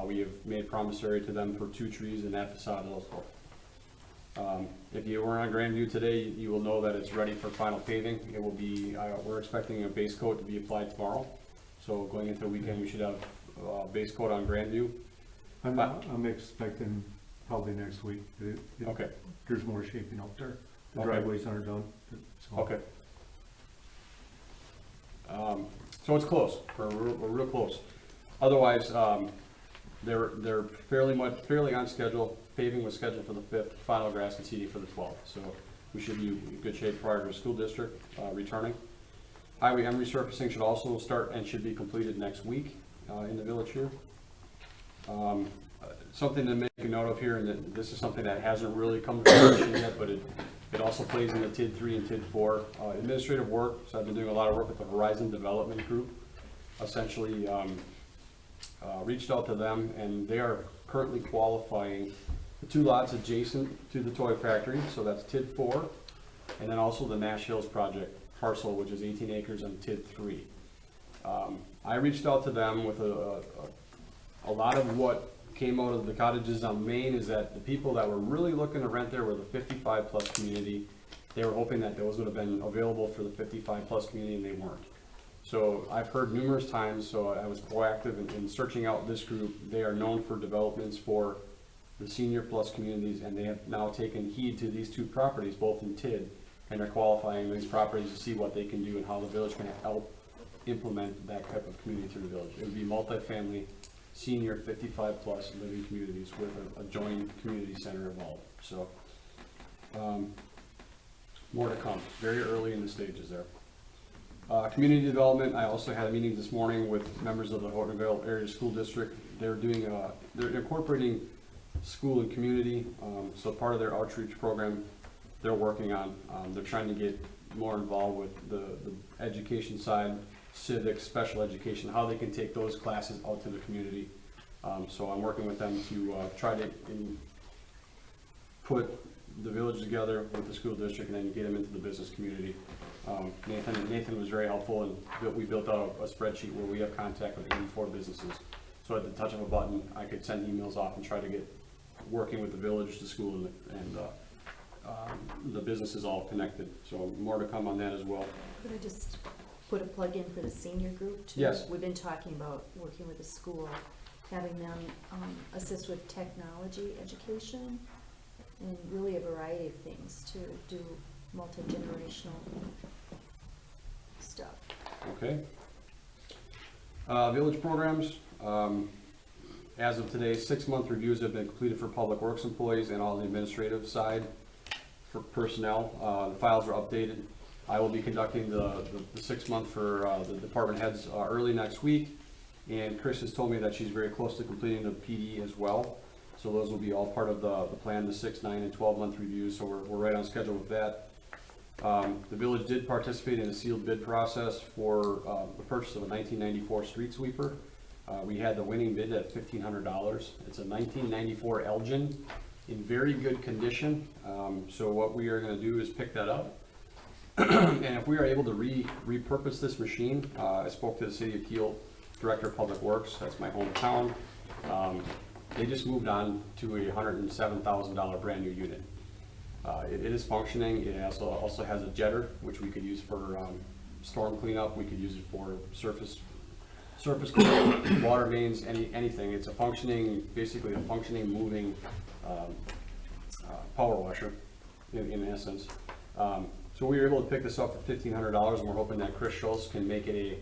We have made promissory to them for 2 trees in that facade also. If you were on Grandview today, you will know that it's ready for final paving. It will be, we're expecting a base coat to be applied tomorrow. So going into the weekend, we should have base coat on Grandview. I'm expecting probably next week. Okay. There's more shaping out there. The Okay. driveways aren't done. So. Okay. So it's close. We're real close. Otherwise, they're fairly on schedule. Paving was scheduled for the 5th, final grass and seeding for the 12th. So we should be in good shape prior to the school district returning. Highway M resurfacing should also start and should be completed next week in the village here. Something to make a note of here, and that this is something that hasn't really come to fruition yet, but it also plays into TID 3 and TID 4. Administrative work, so I've been doing a lot of work with the Horizon Development Group. Essentially reached out to them, and they are currently qualifying the 2 lots adjacent to the toy factory, so that's TID 4, and then also the Nash Hills project parcel, which is 18 acres on TID 3. I reached out to them with a lot of what came out of the cottages on Main is that the people that were really looking to rent there were the 55 plus community. They were hoping that those would have been available for the 55 plus community, and they weren't. So I've heard numerous times, so I was proactive in searching out this group. They are known for developments for the senior plus communities, and they have now taken heed to these 2 properties, both in TID, and are qualifying these properties to see what they can do and how the village can help implement that type of community through the village. It would be multifamily, senior 55 plus living communities with a joint community center involved. So more to come, very early in the stages there. Community development, I also had a meeting this morning with members of the Hortonville Area School District. They're doing, they're incorporating school and community, so part of their outreach program they're working on. They're trying to get more involved with the education side, civics, special education, how they can take those classes out to the community. So I'm working with them to try to put the village together with the school district and then get them into the business community. Nathan was very helpful, and we built out a spreadsheet where we have contact with 84 businesses. So at the touch of a button, I could send emails off and try to get working with the village, the school, and the businesses all connected. So more to come on that as well. Could I just put a plug in for the senior group too? Yes. We've been talking about working with the school, having them assist with technology education and really a variety of things to do multi-generational stuff. Okay. Village programs. As of today, 6-month reviews have been completed for public works employees and all the administrative side for personnel. The files are updated. I will be conducting the 6-month for the department heads early next week. And Chris has told me that she's very close to completing the PD as well. So those will be all part of the plan, the 6, 9, and 12-month reviews. So we're right on schedule with that. The village did participate in a sealed bid process for the purchase of a 1994 street sweeper. We had the winning bid at $1,500. It's a 1994 Elgin in very good condition. So what we are going to do is pick that up. And if we are able to repurpose this machine, I spoke to the City of Kiel Director of Public Works, that's my hometown. They just moved on to a $107,000 brand new unit. It is functioning. It also has a jetter, which we could use for storm cleanup. We could use it for surface cleanup, water mains, anything. It's a functioning, basically a functioning, moving power washer, in essence. So we were able to pick this up for $1,500, and we're hoping that Chris Schultz can make it a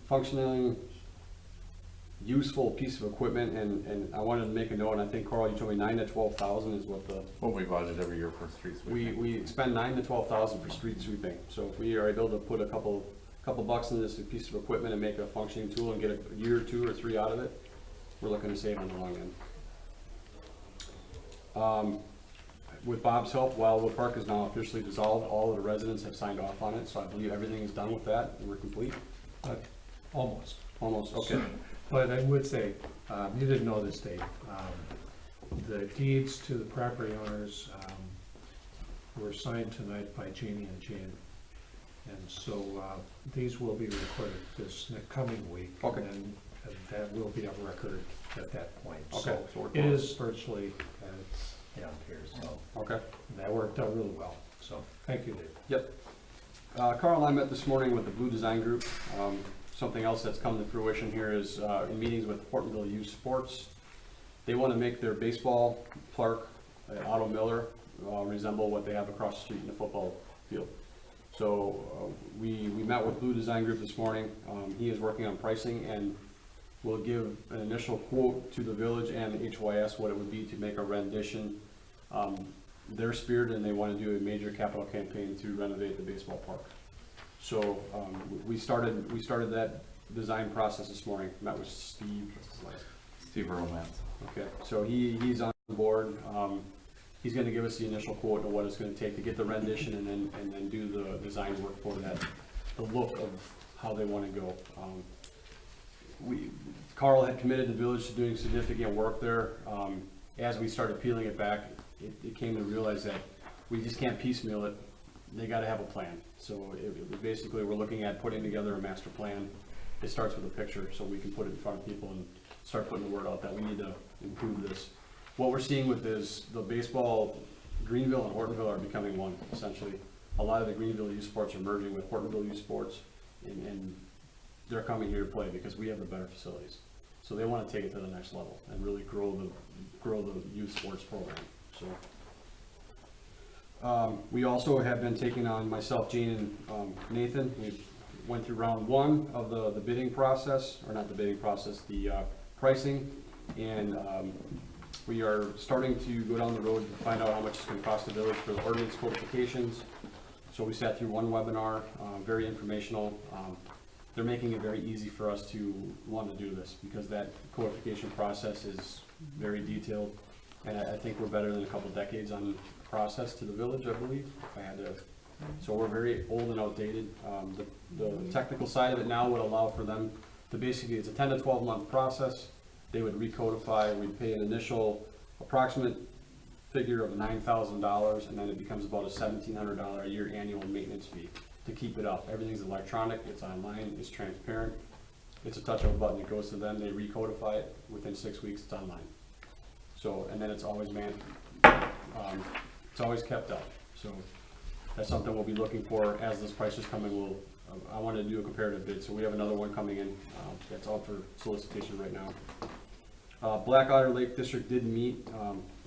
functioning useful piece of equipment, and I wanted to make a note, and I think Carl, you told me 9 to 12,000 is what the, What we budget every year for street sweeping. we spend 9 to 12,000 for street sweeping. So if we are able to put a couple bucks in this piece of equipment and make it a functioning tool and get a year or 2 or 3 out of it, we're looking to save on the long end. With Bob's help, Wildwood Park is now officially dissolved. All of the residents have signed off on it, so I believe everything is done with that, and we're complete. Almost. Almost, okay. But I would say, you didn't know this, Dave, the deeds to the property owners were signed tonight by Jeannie and Jan. And so these will be recorded this coming week. Okay. And that will be a record at that point. Okay, So so we're it close. is virtually down here, so Okay. that worked out really well. So thank you, Dave. Yep. Carl and I met this morning with the Blue Design Group. Something else that's come to fruition here is in meetings with Hortonville Youth Sports. They want to make their baseball park at Otto Miller resemble what they have across the street in the football field. So we met with Blue Design Group this morning. He is working on pricing and will give an initial quote to the village and HYS what it would be to make a rendition. Their spirit, and they want to do a major capital campaign to renovate the baseball park. So we started that design process this morning. Met with Steve. What's his last name? Steve Romance. Okay, so he's on board. He's going to give us the initial quote of what it's going to take to get the rendition and then do the design work for that, the look of how they want to go. Carl had committed the village to doing significant work there. As we started peeling it back, it came to realize that we just can't piecemeal it. They got to have a plan. So basically, we're looking at putting together a master plan. It starts with a picture, so we can put it in front of people and start putting the word out that we need to improve this. What we're seeing with this, the baseball, Greenville and Hortonville are becoming one, essentially. A lot of the Greenville youth sports are merging with Hortonville youth sports, and they're coming here to play because we have the better facilities. So they want to take it to the next level and really grow the youth sports program. So we also have been taking on, myself, Gene, and Nathan. We went through round 1 of the bidding process, or not the bidding process, the pricing, and we are starting to go down the road to find out how much it's going to cost the village for the ordinance codifications. So we sat through one webinar, very informational. They're making it very easy for us to want to do this because that codification process is very detailed, and I think we're better than a couple decades on process to the village, I believe, if I had to. So we're very old and outdated. The technical side of it now would allow for them to basically, it's a 10 to 12 month process. They would recodify, we'd pay an initial approximate figure of $9,000, and then it becomes about a $1,700 a year annual maintenance fee to keep it up. Everything's electronic, it's online, it's transparent. It's a touch of a button, it goes to them, they recodify it, within 6 weeks it's online. So, and then it's always it's always kept up. So that's something we'll be looking for as this price is coming. I want to do a comparative bid, so we have another one coming in that's out for solicitation right now. Black Otter Lake District did meet.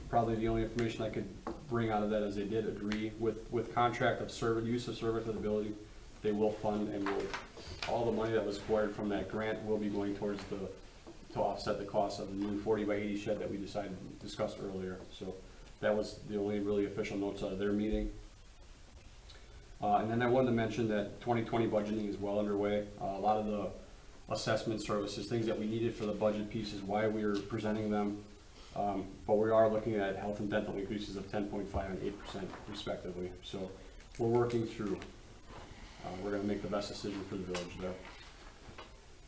Probably the only information I could bring out of that is they did agree with contract of service, use of service of the building. They will fund and all the money that was acquired from that grant will be going towards to offset the cost of the new 40 by 80 shed that we discussed earlier. So that was the only really official notes out of their meeting. And then I wanted to mention that 2020 budgeting is well underway. A lot of the assessment services, things that we needed for the budget piece is why we are presenting them. But we are looking at health and dental increases of 10.5 and 8% respectively. So we're working through. We're going to make the best decision for the village there.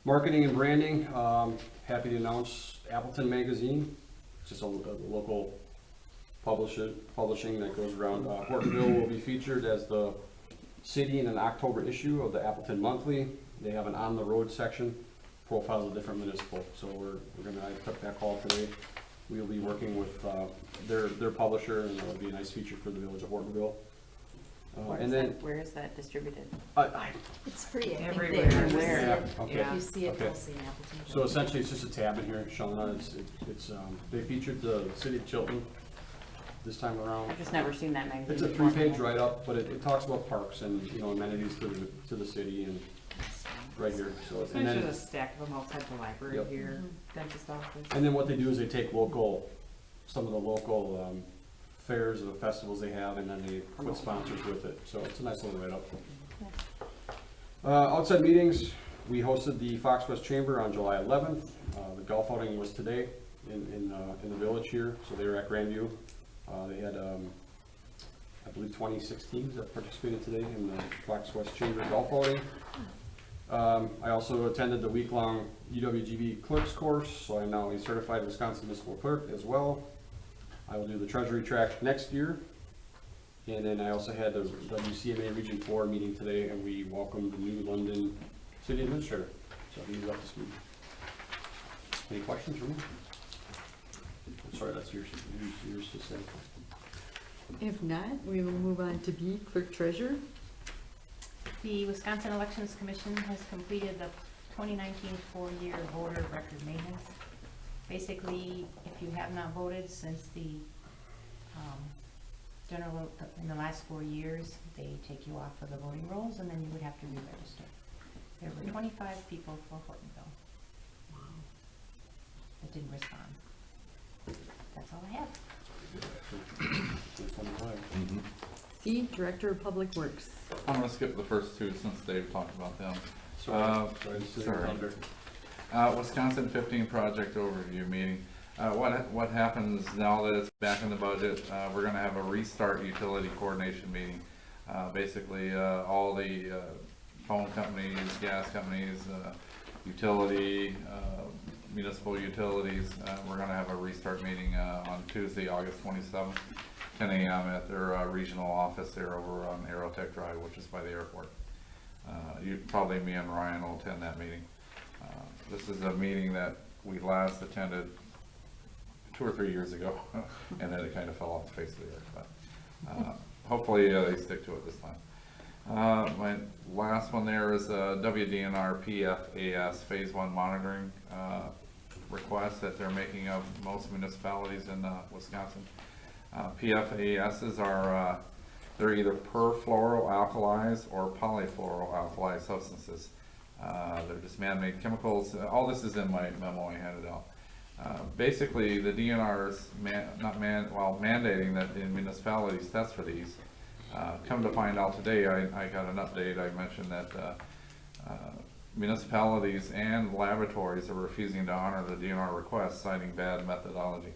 Marketing and branding, happy to announce Appleton Magazine. It's just a local publishing that goes around. Hortonville will be featured as the city in an October issue of the Appleton Monthly. They have an on the road section, profiles of different municipal. So I took that call today. We'll be working with their publisher, and it'll be a nice feature for the village of Hortonville. Where is that distributed? It's free, I think. Everywhere. Yeah, okay. If you see it, Okay. you'll see an Appleton. So essentially, it's just a tab in here, Shauna. They featured the city of Chilton this time around. I've just never seen that magazine. It's a before. 3-page write-up, but it talks about parks and, amenities to the city, and right here, so, So and there's then, just a stack of them outside the library Yep. here, dentist office. and then what they do is they take some of the local, fairs or the festivals they have, and then they put sponsors with it, so it's a nice little write-up. Outside meetings, we hosted the Fox West Chamber on July 11th. The golf outing was today in the village here, so they were at Grandview. They had, I believe 26 teams that participated today in the Fox West Chamber golf outing. I also attended the week-long UWGB clerks course, so I'm now a certified Wisconsin municipal clerk as well. I will do the treasury track next year. And then I also had the WCMA Region 4 meeting today, and we welcomed the new London City Administrator. So he's up to speed. Any questions for me? I'm sorry, that's yours to say. If not, we will move on to B, clerk treasurer. The Wisconsin Elections Commission has completed the 2019 four-year voter record maintenance. Basically, if you have not voted since the in the last 4 years, they take you off of the voting rolls, and then you would have to re-register. There were 25 people for Hortonville that didn't respond. That's all I have. C, director of public works. I'm gonna skip the first two since Dave talked about them. Sorry to say sorry. under. Wisconsin 15 project overview meeting. What happens now that it's back in the budget, we're gonna have a restart utility coordination meeting. Basically, all the phone companies, gas companies, utility, municipal utilities, we're gonna have a restart meeting on Tuesday, August 27th, 10 a.m. at their regional office there over on Aerotech Drive, which is by the airport. Probably me and Ryan will attend that meeting. This is a meeting that we last attended 2 or 3 years ago, and then it kind of fell off the face of the earth. But hopefully they stick to it this time. My last one there is WDNR PFAS Phase 1 monitoring request that they're making of most municipalities in Wisconsin. PFASs are they're either perfluoroalkyls or polyfluoroalkyl substances. They're just man-made chemicals. All this is in my memo I handed out. Basically, the DNR is mandating that the municipalities test for these. Come to find out today, I got an update. I mentioned that municipalities and laboratories are refusing to honor the DNR request, citing bad methodology.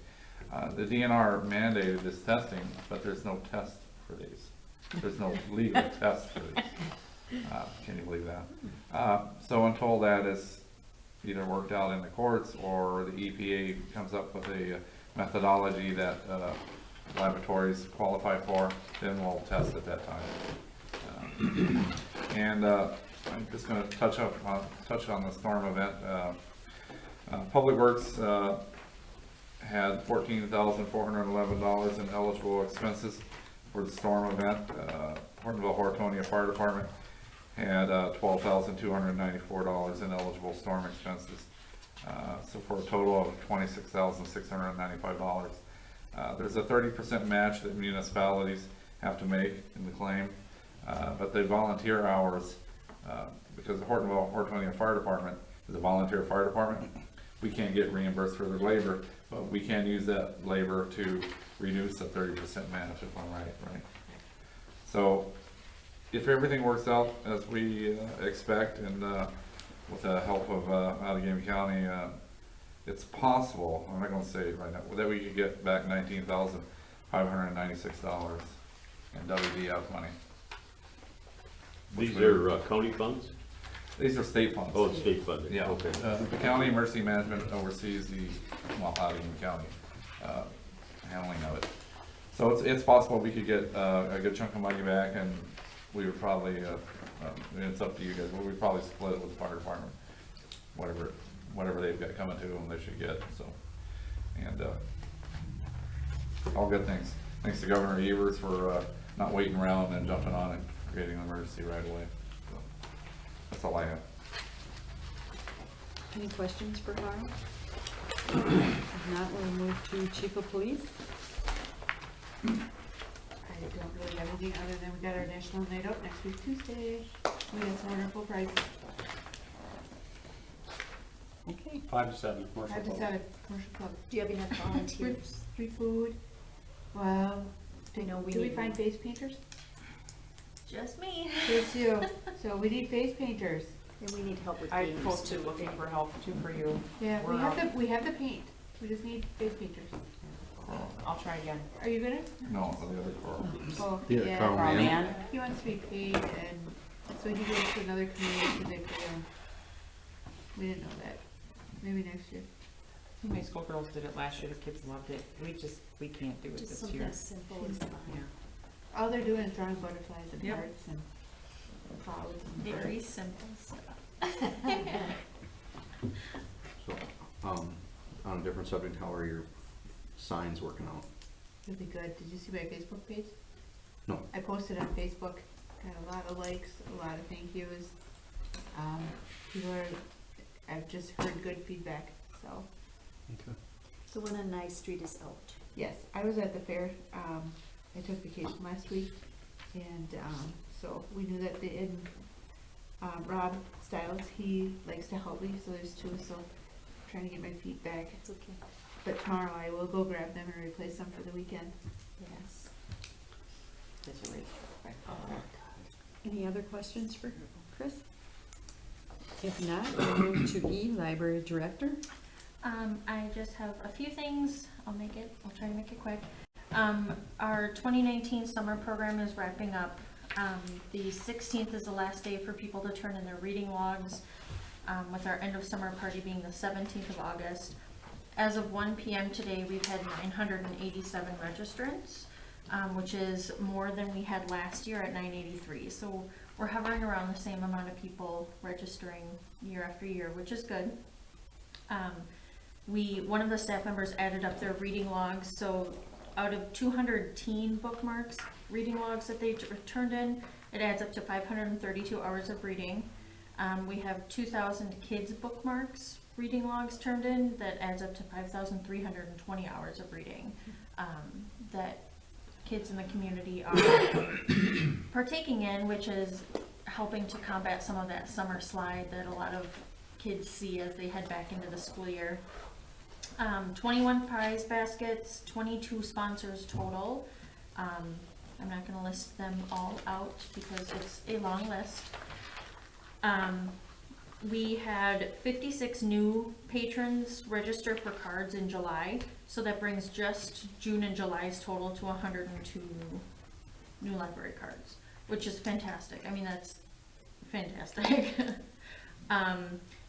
The DNR mandated this testing, but there's no test for these. There's no legal test for these. Can you believe that? So until that is either worked out in the courts or the EPA comes up with a methodology that laboratories qualify for, then we'll test at that time. I'm just going to touch on the storm event. Public Works had $14,411 in eligible expenses for the storm event. Hortonville Hortonia Fire Department had $12,294 in eligible storm expenses. So for a total of $26,695. There's a 30% match that municipalities have to make in the claim, but the volunteer hours, because the Hortonville Hortonia Fire Department is a volunteer fire department, we can't get reimbursed for their labor, but we can use that labor to reduce the 30% match, if I'm right? So if everything works out as we expect, and with the help of Allegheny County, it's possible, I'm not going to say it right now, that we could get back $19,596 in WDF money. These are county funds? These are state funds. Oh, it's state funding, Yeah. okay. The county emergency management oversees the, Allegheny County handling of it. So it's possible we could get a good chunk of money back, and we would probably, it's up to you guys, but we'd probably split it with the fire department. Whatever they've got coming to them, they should get, so. And all good things. Thanks to Governor Evers for not waiting around and jumping on it, creating an emergency right away. So that's all I have. Any questions for Carl? If not, we'll move to Chief of Police. I don't really have anything other than we got our National Night Out next week Tuesday. We got some wonderful prizes. 5 to 7, commercial 5 to club. 7, commercial club. Do you have enough volunteers? Free food, well, I know we do we need find one. face painters? Just me. Just you, so we need face painters. And we need help with I games. posted looking for help too for you. Yeah, we We're have out. we have the paint, we just need face painters. I'll try again. Are you gonna? No, the other Carl. Oh, Yeah, yeah. Carl Oh, Mann. man. He wants to be paid, and so he goes to another community because they pay him. We didn't know that. Maybe next year. My school girls did it last year, the kids loved it. We can't do it Just this something year. as simple as fine. Yeah. All they're doing is drawing butterflies and Yep. hearts and clouds and Very birds. simple stuff. So, on a different subject, how are your signs working out? Really good. Did you see my Facebook page? No. I posted on Facebook, got a lot of likes, a lot of thank yous. People are, I've just heard good feedback, so. Okay. So when a nice street is out. Yes, I was at the fair, I took vacation last week, and, so we knew that Rob Stiles, he likes to help me, so there's 2, so trying to get my feet back. It's okay. But tomorrow I will go grab them and replace them for the weekend. Yes. Any other questions for Chris? If not, we'll move to E, Library Director. I just have a few things. I'll try to make it quick. Our 2019 summer program is wrapping up. The 16th is the last day for people to turn in their reading logs, with our end of summer party being the 17th of August. As of 1 p.m. today, we've had 987 registrants, which is more than we had last year at 983. So we're hovering around the same amount of people registering year after year, which is good. One of the staff members added up their reading logs, so out of 200 teen bookmarks, reading logs that they turned in, it adds up to 532 hours of reading. We have 2,000 kids bookmarks reading logs turned in, that adds up to 5,320 hours of reading, that kids in the community are partaking in, which is helping to combat some of that summer slide that a lot of kids see as they head back into the school year. 21 prize baskets, 22 sponsors total. I'm not going to list them all out because it's a long list. We had 56 new patrons register for cards in July, so that brings just June and July's total to 102 new library cards, which is fantastic. I mean, that's fantastic.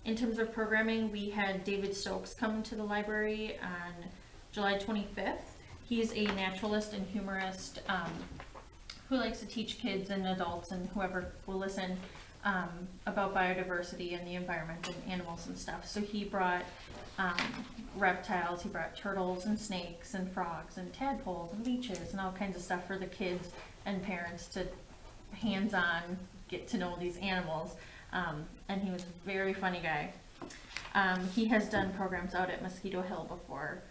In terms of programming, we had David Stokes come to the library on July 25th. He's a naturalist and humorist who likes to teach kids and adults and whoever will listen about biodiversity and the environment and animals and stuff. So he brought reptiles, he brought turtles and snakes and frogs and tadpoles and leeches and all kinds of stuff for the kids and parents to hands-on get to know these animals. And he was a very funny guy. He has done programs out at Mosquito Hill before.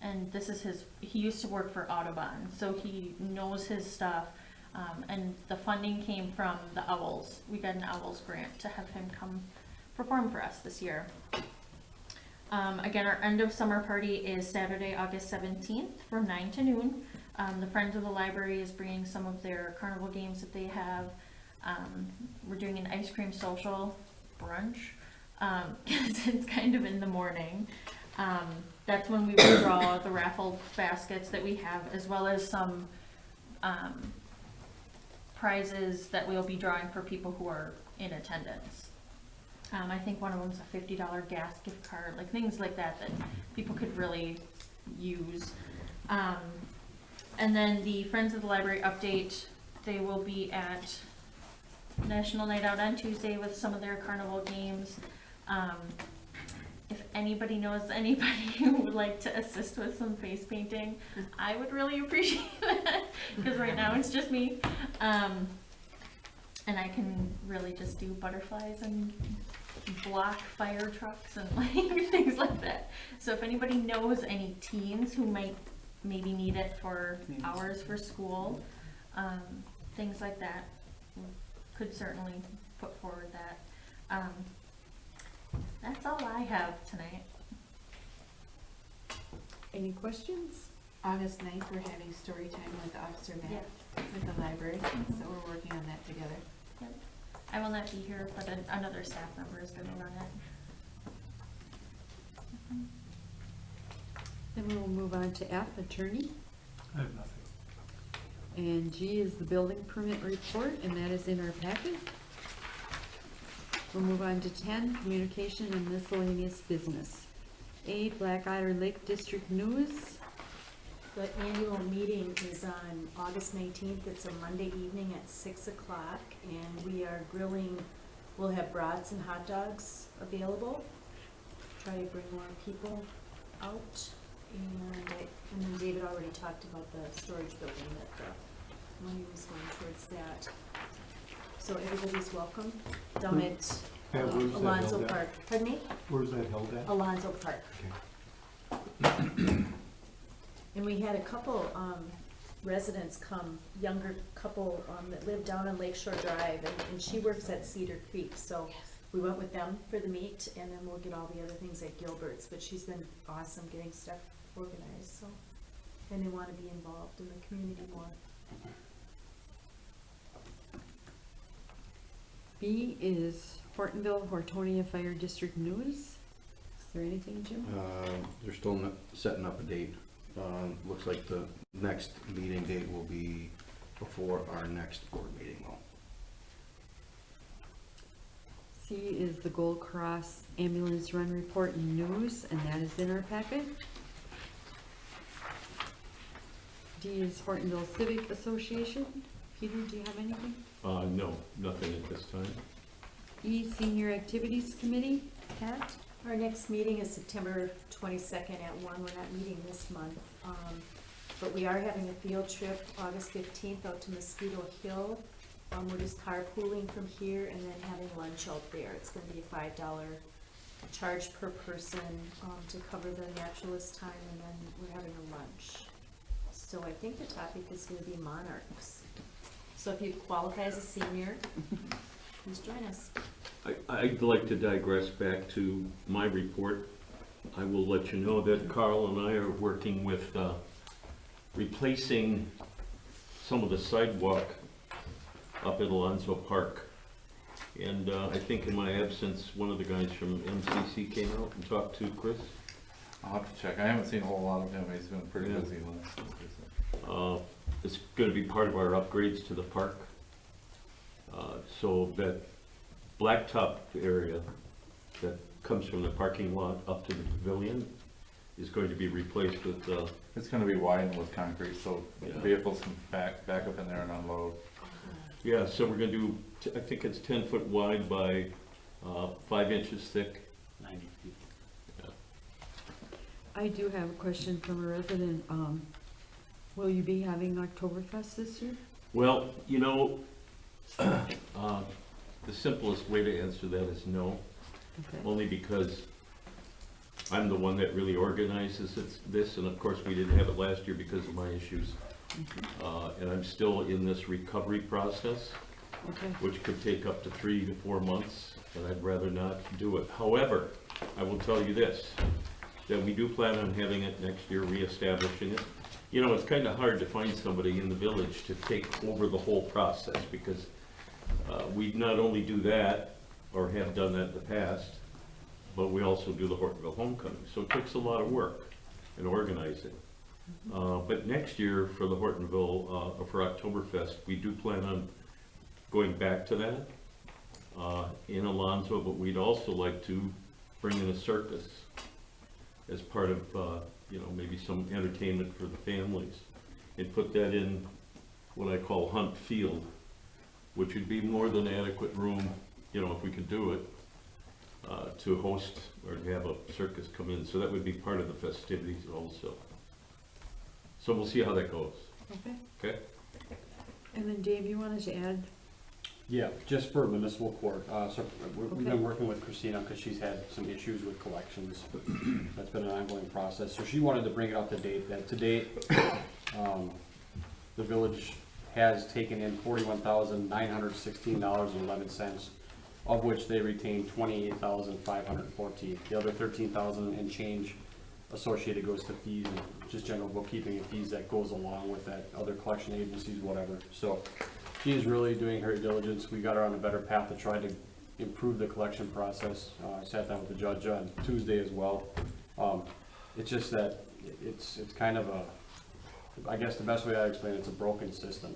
And this is he used to work for Audubon, so he knows his stuff. And the funding came from the Owls. We got an Owls grant to have him come perform for us this year. Again, our end of summer party is Saturday, August 17th from 9 to noon. The Friends of the Library is bringing some of their carnival games that they have. We're doing an ice cream social brunch, because it's kind of in the morning. That's when we will draw the raffle baskets that we have, as well as some prizes that we'll be drawing for people who are in attendance. I think one of them is a $50 gas gift card, like things like that that people could really use. And then the Friends of the Library update, they will be at National Night Out on Tuesday with some of their carnival games. If anybody knows anybody who would like to assist with some face painting, I would really appreciate that, because right now it's just me. And I can really just do butterflies and block fire trucks and like things like that. So if anybody knows any teens who might maybe need it for hours for school, things like that, could certainly put forward that. That's all I have tonight. Any questions? August 9th, we're having story time with Officer Matt with the library, so we're working on that together. I will not be here, but another staff member is gonna run it. Then we will move on to F, attorney. I have nothing. And G is the building permit report, and that is in our packet. We'll move on to 10, communication and miscellaneous business. A, Black Otter Lake District News. The annual meeting is on August 19th. It's a Monday evening at 6 o'clock, and we are grilling, we'll have brats and hot dogs available. Try to bring more people out. And then David already talked about the storage building, that the money was going towards that. So everybody's welcome down at Yeah, where's that Alonso held at? Park. Pardon me? Where's that held at? Alonso Park. And we had a couple residents come, younger couple that live down on Lakeshore Drive, and she works at Cedar Creek, so we went with them for the meet, and then we'll get all the other things at Gilbert's, but she's been awesome getting stuff organized, so, and they want to be involved in the community more. B is Hortonville Hortonia Fire District News. Is there anything, Jim? They're still not setting up a date. Looks like the next meeting date will be before our next board meeting though. C is the Gold Cross Ambulance Run Report and News, and that is in our packet. D is Hortonville Civic Association. Peter, do you have anything? No, nothing at this time. E, Senior Activities Committee. Pat? Our next meeting is September 22nd at 1. We're not meeting this month. But we are having a field trip August 15th out to Mosquito Hill. We're just carpooling from here and then having lunch out there. It's going to be a $5 charge per person to cover the naturalist time, and then we're having a lunch. So I think the topic is going to be monarchs. So if you qualify as a senior, please join us. I'd like to digress back to my report. I will let you know that Carl and I are working with replacing some of the sidewalk up at Alonso Park. And I think in my absence, one of the guys from MCC came out and talked to Chris. I'll have to check. I haven't seen a whole lot of him. He's been pretty Yeah. busy last week. It's going to be part of our upgrades to the park. So that blacktop area that comes from the parking lot up to the pavilion is going to be replaced with, It's gonna be widened with concrete, so Yeah. vehicles can back up in there and unload. yeah, so we're gonna do, I think it's 10 foot wide by 5 inches thick. 90 feet. I do have a question from a resident. Will you be having Oktoberfest this year? Well, you know, the simplest way to answer that is no, Okay. only because I'm the one that really organizes this, and of course, we didn't have it last year because of my issues. And I'm still in this recovery process, Okay. which could take up to 3 to 4 months, and I'd rather not do it. However, I will tell you this, that we do plan on having it next year, reestablishing it. You know, it's kind of hard to find somebody in the village to take over the whole process, because we not only do that, or have done that in the past, but we also do the Hortonville Homecoming. So it takes a lot of work in organizing. But next year for the Hortonville, for Oktoberfest, we do plan on going back to that in Alonso, but we'd also like to bring in a circus as part of, you know, maybe some entertainment for the families, and put that in what I call Hunt Field, which would be more than adequate room, you know, if we could do it, to host or to have a circus come in. So that would be part of the festivities also. So we'll see how that goes. Okay. Okay? And then Dave, you wanted to add? Yeah, just for municipal court. So we've Okay. been working with Christina because she's had some issues with collections. That's been an ongoing process. So she wanted to bring it up to date, that to date, the village has taken in $41,916.11 of which they retain 28,514. The other 13,000 and change associated goes to fees and just general bookkeeping and fees that goes along with that, other collection agencies, whatever. So she is really doing her diligence. We got her on a better path to try to improve the collection process. I sat down with the judge on Tuesday as well. It's just that it's kind of a, I guess the best way I explain it, it's a broken system.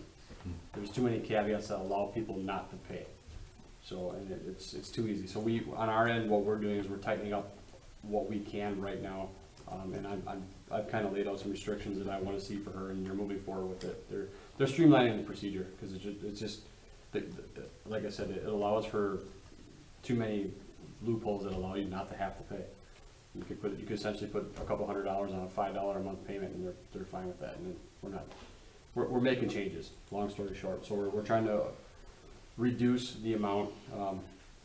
There's too many caveats that allow people not to pay. So, and it's too easy. So we, on our end, what we're doing is we're tightening up what we can right now. And I've kind of laid out some restrictions that I want to see for her, and they're moving forward with it. They're streamlining the procedure, because it's just like I said, it allows for too many loopholes that allow you not to have to pay. You could essentially put a couple $100 on a $5 a month payment, and they're fine with that. And we're making changes. Long story short, so we're trying to reduce the amount.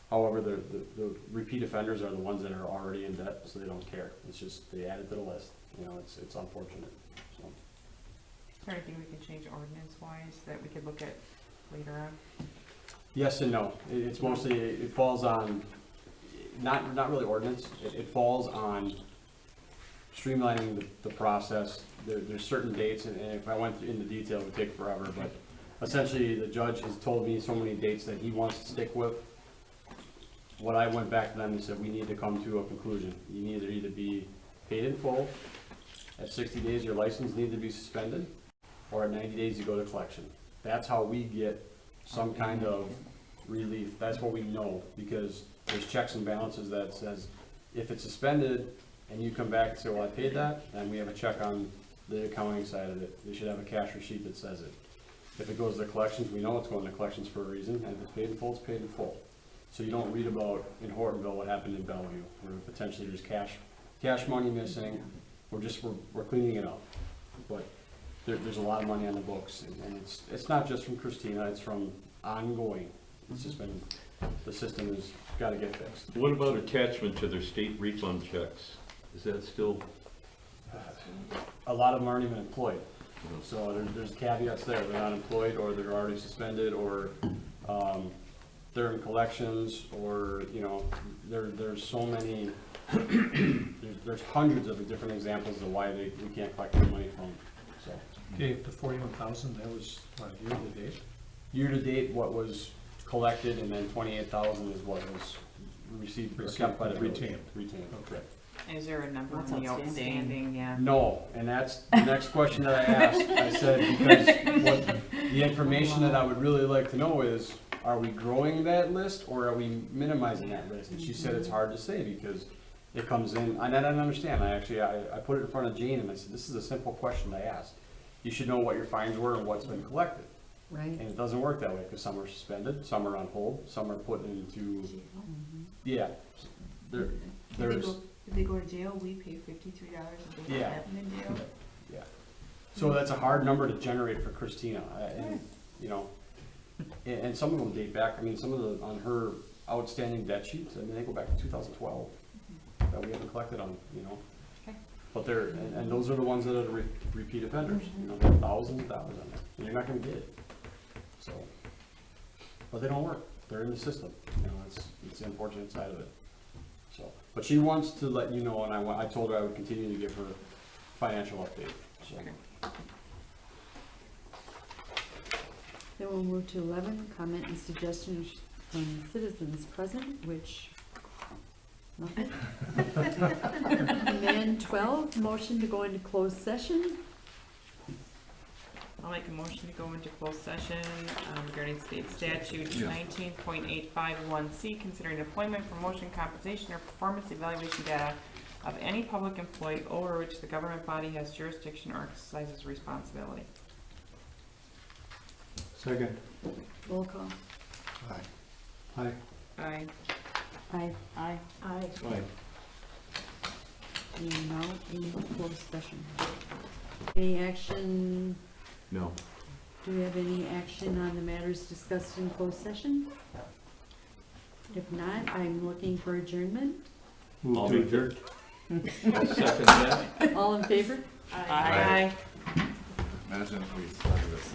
However, the repeat offenders are the ones that are already in debt, so they don't care. It's just they add it to the list. You know, it's unfortunate. So. Is there anything we can change ordinance-wise that we could look at later on? Yes and no. It's mostly, it falls on, not really ordinance. It falls on streamlining the process. There's certain dates, and if I went into detail, it would take forever. But essentially, the judge has told me so many dates that he wants to stick with. What I went back to them and said, we need to come to a conclusion. You need to either be paid in full, at 60 days your license needs to be suspended, or at 90 days you go to collection. That's how we get some kind of relief. That's what we know, because there's checks and balances that says, if it's suspended and you come back and say, well, I paid that, then we have a check on the accounting side of it. They should have a cash receipt that says it. If it goes to collections, we know it's going to collections for a reason, and if it's paid in full, it's paid in full. So you don't read about in Hortonville what happened in Bellevue, where potentially there's cash money missing. We're cleaning it up, but there's a lot of money on the books, and it's not just from Christina, it's from ongoing. It's just been, the system has got to get fixed. What about attachment to their state refund checks? Is that still? A lot of them aren't even employed, so there's caveats there. They're not employed, or they're already suspended, or they're in collections, or, you know, there's so many, there's hundreds of different examples of why we can't collect the money from, so. Okay, the 41,000, that was what, year to date? Year to date, what was collected, and then 28,000 is what was received, or kept by the village. Retained, correct. Is there a number on What's the outstanding? outstanding, yeah? No, and that's the next question that I asked. I said, because what the information that I would really like to know is, are we growing that list, or are we minimizing that list? And she said it's hard to say, because it comes in, and I didn't understand. I put it in front of Jane, and I said, this is a simple question to ask. You should know what your fines were and what's been collected. Right. And it doesn't work that way, because some are suspended, some are on hold, some are put into, yeah. If they go to jail, we pay $53 if they Yeah. have them in jail. Yeah. So that's a hard number to generate for Christina, and, you know, and some of them date back, I mean, some of the, on her outstanding debt sheets, I mean, they go back to 2012, that we haven't collected on, you know. Okay. But they're, and those are the ones that are the repeat offenders, you know, there are thousands of dollars on there, and you're not gonna get it, so. But they don't work, they're in the system, you know, it's the unfortunate side of it, so. But she wants to let you know, and I told her I would continue to give her financial update, so. Then we'll move to 11, comment and suggestions from citizens present, which, nothing. And then 12, motion to go into closed session. I'll make a motion to go into closed session regarding state statute Yeah. 19.851C, considering employment, promotion, compensation, or performance evaluation data of any public employee over which the government body has jurisdiction or exercises responsibility. Second. Roll call. Aye. Aye. Aye. Aye. Aye. Aye. We are now in closed session. Any action, No. do we have any action on the matters discussed in closed session? If not, I'm looking for adjournment. Move I'll to make adjourn. I'll second that. All in favor? Aye. Imagine if we started this.